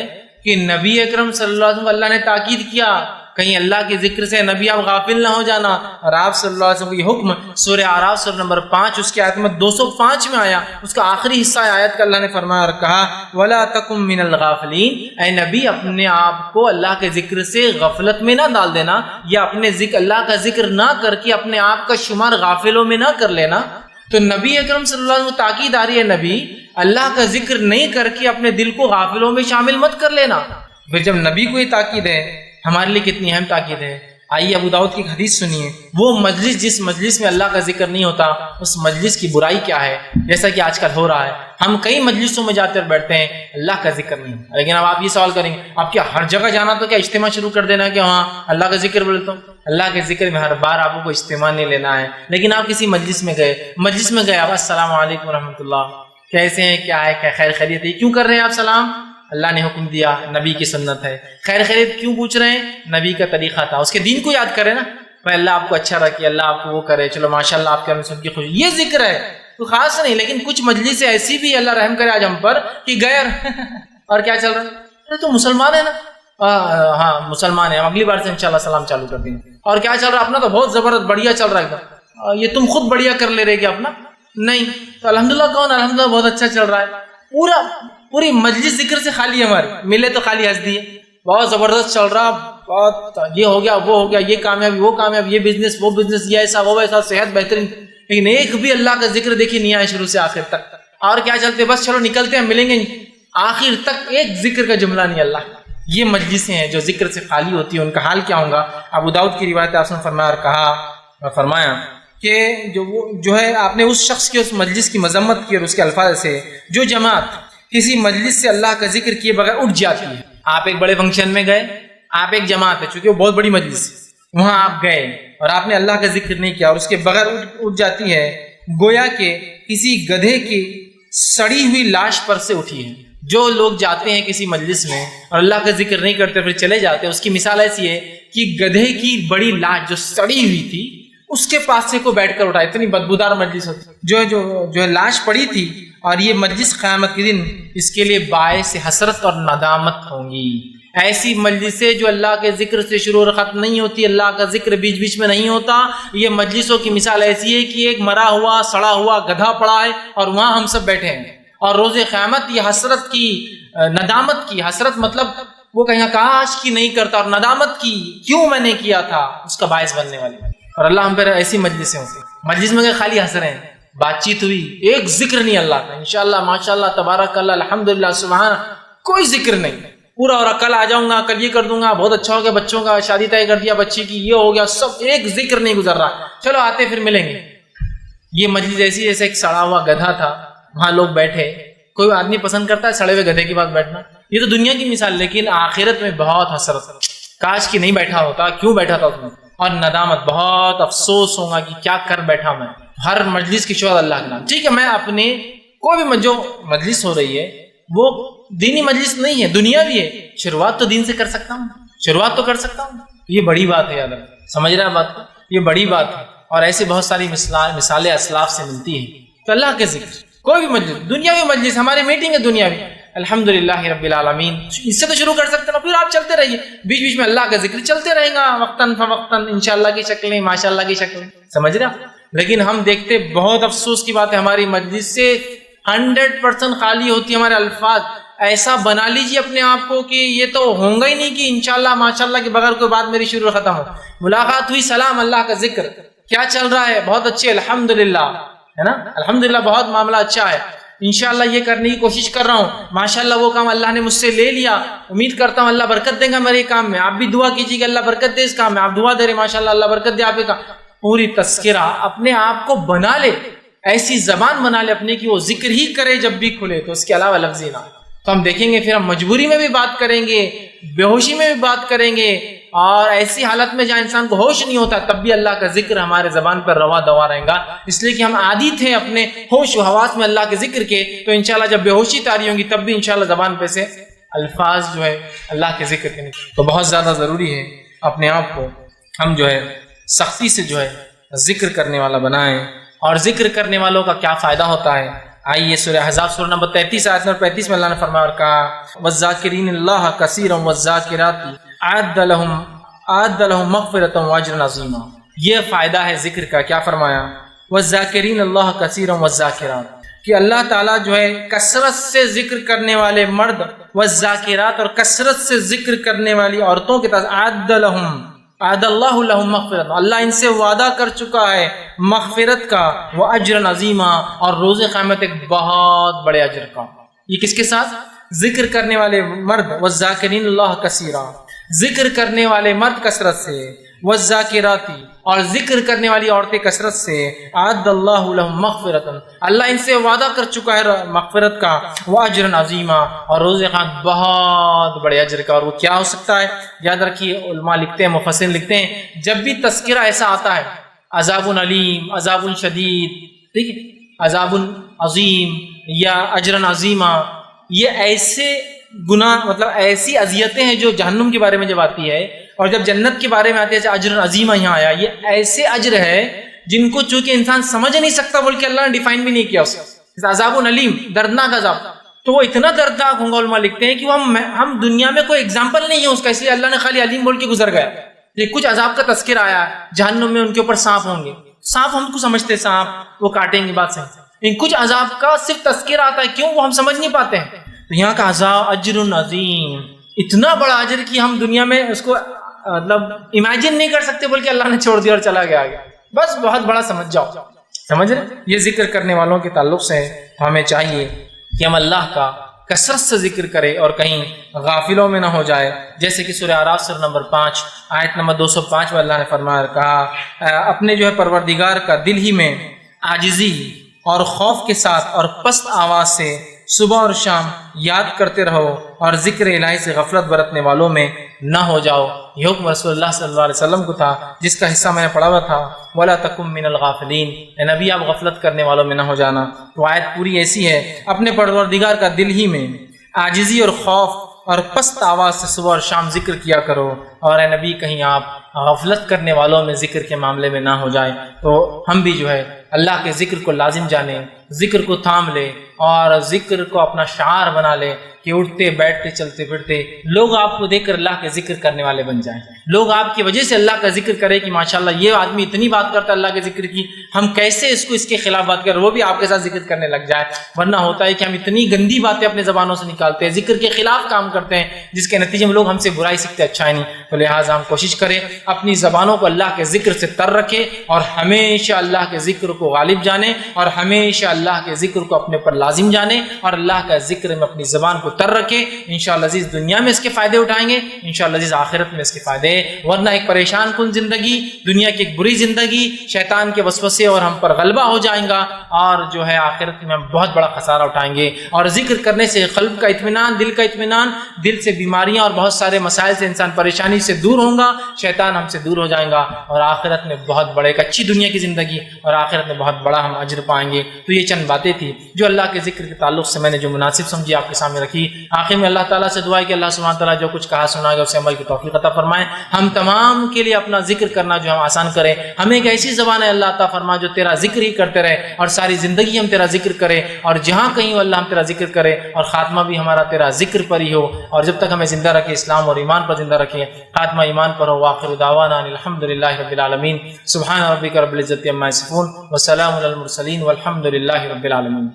کہ نبی اکرم صلی اللہ علیہ وسلم کو اللہ نے تاکید کیا، کہیں اللہ کے ذکر سے نبی آپ غافل نہ ہو جانا، اور آپ صلی اللہ علیہ وسلم کو یہ حکم سورہ اعراف سورہ نمبر 5 اس کی آیت میں 205 میں آیا، اس کا آخری حصہ آیت کا اللہ نے فرمایا اور کہا وَلَا تَكُن مِّنَ الْغَافِلِينَ، اے نبی اپنے آپ کو اللہ کے ذکر سے غفلت میں نہ ڈال دینا، یا اپنے ذکر اللہ کا ذکر نہ کر کے اپنے آپ کا شمار غافلوں میں نہ کر لینا۔ تو نبی اکرم صلی اللہ علیہ وسلم کو تاکید آ رہی ہے، نبی اللہ کا ذکر نہیں کر کے اپنے دل کو غافلوں میں شامل مت کر لینا۔ پھر جب نبی کو یہ تاکید ہے، ہمارے لیے کتنی اہم تاکید ہے۔ آئیے ابو داؤد کی ایک حدیث سنیے، وہ مجلس جس مجلس میں اللہ کا ذکر نہیں ہوتا اس مجلس کی برائی کیا ہے، جیسا کہ آج کل ہو رہا ہے۔ ہم کئی مجلسوں میں جاتے اور بیٹھتے ہیں، اللہ کا ذکر نہیں ہوتا، لیکن اب آپ یہ سوال کریں گے آپ کیا ہر جگہ جانا تو کیا اجتماع شروع کر دینا کہ ہاں اللہ کا ذکر بولتا ہوں؟ اللہ کے ذکر میں ہر بار آپ کو اجتماع نہیں لینا ہے، لیکن آپ کسی مجلس میں گئے آپ السلام علیکم ورحمۃ اللہ، کیسے ہیں، کیا ہے، کیا خیر خیریت ہے، کیوں کر رہے ہیں آپ سلام؟ اللہ نے حکم دیا، نبی کی سنت ہے۔ خیر خیریت کیوں پوچھ رہے ہیں؟ نبی کا طریقہ تھا، اس کے دین کو یاد کرے نا، بھائی اللہ آپ کو اچھا رکھے، اللہ آپ کو وہ کرے، چلو ماشاءاللہ آپ کے سن کی خوشی، یہ ذکر ہے تو خاص نہیں۔ لیکن کچھ مجلس ایسی بھی اللہ رحم کرے آج ہم پر کہ غیر اور کیا چل رہا ہے، ارے تو مسلمان ہے نا، ہاں مسلمان ہے، اگلی بار سے انشاءاللہ سلام چالو کر دیں گے۔ اور کیا چل رہا ہے اپنا تو بہت زبردست بڑھیا چل رہا ہے، یہ تم خود بڑھیا کر لے رہے کہ اپنا نہیں، تو الحمدللہ کون، الحمدللہ بہت اچھا چل رہا ہے، پوری مجلس ذکر سے خالی ہے، ہماری ملے تو خالی ہنس دیے، بہت زبردست چل رہا، بہت یہ ہو گیا وہ ہو گیا، یہ کامیابی وہ کامیابی، یہ بزنس وہ بزنس، یہ ایسا وہ ویسا، صحت بہترین، لیکن ایک بھی اللہ کا ذکر دیکھیے نہیں آیا شروع سے آخر تک۔ اور کیا چلتے بس چلو نکلتے ہیں ملیں گے، آخر تک ایک ذکر کا جملہ نہیں اللہ کا۔ یہ مجلسیں ہیں جو ذکر سے خالی ہوتی ہیں، ان کا حال کیا ہوگا؟ ابو داؤد کی روایت آپ نے فرمایا اور کہا فرمایا کہ جو ہے آپ نے اس شخص کی اس مجلس کی مذمت کی اور اس کے الفاظ سے، جو جماعت کسی مجلس سے اللہ کا ذکر کیے بغیر اٹھ جاتی ہے۔ آپ ایک بڑے فنکشن میں گئے، آپ ایک جماعت ہے، چونکہ وہ بہت بڑی مجلس ہے، وہاں آپ گئے اور آپ نے اللہ کا ذکر نہیں کیا اور اس کے بغیر اٹھ جاتی ہے، گویا کہ کسی گدھے کی سڑی ہوئی لاش پر سے اٹھی ہے۔ جو لوگ جاتے ہیں کسی مجلس میں اور اللہ کا ذکر نہیں کرتے پھر چلے جاتے ہیں، اس کی مثال ایسی ہے کہ گدھے کی بڑی لاش جو سڑی ہوئی تھی اس کے پاس سے کو بیٹھ کر اٹھا، اتنی بدبودار مجلس ہوتی جو لاش پڑی تھی، اور یہ مجلس قیامت کے دن اس کے لیے باعث حسرت اور ندامت ہوں گی۔ ایسی مجلسیں جو اللہ کے ذکر سے شروع اور ختم نہیں ہوتی، اللہ کا ذکر بیچ بیچ میں نہیں ہوتا، یہ مجلسوں کی مثال ایسی ہے کہ ایک مرا ہوا سڑا ہوا گدھا پڑا ہے اور وہاں ہم سب بیٹھے ہیں، اور روز قیامت یہ حسرت کی، ندامت کی، حسرت مطلب وہ کہیں کاش کی نہیں کرتا، اور ندامت کی کیوں میں نے کیا تھا، اس کا باعث بننے والی۔ اور اللہ ہم پر ایسی مجلسیں ہوتی، مجلس میں خالی ہنس رہے ہیں، بات چیت ہوئی، ایک ذکر نہیں اللہ کا، انشاءاللہ ماشاءاللہ تبارک اللہ الحمدللہ سبحان، کوئی ذکر نہیں، پورا ہو رہا، کل آ جاؤں گا، کل یہ کر دوں گا، بہت اچھا ہو گیا، بچوں کا شادی طے کر دیا بچی کی، یہ ہو گیا، سب ایک ذکر نہیں گزر رہا، چلو آتے پھر ملیں گے۔ یہ مجلس ایسی جیسے ایک سڑا ہوا گدھا تھا، وہاں لوگ بیٹھے، کوئی آدمی پسند کرتا ہے سڑے ہوئے گدھے کے پاس بیٹھنا؟ یہ تو دنیا کی مثال، لیکن آخرت میں بہت حسرت، کاش کہ نہیں بیٹھا ہوتا، کیوں بیٹھا تھا اس میں، اور ندامت، بہت افسوس ہوگا کہ کیا کر بیٹھا میں۔ ہر مجلس کی شروعات اللہ کے نام، ٹھیک ہے، میں اپنے کوئی بھی جو مجلس ہو رہی ہے وہ دینی مجلس نہیں ہے، دنیا بھی ہے، شروعات تو دین سے کر سکتا ہوں، شروعات تو کر سکتا ہوں، یہ بڑی بات ہے، یاد رکھ، سمجھ رہے ہیں بات کو، یہ بڑی بات ہے۔ اور ایسے بہت ساری مثالیں اسلاف سے ملتی ہیں۔ تو اللہ کے ذکر، کوئی بھی مجلس، دنیاوی مجلس، ہماری میٹنگ ہے دنیاوی، الحمدللہ رب العالمین، اس سے تو شروع کر سکتے ہیں، پھر آپ چلتے رہیے، بیچ بیچ میں اللہ کا ذکر چلتے رہے گا، وقتاً فوقتاً، انشاءاللہ کی شکلیں، ماشاءاللہ کی شکلیں، سمجھ رہے ہیں؟ لیکن ہم دیکھتے، بہت افسوس کی بات ہے، ہماری مجلس سے 100% خالی ہوتی ہے ہمارے الفاظ۔ ایسا بنا لیجیے اپنے آپ کو کہ یہ تو ہوں گا ہی نہیں کہ انشاءاللہ ماشاءاللہ کے بغیر کوئی بات میری شروع ختم ہو۔ ملاقات ہوئی، سلام، اللہ کا ذکر، کیا چل رہا ہے؟ بہت اچھے، الحمدللہ، ہے نا، الحمدللہ، بہت معاملہ اچھا ہے، انشاءاللہ یہ کرنے کی کوشش کر رہا ہوں، ماشاءاللہ وہ کام اللہ نے مجھ سے لے لیا، امید کرتا ہوں اللہ برکت دے گا میرے کام میں، آپ بھی دعا کیجیے کہ اللہ برکت دے اس کام میں، آپ دعا دے رہے، ماشاءاللہ اللہ برکت دے آپ کا۔ پوری تذکرہ اپنے آپ کو بنا لے، ایسی زبان بنا لے اپنے کی وہ ذکر ہی کرے جب بھی کھلے، تو اس کے علاوہ لفظ ہی نہ۔ تو ہم دیکھیں گے پھر ہم مجبوری میں بھی بات کریں گے، بے ہوشی میں بھی بات کریں گے، اور ایسی حالت میں جہاں انسان کو ہوش نہیں ہوتا تب بھی اللہ کا ذکر ہمارے زبان پر روا دوا رہے گا، اس لیے کہ ہم عادی تھے اپنے ہوش و حواس میں اللہ کے ذکر کے۔ تو انشاءاللہ جب بے ہوشی طاری ہوگی تب بھی انشاءاللہ زبان پہ سے الفاظ جو ہے اللہ کے ذکر کے نکلیں۔ تو بہت زیادہ ضروری ہے اپنے آپ کو ہم جو ہے سختی سے جو ہے ذکر کرنے والا بنائیں۔ اور ذکر کرنے والوں کا کیا فائدہ ہوتا ہے؟ آئیے سورہ احزاب سورہ نمبر 33 آیت نمبر 35 میں اللہ نے فرمایا اور کہا وَالذَّاكِرِينَ اللَّهَ كَثِيرًا وَالذَّاكِرَاتِ أَعَدَّ لَهُم مَغْفِرَةً وَأَجْرًا عَظِيمًا۔ یہ فائدہ ہے ذکر کا، کیا فرمایا؟ وَالذَّاكِرِينَ اللَّهَ كَثِيرًا وَالذَّاكِرَاتِ، کہ اللہ تعالیٰ جو ہے کثرت سے ذکر کرنے والے مرد، والذاکرات، اور کثرت سے ذکر کرنے والی عورتوں کے ساتھ اعد اللہ لہم مغفرت، اللہ ان سے وعدہ کر چکا ہے مغفرت کا، وہ اجر عظیمہ، اور روز قیامت ایک بہت بڑے اجر کا۔ یہ کس کے ساتھ؟ ذکر کرنے والے مرد، والذاکرین اللہ کثیرا، ذکر کرنے والے مرد کثرت سے، والذاکراتی، اور ذکر کرنے والی عورتیں کثرت سے، اعد اللہ لہم مغفرت، اللہ ان سے وعدہ کر چکا ہے مغفرت کا، وہ اجر عظیمہ، اور روز قیامت بہت بڑے اجر کا۔ اور وہ کیا ہو سکتا ہے؟ یاد رکھیے، علماء لکھتے ہیں، مفسرین لکھتے ہیں، جب بھی تذکرہ ایسا آتا ہے، عذاب علیم، عذاب شدید، ٹھیک ہے، عذاب عظیم یا اجر عظیمہ، یہ ایسے گناہ، مطلب ایسی اذیتیں ہیں جو جہنم کے بارے میں جب آتی ہے، اور جب جنت کے بارے میں آتی ہے اجر عظیمہ یہاں آیا، یہ ایسے اجر ہے جن کو چونکہ انسان سمجھ نہیں سکتا، بلکہ اللہ نے ڈیفائن بھی نہیں کیا اسے۔ عذاب علیم، دردناک عذاب، تو وہ اتنا دردناک ہوگا، علماء لکھتے ہیں کہ وہ ہم دنیا میں کوئی اگزامپل نہیں ہے اس کا، اس لیے اللہ نے خالی علیم بول کے گزر گیا۔ یہ کچھ عذاب کا تذکرہ آیا، جہنم میں ان کے اوپر سانپ ہوں گے، سانپ ہم کو سمجھتے سانپ وہ کاٹیں گے، بات صحیح، لیکن کچھ عذاب کا صرف تذکرہ آتا ہے، کیوں؟ وہ ہم سمجھ نہیں پاتے ہیں۔ تو یہاں کا عذاب اجر عظیم، اتنا بڑا اجر کہ ہم دنیا میں اس کو مطلب امیجن نہیں کر سکتے، بلکہ اللہ نے چھوڑ دیا اور چلا گیا آگے، بس بہت بڑا سمجھ جاؤ، سمجھ رہے؟ یہ ذکر کرنے والوں کے تعلق سے ہمیں چاہیے کہ ہم اللہ کا کثرت سے ذکر کرے اور کہیں غافلوں میں نہ ہو جائے، جیسے کہ سورہ اعراف سورہ نمبر 5 آیت نمبر 205 میں اللہ نے فرمایا کہا اپنے جو ہے پروردگار کا دل ہی میں عاجزی اور خوف کے ساتھ اور پست آواز سے صبح اور شام یاد کرتے رہو، اور ذکر الہی سے غفلت برتنے والوں میں نہ ہو جاؤ۔ یہ حکم رسول اللہ صلی اللہ علیہ وسلم کو تھا، جس کا حصہ میں نے پڑھا ہوا تھا، وَلَا تَكُن مِّنَ الْغَافِلِينَ، اے نبی آپ غفلت کرنے والوں میں نہ ہو جانا۔ تو آیت پوری ایسی ہے، اپنے پروردگار کا دل ہی میں عاجزی اور خوف اور پست آواز سے صبح اور شام ذکر کیا کرو، اور اے نبی کہیں آپ غفلت کرنے والوں میں ذکر کے معاملے میں نہ ہو جائیں۔ تو ہم بھی جو ہے اللہ کے ذکر کو لازم جانیں، ذکر کو تھام لے، اور ذکر کو اپنا شعار بنا لے کہ اٹھتے بیٹھتے چلتے پھرتے لوگ آپ کو دیکھ کر اللہ کے ذکر کرنے والے بن جائیں۔ لوگ آپ کی وجہ سے اللہ کا ذکر کرے کہ ماشاءاللہ یہ آدمی اتنی بات کرتا ہے اللہ کے ذکر کی، ہم کیسے اس کو اس کے خلاف بات کریں، وہ بھی آپ کے ساتھ ذکر کرنے لگ جائے۔ ورنہ ہوتا ہے کہ ہم اتنی گندی باتیں اپنے زبانوں سے نکالتے ہیں، ذکر کے خلاف کام کرتے ہیں، جس کے نتیجے میں لوگ ہم سے برائی سیکھتے، اچھا ہی نہیں۔ تو لہٰذا ہم کوشش کریں اپنی زبانوں کو اللہ کے ذکر سے تر رکھے اور ہمیشہ اللہ کے ذکر کو غالب جانے اور ہمیشہ اللہ کے ذکر کو اپنے پر لازم جانے اور اللہ کا ذکر میں اپنی زبان کو تر رکھے۔ انشاءاللہ عزیز دنیا میں اس کے فائدے اٹھائیں گے، انشاءاللہ عزیز آخرت میں اس کے فائدے، ورنہ ایک پریشان کن زندگی، دنیا کی ایک بری زندگی، شیطان کے وسوسے اور ہم پر غلبہ ہو جائیں گا، اور جو ہے آخرت میں ہم بہت بڑا خسارہ اٹھائیں گے۔ اور ذکر کرنے سے قلب کا اطمینان، دل کا اطمینان، دل سے بیماریاں اور بہت سارے مسائل سے انسان پریشانی سے دور ہوں گا، شیطان ہم سے دور ہو جائیں گا، اور آخرت میں بہت بڑے ایک اچھی دنیا کی زندگی اور آخرت میں بہت بڑا ہم اجر پائیں گے۔ تو یہ چند باتیں تھی جو اللہ کے ذکر کے تعلق سے میں نے جو مناسب سمجھی آپ کے سامنے رکھی۔ آخر میں اللہ تعالیٰ سے دعا ہے کہ اللہ سبحانہ تعالیٰ جو کچھ کہا سنا گیا اسے عمل کی توفیق عطا فرمائے، ہم تمام کے لیے اپنا ذکر کرنا جو ہم آسان کرے، ہمیں ایک ایسی زبان ہے اللہ عطا فرما جو تیرا ذکر ہی کرتے رہے اور ساری زندگی ہم تیرا ذکر کرے، اور جہاں کہیں ہو اللہ ہم تیرا ذکر کرے، اور خاتمہ بھی ہمارا تیرا ذکر پر ہی ہو، اور جب تک ہمیں زندہ رکھے اسلام اور ایمان پر زندہ رکھے، خاتمہ ایمان پر ہو۔ وآخر دعوانا الحمدللہ رب العالمین، سبحان ربک رب العزت عما یصفون وسلام علی المرسلین والحمدللہ رب العالمین۔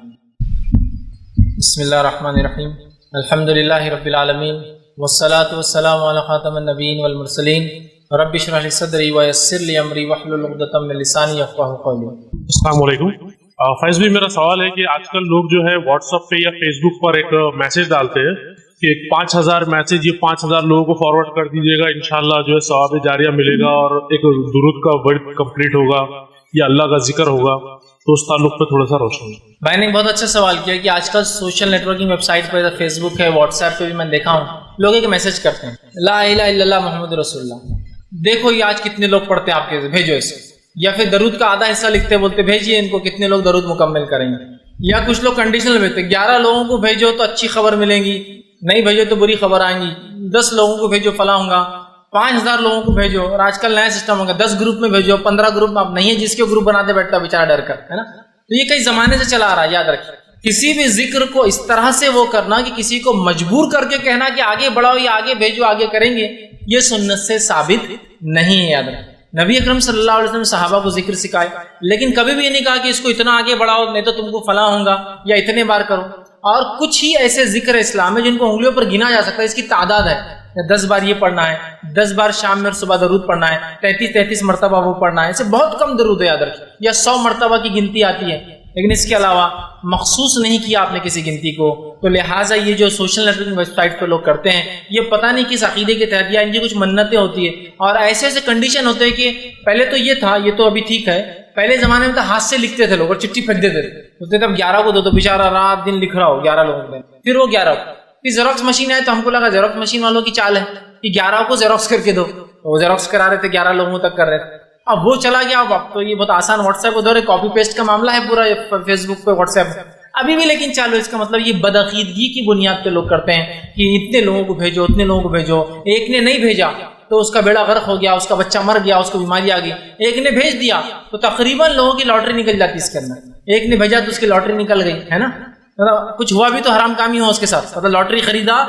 بسم اللہ الرحمن الرحیم، الحمدللہ رب العالمین والصلاة والسلام علی خاتم النبیین والمرسلین، رب اشرح لی صدری ویسر لی امری واحلل عقدۃ من لسانی یفقہوا قولی۔ السلام علیکم فیض بھی، میرا سوال ہے کہ آج کل لوگ جو ہے واٹس ایپ پہ یا فیس بک پر ایک میسج ڈالتے ہیں کہ 5000 میسج یہ 5000 لوگوں کو فارورڈ کر دیجیے گا، انشاءاللہ جو ہے ثواب جاریہ ملے گا اور ایک درود کا ورڈ کمپلیٹ ہوگا یا اللہ کا ذکر ہوگا، تو اس تعلق پہ تھوڑا سا روشن۔ بھائی نے بہت اچھا سوال کیا کہ آج کل social networking website پہ، فیس بک ہے، واٹس ایپ پہ بھی میں دیکھا ہوں لوگ ایک میسج کرتے ہیں لا الہ الا اللہ محمد رسول اللہ، دیکھو یہ آج کتنے لوگ پڑھتے ہیں آپ کے، بھیجو اسے، یا پھر درود کا آدھا حصہ لکھتے بولتے بھیجیے ان کو، کتنے لوگ درود مکمل کریں گے، یا کچھ لوگ کنڈیشنل بھیجتے 11 لوگوں کو بھیجو تو اچھی خبر ملیں گی، نہیں بھیجو تو بری خبر آئیں گی، 10 لوگوں کو بھیجو فلاں ہوں گا، 5000 لوگوں کو بھیجو، اور آج کل نیا سسٹم ہوگا 10 گروپ میں بھیجو، 15 گروپ میں، اب نہیں ہے جس کے گروپ بناتے بیٹھتا بیچارہ ڈر کر، ہے نا۔ تو یہ کئی زمانے سے چلا آ رہا ہے، یاد رکھیں کسی بھی ذکر کو اس طرح سے وہ کرنا کہ کسی کو مجبور کر کے کہنا کہ آگے بڑھاؤ یا آگے بھیجو آگے کریں گے، یہ سنت سے ثابت نہیں ہے۔ یاد رکھیں نبی اکرم صلی اللہ علیہ وسلم نے صحابہ کو ذکر سکھائے، لیکن کبھی بھی یہ نہیں کہا کہ اس کو اتنا آگے بڑھاؤ نہیں تو تم کو فلاں ہوگا یا اتنے بار کرو۔ اور کچھ ہی ایسے ذکر اسلام ہے جن کو انگلیوں پر گنا جا سکتا ہے، اس کی تعداد ہے، 10 بار یہ پڑھنا ہے، 10 بار شام میں اور صبح درود پڑھنا ہے، 33 مرتبہ وہ پڑھنا ہے، اسے بہت کم درود ہے، یاد رکھیں، یا 100 مرتبہ کی گنتی آتی ہے، لیکن اس کے علاوہ مخصوص نہیں کیا آپ نے کسی گنتی کو۔ تو لہٰذا یہ جو social networking website پہ لوگ کرتے ہیں، یہ پتہ نہیں کس عقیدے کے تحت، یا ان کی کچھ منتیں ہوتی ہیں، اور ایسے ایسے کنڈیشن ہوتے ہیں کہ پہلے تو یہ تھا، یہ تو ابھی ٹھیک ہے، پہلے زمانے میں تو ہاتھ سے لکھتے تھے لوگ اور چٹھی پھینک دیتے تھے، بولتے تھے اب 11 کو دو، تو بیچارہ رات دن لکھ رہا ہو 11 لوگوں کو، پھر وہ 11 کو، پھر زیروکس مشین آئے تو ہم کو لگا زیروکس مشین والوں کی چال ہے کہ 11 کو زیروکس کر کے دو، وہ زیروکس کرا رہے تھے 11 لوگوں تک کر رہے تھے، اب وہ چلا گیا، اب تو یہ بہت آسان واٹس ایپ کو دور ہے، کاپی پیسٹ کا معاملہ ہے پورا فیس بک پہ واٹس ایپ ابھی بھی، لیکن چالو، اس کا مطلب یہ بدعقیدگی کی بنیاد پہ لوگ کرتے ہیں کہ اتنے لوگوں کو بھیجو اتنے لوگوں کو بھیجو، ایک نے نہیں بھیجا تو اس کا بیڑا غرق ہو گیا، اس کا بچہ مر گیا، اس کو بیماری آ گئی، ایک نے بھیج دیا تو تقریباً لوگوں کی لاٹری نکل جاتی اس کے اندر، ایک نے بھیجا تو اس کی لاٹری نکل گئی، ہے نا، کچھ ہوا بھی تو حرام کامی ہو اس کے ساتھ، مطلب لاٹری خریدا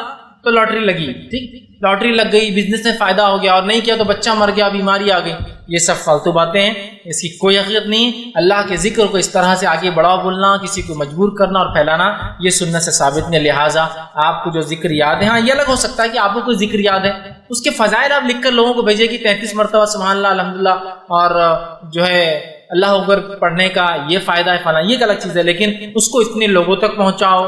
تو لاٹری لگی، ٹھیک، لاٹری لگ گئی، بزنس میں فائدہ ہو گیا، اور نہیں کیا تو بچہ مر گیا، بیماری آ گئی، یہ سب فالتو باتیں ہیں، اس کی کوئی حقیقت نہیں۔ اللہ کے ذکر کو اس طرح سے آگے بڑھاؤ بولنا، کسی کو مجبور کرنا اور پھیلانا، یہ سنت سے ثابت نہیں۔ لہٰذا آپ کو جو ذکر یاد ہے، ہاں یہ الگ ہو سکتا ہے کہ آپ کو کوئی ذکر یاد ہے، اس کے فضائل آپ لکھ کر لوگوں کو بھیجے کہ 33 مرتبہ سبحان اللہ الحمدللہ اور جو ہے اللہ اکبر پڑھنے کا یہ فائدہ ہے فلاں، یہ ایک الگ چیز ہے، لیکن اس کو اتنے لوگوں تک پہنچاؤ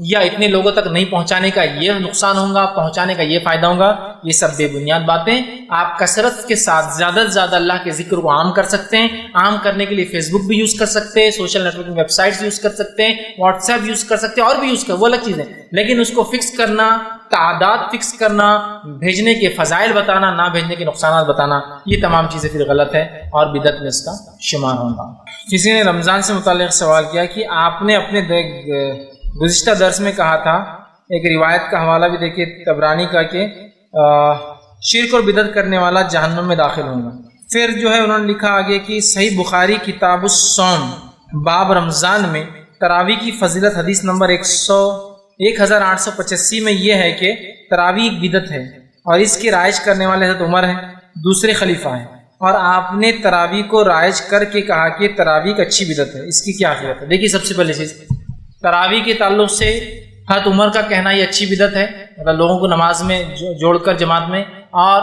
یا اتنے لوگوں تک نہیں پہنچانے کا یہ نقصان ہوگا، پہنچانے کا یہ فائدہ ہوگا، یہ سب بے بنیاد باتیں۔ آپ کثرت کے ساتھ زیادہ سے زیادہ اللہ کے ذکر کو عام کر سکتے ہیں، عام کرنے کے لیے فیس بک بھی یوز کر سکتے ہیں، social networking websites use کر سکتے ہیں، واٹس ایپ یوز کر سکتے ہیں، اور بھی یوز کر، وہ الگ چیزیں، لیکن اس کو فکس کرنا، تعداد فکس کرنا، بھیجنے کے فضائل بتانا، نہ بھیجنے کے نقصانات بتانا، یہ تمام چیزیں پھر غلط ہے اور بدعت میں اس کا شمار ہوگا۔ کسی نے رمضان سے متعلق سوال کیا کہ آپ نے اپنے گزشتہ درس میں کہا تھا، ایک روایت کا حوالہ بھی دیکھیے طبرانی کا، کہ شرک اور بدعت کرنے والا جہنم میں داخل ہوگا۔ پھر جو ہے انہوں نے لکھا آگے کہ صحیح بخاری کتاب الصوم باب رمضان میں تراویح کی فضیلت حدیث نمبر 1885 میں یہ ہے کہ تراویح ایک بدعت ہے، اور اس کی رائج کرنے والے حضرت عمر ہیں، دوسرے خلیفہ ہیں، اور آپ نے تراویح کو رائج کر کے کہا کہ تراویح ایک اچھی بدعت ہے، اس کی کیا حقیقت ہے؟ دیکھیے سب سے پہلے چیز تراویح کے تعلق سے حضرت عمر کا کہنا یہ اچھی بدعت ہے، مطلب لوگوں کو نماز میں جوڑ کر جماعت میں، اور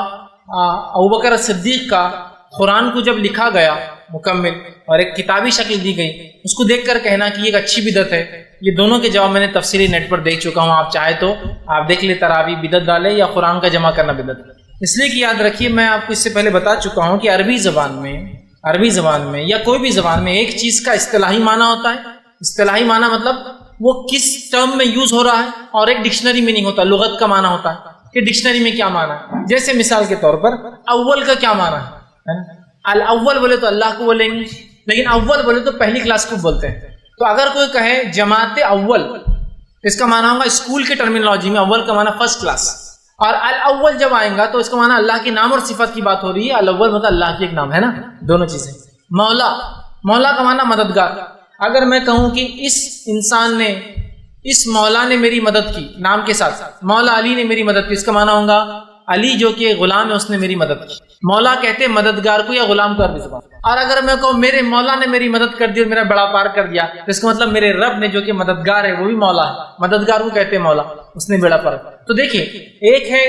ابوبکر صدیق کا قرآن کو جب لکھا گیا مکمل اور ایک کتابی شکل دی گئی، اس کو دیکھ کر کہنا کہ یہ ایک اچھی بدعت ہے، یہ دونوں کے جواب میں نے تفصیلی نیٹ پر دیکھ چکا ہوں، آپ چاہے تو آپ دیکھ لیں تراویح بدعت ڈالے یا قرآن کا جمع کرنا بدعت۔ اس لیے کہ یاد رکھیے میں آپ کو اس سے پہلے بتا چکا ہوں کہ عربی زبان میں یا کوئی بھی زبان میں ایک چیز کا اصطلاحی معنی ہوتا ہے، اصطلاحی معنی مطلب وہ کس ٹرم میں یوز ہو رہا ہے، اور ایک ڈکشنری میننگ ہوتا ہے، لغت کا معنی ہوتا ہے کہ ڈکشنری میں کیا معنی ہے۔ جیسے مثال کے طور پر اول کا کیا معنی ہے، الاول بولے تو اللہ کو بولیں گے، لیکن اول بولے تو پہلی کلاس کو بولتے ہیں۔ تو اگر کوئی کہے جماعت اول، اس کا معنی ہوگا اسکول کے ٹرمینالوجی میں اول کا معنی فرسٹ کلاس، اور الاول جب آئیں گا تو اس کا معنی اللہ کے نام اور صفت کی بات ہو رہی ہے، الاول مطلب اللہ کی ایک نام ہے نا، دونوں چیزیں۔ مولا کا معنی مددگار، اگر میں کہوں کہ اس مولا نے میری مدد کی نام کے ساتھ، مولا علی نے میری مدد کی، اس کا معنی ہوگا علی جو کہ غلام ہے اس نے میری مدد کی۔ مولا کہتے ہیں مددگار کو یا غلام کو عربی زبان۔ اور اگر میں کہوں میرے مولا نے میری مدد کر دی اور میرا بڑا پار کر دیا، تو اس کا مطلب میرے رب نے جو کہ مددگار ہے وہ بھی مولا ہے، مددگار کو کہتے ہیں مولا، اس نے بڑا پار۔ تو دیکھیے ایک ہے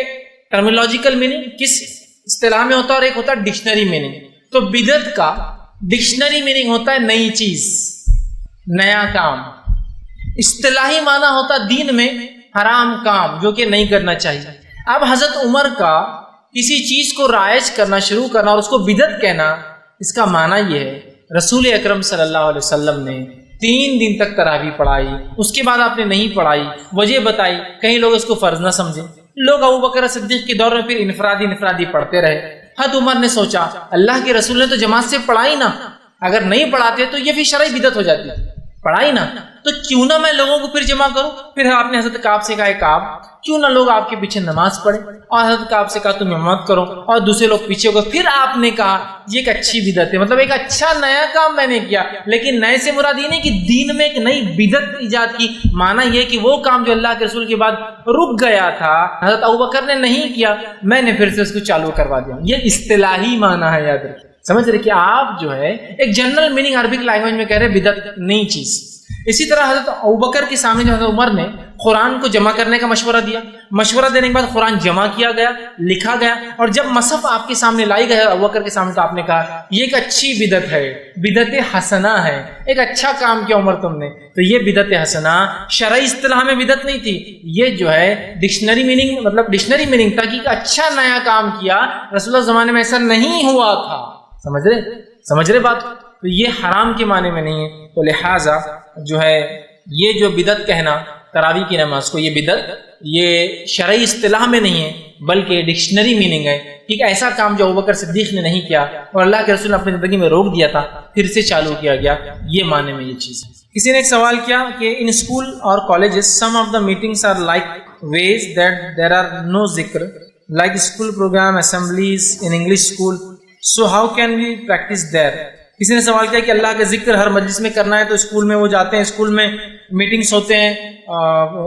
ٹرمینالوجیکل میننگ کس اصطلاح میں ہوتا ہے، اور ایک ہوتا ہے ڈکشنری میننگ۔ تو بدعت کا ڈکشنری میننگ ہوتا ہے نئی چیز، نیا کام، اصطلاحی معنی ہوتا ہے دین میں حرام کام جو کہ نہیں کرنا چاہیے۔ اب حضرت عمر کا کسی چیز کو رائج کرنا شروع کرنا اور اس کو بدعت کہنا، اس کا معنی یہ ہے رسول اکرم صلی اللہ علیہ وسلم نے 3 دن تک تراویح پڑھائی، اس کے بعد آپ نے نہیں پڑھائی، وجہ بتائی، کہیں لوگ اس کو فرض نہ سمجھیں۔ لوگ ابوبکر صدیق کے دور میں پھر انفرادی پڑھتے رہے۔ حضرت عمر نے سوچا اللہ کے رسول نے تو جماعت سے پڑھائی نا، اگر نہیں پڑھاتے تو یہ بھی شرعی بدعت ہو جاتی، پڑھائی نا، تو کیوں نہ میں لوگوں کو پھر جمع کروں۔ پھر آپ نے حضرت کعب سے کہا کعب کیوں نہ لوگ آپ کے پیچھے نماز پڑھیں، اور حضرت کعب سے کہا تم امامت کرو اور دوسرے لوگ پیچھے ہو گئے۔ پھر آپ نے کہا یہ ایک اچھی بدعت ہے، مطلب ایک اچھا نیا کام میں نے کیا، لیکن نئے سے مراد یہ نہیں کہ دین میں ایک نئی بدعت ایجاد کی، معنی یہ کہ وہ کام جو اللہ کے رسول کے بعد رک گیا تھا حضرت ابوبکر نے نہیں کیا، میں نے پھر سے اس کو چالو کروا دیا۔ یہ اصطلاحی معنی ہے، یاد رکھیے، سمجھ رہے کہ آپ جو ہے ایک جنرل میننگ عربک لینگویج میں کہہ رہے بدعت نئی چیز۔ اسی طرح حضرت ابوبکر کے سامنے جو حضرت عمر نے قرآن کو جمع کرنے کا مشورہ دیا، مشورہ دینے کے بعد قرآن جمع کیا گیا، لکھا گیا، اور جب مصحف آپ کے سامنے لائی گئی ابوبکر کے سامنے تو آپ نے کہا یہ ایک اچھی بدعت ہے، بدعت حسنہ ہے، ایک اچھا کام کیا عمر تم نے۔ تو یہ بدعت حسنہ شرعی اصطلاح میں بدعت نہیں تھی، یہ جو ہے ڈکشنری میننگ، مطلب ڈکشنری میننگ تھا کہ اچھا نیا کام کیا، رسول اللہ زمانے میں ایسا نہیں ہوا تھا۔ سمجھ رہے بات؟ تو یہ حرام کے معنی میں نہیں ہے۔ تو لہٰذا جو ہے یہ جو بدعت کہنا تراویح کی نماز کو، یہ بدعت یہ شرعی اصطلاح میں نہیں ہے بلکہ ڈکشنری میننگ ہے کہ ایک ایسا کام جو ابوبکر صدیق نے نہیں کیا اور اللہ کے رسول نے اپنی زندگی میں روک دیا تھا، پھر سے چالو کیا گیا، یہ معنی میں یہ چیز ہے۔ کسی نے ایک سوال کیا کہ ان اسکول اور colleges some of the meetings are like ways that there are no ذکر like school program assemblies in English school, so how can we practice there. کسی نے سوال کیا کہ اللہ کا ذکر ہر مجلس میں کرنا ہے، تو اسکول میں وہ جاتے ہیں، اسکول میں میٹنگس ہوتے ہیں،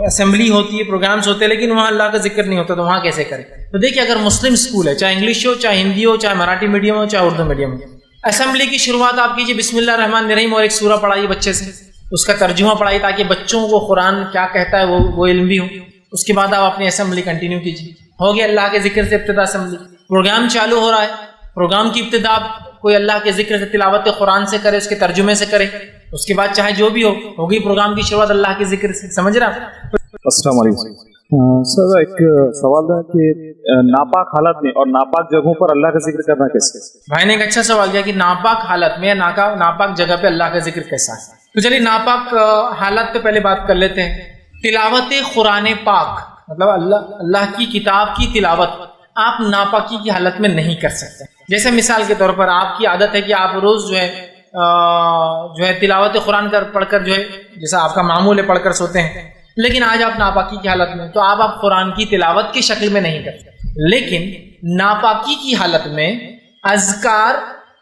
اسمبلی ہوتی ہے، پروگرامز ہوتے ہیں، لیکن وہاں اللہ کا ذکر نہیں ہوتا، تو وہاں کیسے کریں؟ تو دیکھیے اگر مسلم اسکول ہے، چاہے انگلش ہو، چاہے ہندی ہو، چاہے مراٹھی میڈیم ہو، چاہے اردو میڈیم ہو، اسمبلی کی شروعات آپ کیجیے بسم اللہ الرحمن الرحیم اور ایک سورہ پڑھائیے بچے سے، اس کا ترجمہ پڑھائیے تاکہ بچوں کو قرآن کیا کہتا ہے وہ علم بھی ہو۔ اس کے بعد آپ اپنی اسمبلی کنٹینیو کیجیے۔ ہو گیا اللہ کے ذکر سے ابتدا اسمبلی۔ پروگرام چالو ہو رہا ہے، پروگرام کی ابتدا کوئی اللہ کے ذکر سے، تلاوت قرآن سے کرے، اس کے ترجمے سے کرے، اس کے بعد چاہے جو بھی ہوگی پروگرام کی شروعات اللہ کے ذکر سے۔ سمجھ رہا آپ؟ السلام علیکم سر، ایک سوال ہے کہ ناپاک حالت میں اور ناپاک جگہوں پر اللہ کا ذکر کرنا کیسے؟ بھائی نے ایک اچھا سوال کیا کہ ناپاک حالت میں یا ناپاک جگہ پہ اللہ کا ذکر کیسا ہے۔ تو چلیے ناپاک حالت پہ پہلے بات کر لیتے ہیں۔ تلاوت قرآن پاک مطلب اللہ کی کتاب کی تلاوت آپ ناپاکی کی حالت میں نہیں کر سکتے۔ جیسے مثال کے طور پر آپ کی عادت ہے کہ آپ روز جو ہے تلاوت قرآن پڑھ کر جو ہے جیسا آپ کا معمول ہے پڑھ کر سوتے ہیں، لیکن آج آپ ناپاکی کی حالت میں، تو آپ قرآن کی تلاوت کی شکل میں نہیں کرتے، لیکن ناپاکی کی حالت میں اذکار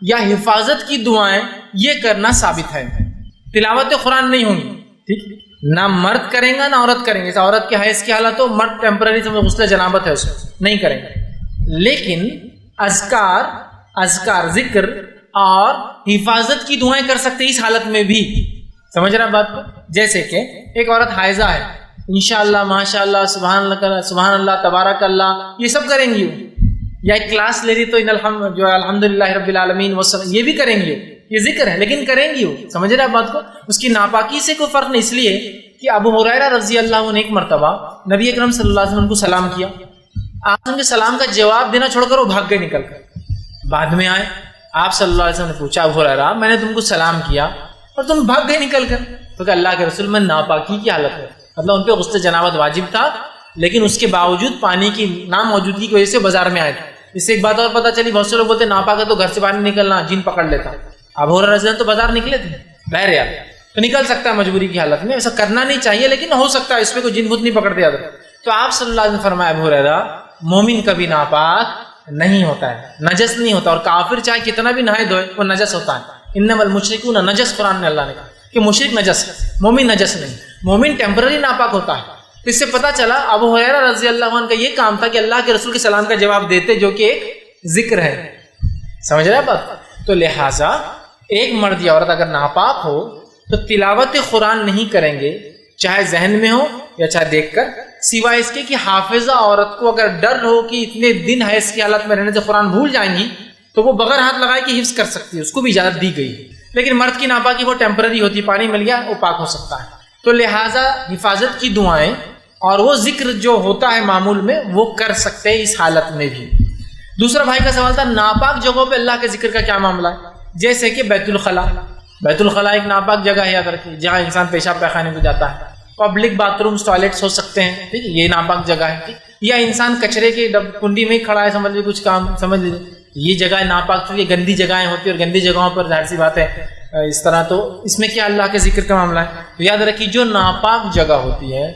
یا حفاظت کی دعائیں یہ کرنا ثابت ہے۔ تلاوت قرآن نہیں ہوگی، ٹھیک، نہ مرد کریں گا نہ عورت کریں گے، جیسا عورت کے حیض کی حالت ہو، مرد ٹیمپرری غسل جنابت ہے اس میں نہیں کریں گے، لیکن اذکار ذکر اور حفاظت کی دعائیں کر سکتے اس حالت میں بھی. سمجھ رہا بات کو؟ جیسے کہ ایک عورت حائضہ ہے، انشاءاللہ ماشاءاللہ سبحان اللہ تبارک اللہ یہ سب کریں گی، یا ایک کلاس لے رہی تو جو الحمدللہ رب العالمین یہ بھی کریں گی، یہ ذکر ہے لیکن کریں گی وہ. سمجھ رہے آپ بات کو؟ اس کی ناپاکی سے کوئی فرق نہیں، اس لیے کہ ابو ہریرہ رضی اللہ عنہ ایک مرتبہ نبی اکرم صلی اللہ علیہ وسلم کو سلام کیا، آپ ان کے سلام کا جواب دینا چھوڑ کر وہ بھاگ گئے نکل کر. بعد میں آئے آپ صلی اللہ علیہ وسلم نے پوچھا ابو ہریرہ میں نے تم کو سلام کیا اور تم بھاگ گئے نکل کر، تو کہ اللہ کے رسول میں ناپاکی کی حالت ہے، مطلب ان پہ غسل جنابت واجب تھا لیکن اس کے باوجود پانی کی ناموجودگی کی وجہ سے بازار میں آئے تھے. اس سے ایک بات اور پتہ چلی، بہت سے لوگ بولتے ناپاک ہے تو گھر سے باہر نکلنا جن پکڑ لیتا. ابو ہریرہ رضی اللہ عنہ تو بازار نکلے تھے بہرحال، تو نکل سکتا ہے مجبوری کی حالت میں، ایسا کرنا نہیں چاہیے لیکن ہو سکتا ہے اس پہ کوئی جن بت نہیں پکڑ دیا. تو آپ صلی اللہ علیہ وسلم فرمایا ابو ہریرہ مومن کبھی ناپاک نہیں ہوتا ہے، نجس نہیں ہوتا، اور کافر چاہے کتنا بھی نہائے دھوئے وہ نجس ہوتا ہے. انما المشرکون نجس، قرآن میں اللہ نے کہا کہ مشرک نجس ہے، مومن نجس نہیں. مومن ٹیمپرری ناپاک ہوتا ہے. تو اس سے پتہ چلا ابو ہریرہ رضی اللہ عنہ کا یہ کام تھا کہ اللہ کے رسول کے سلام کا جواب دیتے، جو کہ ایک ذکر ہے. سمجھ رہے بات؟ تو لہٰذا ایک مرد یا عورت اگر ناپاک ہو تو تلاوت قرآن نہیں کریں گے، چاہے ذہن میں ہو یا چاہے دیکھ کر، سوائے اس کے کہ حافظہ عورت کو اگر ڈر ہو کہ اتنے دن حیض کی حالت میں رہنے سے قرآن بھول جائیں گی تو وہ بغیر ہاتھ لگائے کہ حفظ کر سکتی ہے، اس کو بھی اجازت دی گئی. لیکن مرد کی ناپاکی وہ ٹیمپرری ہوتی ہے، پانی مل گیا وہ پاک ہو سکتا ہے. تو لہٰذا حفاظت کی دعائیں اور وہ ذکر جو ہوتا ہے معمول میں وہ کر سکتے ہیں اس حالت میں بھی. دوسرا بھائی کا سوال تھا ناپاک جگہوں پہ اللہ کے ذکر کا کیا معاملہ ہے؟ جیسے کہ بیت الخلاء. بیت الخلاء ایک ناپاک جگہ ہے، یاد رکھیے، جہاں انسان پیشاب پیخانے کو جاتا ہے. پبلک باتھ رومز ٹوائلٹس ہو سکتے ہیں، ٹھیک ہے، یہ ناپاک جگہ ہے. ٹھیک، یا انسان کچرے کی کنڈی میں ہی کھڑا ہے، سمجھ لیجیے کچھ کام سمجھ لیجیے یہ جگہ ناپاک، کیونکہ گندی جگہیں ہوتی ہیں اور گندی جگہوں پر ظاہر سی بات ہے اس طرح. تو اس میں کیا اللہ کے ذکر کا معاملہ ہے؟ تو یاد رکھیے جو ناپاک جگہ ہوتی ہے،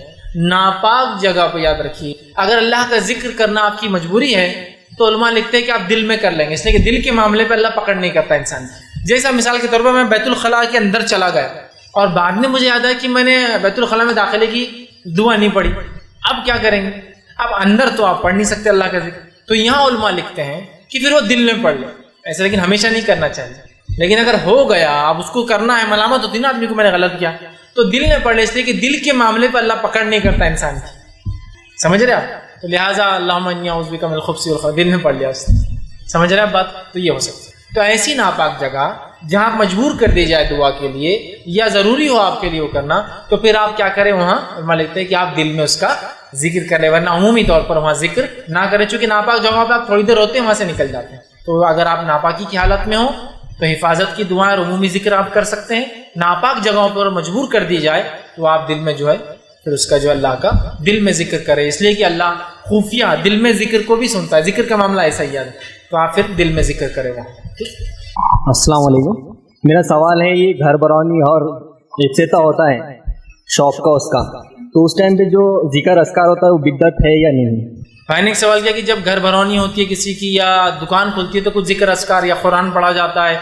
ناپاک جگہ پہ یاد رکھیے اگر اللہ کا ذکر کرنا آپ کی مجبوری ہے تو علماء لکھتے ہیں کہ آپ دل میں کر لیں گے، اس لیے کہ دل کے معاملے پہ اللہ پکڑ نہیں کرتا انسان. جیسا مثال کے طور پر میں بیت الخلاء کے اندر چلا گیا اور بعد میں مجھے یاد ہے کہ میں نے بیت الخلاء میں داخلے کی دعا نہیں پڑھی، اب کیا کریں گے؟ اب اندر تو آپ پڑھ نہیں سکتے اللہ کا ذکر، تو یہاں علماء لکھتے ہیں کہ پھر وہ دل میں پڑھ لیں ایسے، لیکن ہمیشہ نہیں کرنا چاہیے. لیکن اگر ہو گیا اب اس کو کرنا ہے، ملامت ہوتی نا آدمی کو میں نے غلط کیا، تو دل میں پڑھ لے، اس لیے کہ دل کے معاملے پہ اللہ پکڑ نہیں کرتا انسان کی. سمجھ رہے آپ؟ تو لہٰذا اللہم انی اعوذ بک من الخبث والخبائث دل میں پڑھ لیا اس نے. سمجھ رہے آپ بات؟ تو یہ ہو سکتا ہے. تو ایسی ناپاک جگہ جہاں آپ مجبور کر دی جائے دعا کے لیے یا ضروری ہو آپ کے لیے وہ کرنا، تو پھر آپ کیا کریں؟ وہاں علماء لکھتے ہیں کہ آپ دل میں اس کا ذکر کر لیں، ورنہ عمومی طور پر وہاں ذکر نہ کریں، چونکہ ناپاک جگہوں پہ آپ تھوڑی دیر ہوتے ہیں وہاں سے نکل جاتے ہیں. تو اگر آپ ناپاکی کی حالت میں ہوں تو حفاظت کی دعائیں اور عمومی ذکر آپ کر سکتے ہیں. ناپاک جگہوں پر مجبور کر دی جائے تو آپ دل میں جو ہے پھر اس کا جو اللہ کا دل میں ذکر کرے، اس لیے کہ اللہ خفیہ دل میں ذکر کو بھی سنتا ہے. ذکر کا معاملہ ایسا ہی ہے، تو آپ پھر دل میں ذکر کرے گا. السلام علیکم، میرا سوال ہے یہ گھر برونی اور افتتاح ہوتا ہے شاپ کا، اس کا تو اس ٹائم پہ جو ذکر اذکار ہوتا ہے وہ بدعت ہے یا نہیں؟ بھائی نے ایک سوال کیا کہ جب گھر بھرونی ہوتی ہے کسی کی یا دکان کھلتی ہے تو کچھ ذکر اذکار یا قرآن پڑھا جاتا ہے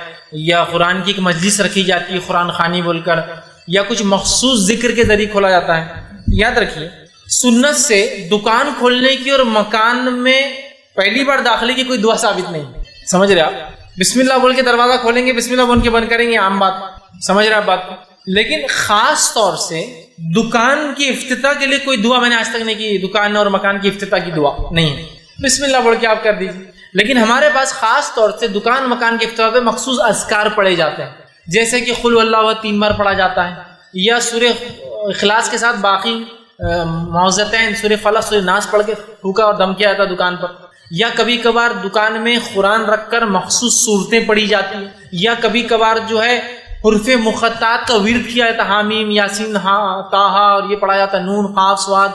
یا قرآن کی ایک مجلس رکھی جاتی ہے قرآن خوانی بول کر، یا کچھ مخصوص ذکر کے ذریعے کھولا جاتا ہے. یاد رکھیے سنت سے دکان کھولنے کی اور مکان میں پہلی بار داخلے کی کوئی دعا ثابت نہیں. سمجھ رہے آپ؟ بسم اللہ بول کے دروازہ کھولیں گے، بسم اللہ بول کے بند کریں گے، عام بات. سمجھ رہے آپ بات؟ لیکن خاص طور سے دکان کی افتتاح کے لیے کوئی دعا میں نے آج تک نہیں کی، دکان اور مکان کی افتتاح کی دعا نہیں ہے. بسم اللہ بول کے آپ کر دیجیے. لیکن ہمارے پاس خاص طور سے دکان مکان کے افتتاح پہ مخصوص اذکار پڑھے جاتے ہیں، جیسے کہ قل اللہ 3 بار پڑھا جاتا ہے، یا سورہ اخلاص کے ساتھ باقی معوذتین سورہ فلق سورہ ناس پڑھ کے پھونکا اور دم کیا جاتا ہے دکان پر، یا کبھی کبھار دکان میں قرآن رکھ کر مخصوص صورتیں پڑھی جاتی ہیں، یا کبھی کبھار جو ہے حروف مقطعات کا ورد کیا جاتا ہے، حامیم یاسین طٰہٰ، اور یہ پڑھا جاتا ہے نون قاف صاد،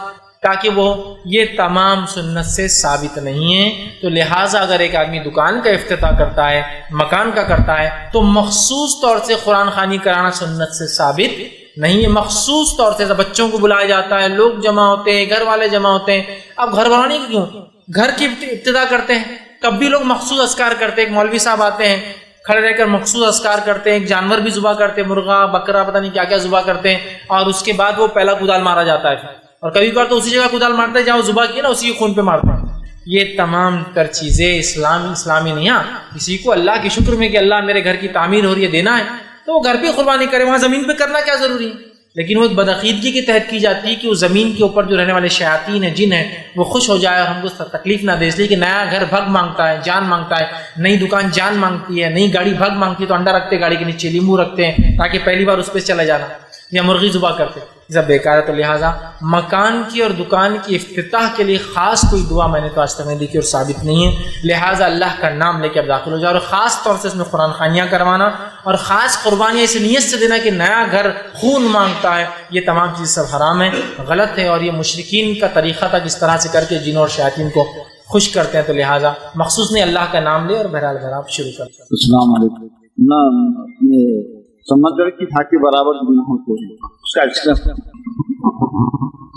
تاکہ وہ یہ تمام سنت سے ثابت نہیں ہے. تو لہٰذا اگر ایک آدمی دکان کا افتتاح کرتا ہے، مکان کا کرتا ہے، تو مخصوص طور سے قرآن خوانی کرانا سنت سے ثابت نہیں ہے. مخصوص طور سے بچوں کو بلایا جاتا ہے، لوگ جمع ہوتے ہیں، گھر والے جمع ہوتے ہیں. اب گھر بنانے کی کیوں؟ گھر کی ابتدا کرتے ہیں تب بھی لوگ مخصوص اذکار کرتے ہیں. ایک مولوی صاحب آتے ہیں کھڑے رہ کر مخصوص اذکار کرتے ہیں، ایک جانور بھی ذبح کرتے ہیں، مرغا بکرا پتہ نہیں کیا کیا ذبح کرتے ہیں، اور اس کے بعد وہ پہلا کدال مارا جاتا ہے. اور کبھی کبھار تو اسی جگہ کدال مارتے ہیں جہاں وہ ذبح کیا نا، اسی کے خون پہ مارتے ہیں. یہ تمام تر چیزیں اسلامی نہیں. ہاں کسی کو اللہ کے شکر میں کہ اللہ میرے گھر کی تعمیر ہو رہی ہے دینا ہے تو وہ گھر پہ قربانی کرے, وہاں زمین پہ کرنا کیا ضروری ہے. لیکن وہ ایک بدعقیدگی کے تحت کی جاتی ہے کہ وہ زمین کے اوپر جو رہنے والے شیاطین ہیں, جن ہیں, وہ خوش ہو جائے اور ہم کو تکلیف نہ دے, اس لیے کہ نیا گھر بھگ مانگتا ہے, جان مانگتا ہے, نئی دکان جان مانگتی ہے, نئی گاڑی بھگ مانگتی ہے تو انڈا رکھتے گاڑی کے نیچے, لیمبو رکھتے ہیں تاکہ پہلی بار اس پہ چلا جانا, یا مرغی ذبح کرتے, یہ سب بیکار ہے. تو لہٰذا مکان کی اور دکان کی افتتاح کے لیے خاص کوئی دعا میں نے تو آج تک نہیں دیکھی اور ثابت نہیں ہے. لہٰذا اللہ کا نام لے کے اب داخل ہو جائے, اور خاص طور سے اس میں قرآن خوانیاں کروانا اور خاص قربانیاں اس نیت سے دینا کہ نیا گھر خون مانگتا ہے, یہ تمام چیز سب حرام ہے, غلط ہے, اور یہ مشرکین کا طریقہ تھا اس طرح سے کر کے جنوں اور شیاطین کو خوش کرتے ہیں. تو لہٰذا مخصوص نہیں اللہ کا نام لے اور بہرحال آپ شروع کرتے. السلام علیکم. نہ سمندر کی دھاکی برابر گناہ ہوتے ہیں, اس کا ایکسپریس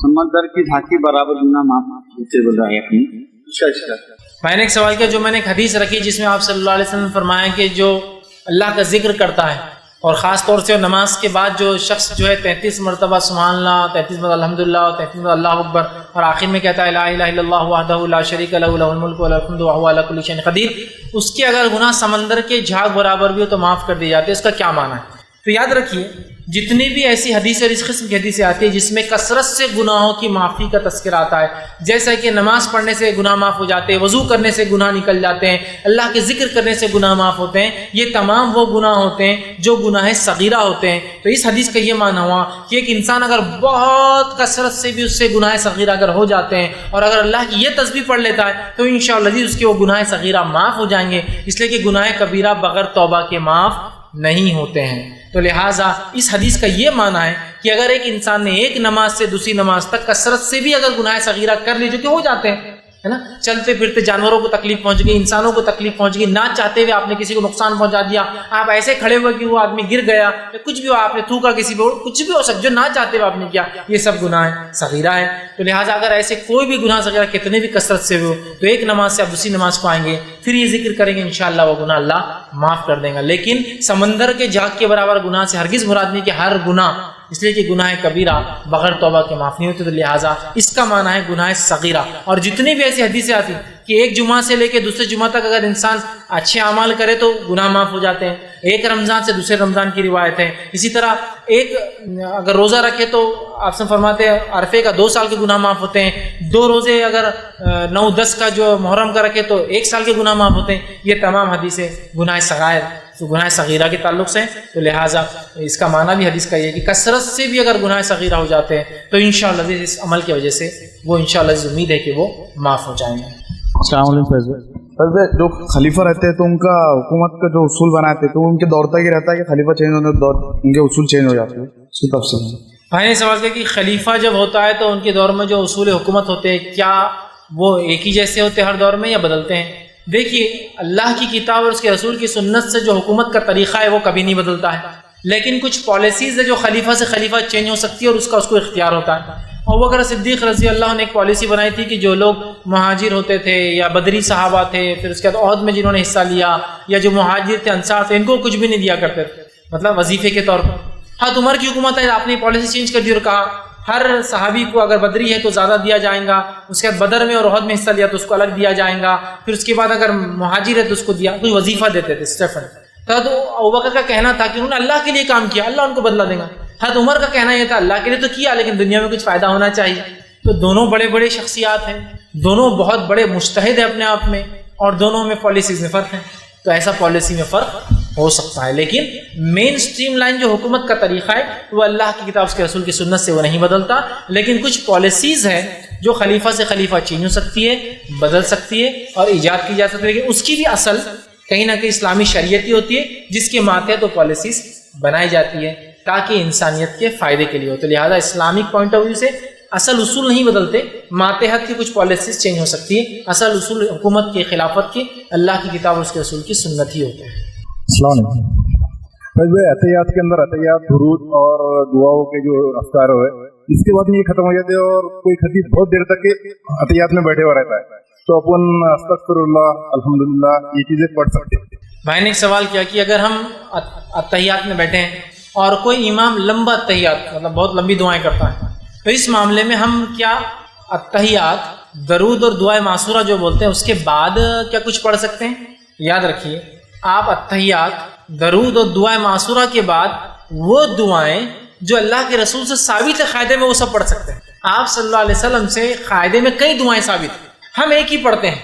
سمندر کی دھاکی برابر گناہ معاف ہوتے بتایا آپ نے, اس کا ایکسپریس. میں نے ایک سوال کیا, جو میں نے ایک حدیث رکھی جس میں آپ صلی اللہ علیہ وسلم نے فرمایا کہ جو اللہ کا ذکر کرتا ہے اور خاص طور سے نماز کے بعد جو شخص جو ہے 33 مرتبہ سبحان اللہ, 33 مرتبہ الحمدللہ, 33 مرتبہ اللہ اکبر, اور آخر میں کہتا ہے لا الہ الا اللہ وحدہ لا شریک لہ لہ الملک و لہ الحمد وہو علی کل شیء قدیر, اس کے اگر گناہ سمندر کے جھاگ برابر بھی ہو تو معاف کر دیے جاتے ہیں. اس کا کیا معنی ہے؟ تو یاد رکھیے جتنی بھی ایسی حدیث اور اس قسم کی حدیثیں آتی ہیں جس میں کثرت سے گناہوں کی معافی کا تذکرہ آتا ہے, جیسا کہ نماز پڑھنے سے گناہ معاف ہو جاتے ہیں, وضو کرنے سے گناہ نکل جاتے ہیں, اللہ کے ذکر کرنے سے گناہ معاف ہوتے ہیں, یہ تمام وہ گناہ ہوتے ہیں جو گناہ صغیرہ ہوتے ہیں. تو اس حدیث کا یہ معنی ہوا کہ ایک انسان اگر بہت کثرت سے بھی اس سے گناہ صغیرہ اگر ہو جاتے ہیں اور اگر اللہ کی یہ تسبیح پڑھ لیتا ہے تو انشاءاللہ اس کے وہ گناہ صغیرہ معاف ہو جائیں گے, اس لیے کہ گناہ کبیرہ بغیر توبہ کے معاف نہیں ہوتے ہیں. تو لہٰذا اس حدیث کا یہ معنی ہے کہ اگر ایک انسان نے ایک نماز سے دوسری نماز تک کثرت سے بھی اگر گناہ صغیرہ کر لی, جو کہ ہو جاتے ہیں ہے نا, چلتے پھرتے جانوروں کو تکلیف پہنچ گئی, انسانوں کو تکلیف پہنچ گئی, نہ چاہتے ہوئے آپ نے کسی کو نقصان پہنچا دیا, آپ ایسے کھڑے ہوئے کہ وہ آدمی گر گیا, کچھ بھی ہو, آپ نے تھوکا کسی پہ, کچھ بھی ہو سکتا جو نہ چاہتے ہوئے آپ نے کیا, یہ سب گناہ صغیرہ ہے. تو لہٰذا اگر ایسے کوئی بھی گناہ صغیرہ کتنے بھی کثرت سے ہو تو ایک نماز سے آپ دوسری نماز کو آئیں گے, پھر یہ ذکر کریں گے, انشاءاللہ وہ گناہ اللہ معاف کر دیں گا. لیکن سمندر کے جھاگ کے برابر گناہ سے ہرگز مراد نہیں کہ ہر گناہ, اس لیے کہ گناہ کبیرہ بغیر توبہ کے معاف نہیں ہوتے. تو لہٰذا اس کا معنی ہے گناہ صغیرہ. اور جتنی بھی ایسی حدیثیں آتی کہ ایک جمعہ سے لے کے دوسرے جمعہ تک اگر انسان اچھے اعمال کرے تو گناہ معاف ہو جاتے ہیں, ایک رمضان سے دوسرے رمضان کی روایت ہے. اسی طرح ایک اگر روزہ رکھے تو آپ سے فرماتے ہیں عرفے کا 2 سال کے گناہ معاف ہوتے ہیں, 2 روزے اگر 9-10 کا جو محرم کا رکھے تو 1 سال کے گناہ معاف ہوتے ہیں. یہ تمام حدیثیں گناہ صغائر گناہ صغیرہ کے تعلق سے. تو لہٰذا اس کا معنی بھی حدیث کا یہ ہے کہ کثرت سے بھی اگر گناہ صغیرہ ہو جاتے ہیں تو انشاءاللہ اس عمل کی وجہ سے وہ انشاءاللہ امید ہے کہ وہ معاف ہو جائیں گے. السلام علیکم. جو خلیفہ رہتے ہیں تو ان کا حکومت کا جو اصول بناتے ہیں تو ان کے دور تک ہی رہتا ہے کہ خلیفہ چینج ہونے دور ان کے اصول چینج ہو جاتے ہیں, اس کی تفصیل. بھائی نے سوال کیا کہ خلیفہ جب ہوتا ہے تو ان کے دور میں جو اصول حکومت ہوتے ہیں کیا وہ ایک ہی جیسے ہوتے ہیں ہر دور میں یا بدلتے ہیں؟ دیکھیے اللہ کی کتاب اور اس کے رسول کی سنت سے جو حکومت کا طریقہ ہے وہ کبھی نہیں بدلتا ہے, لیکن کچھ پالیسیز ہے جو خلیفہ سے خلیفہ چینج ہو سکتی ہے اور اس کو اختیار ہوتا ہے. ابو بکر صدیق رضی اللہ نے ایک پالیسی بنائی تھی کہ جو لوگ مہاجر ہوتے تھے یا بدری صحابہ تھے, پھر اس کے بعد عہد میں جنہوں نے حصہ لیا, یا جو مہاجر تھے انصار تھے, ان کو کچھ بھی نہیں دیا کرتے تھے, مطلب وظیفے کے طور پر. ہاں عمر کی حکومت ہے, آپ نے پالیسی چینج کر دی اور کہا ہر صحابی کو اگر بدری ہے تو زیادہ دیا جائے گا, اس کے بعد بدر میں اور عہد میں حصہ لیا تو اس کو الگ دیا جائے گا, پھر اس کے بعد اگر مہاجر ہے تو اس کو دیا, کوئی وظیفہ دیتے تھے اسٹیفن. تو ابوبکر کا کہنا تھا کہ انہوں نے اللہ کے لیے کام کیا, اللہ ان کو بدلہ دے گا. حضرت عمر کا کہنا یہ تھا اللہ کے لیے تو کیا لیکن دنیا میں کچھ فائدہ ہونا چاہیے. تو دونوں بڑے بڑے شخصیات ہیں, دونوں بہت بڑے مجتہد ہیں اپنے آپ میں, اور دونوں میں پالیسیز میں فرق ہے. تو ایسا پالیسی میں فرق ہو سکتا ہے, لیکن مین سٹریم لائن جو حکومت کا طریقہ ہے وہ اللہ کی کتاب اس کے رسول کی سنت سے وہ نہیں بدلتا. لیکن کچھ پالیسیز ہیں جو خلیفہ سے خلیفہ چینج ہو سکتی ہے, بدل سکتی ہے اور ایجاد کی جا سکتی ہے, لیکن اس کی بھی اصل کہیں نہ کہیں اسلامی شریعت ہی ہوتی ہے جس کے ماتحت وہ پالیسیز بنائی جاتی ہے تاکہ انسانیت کے فائدے کے لیے ہو. تو لہٰذا اسلامک پوائنٹ آف ویو سے اصل اصول نہیں بدلتے, ماتحت کی کچھ پالیسیز چینج ہو سکتی ہے, اصل اصول حکومت کی خلافت کی اللہ کی کتاب اور اس کے رسول کی سنت ہی ہوتے ہیں. السلام علیکم. عطیات کے اندر عطیات درود اور دعاؤں کے جو افکار ہے اس کے بعد یہ ختم ہو جاتے ہیں اور کوئی خطیب بہت دیر تک عطیات میں بیٹھے ہوا رہتا ہے, تو اپن استغفر اللہ الحمدللہ یہ چیزیں پڑھ سکتے ہیں. بھائی نے ایک سوال کیا کہ اگر ہم اتحیات میں بیٹھے ہیں اور کوئی امام لمبا اتحیات مطلب بہت لمبی دعائیں کرتا ہے تو اس معاملے میں ہم کیا اتحیات درود اور دعائے معصورہ جو بولتے ہیں اس کے بعد کیا کچھ پڑھ سکتے ہیں؟ یاد رکھیے آپ اتحیات، درود اور دعائے معصورہ کے بعد وہ دعائیں جو اللہ کے رسول سے ثابت ہے قاعدے میں وہ سب پڑھ سکتے ہیں. آپ صلی اللہ علیہ وسلم سے قاعدے میں کئی دعائیں ثابت ہیں، ہم ایک ہی پڑھتے ہیں.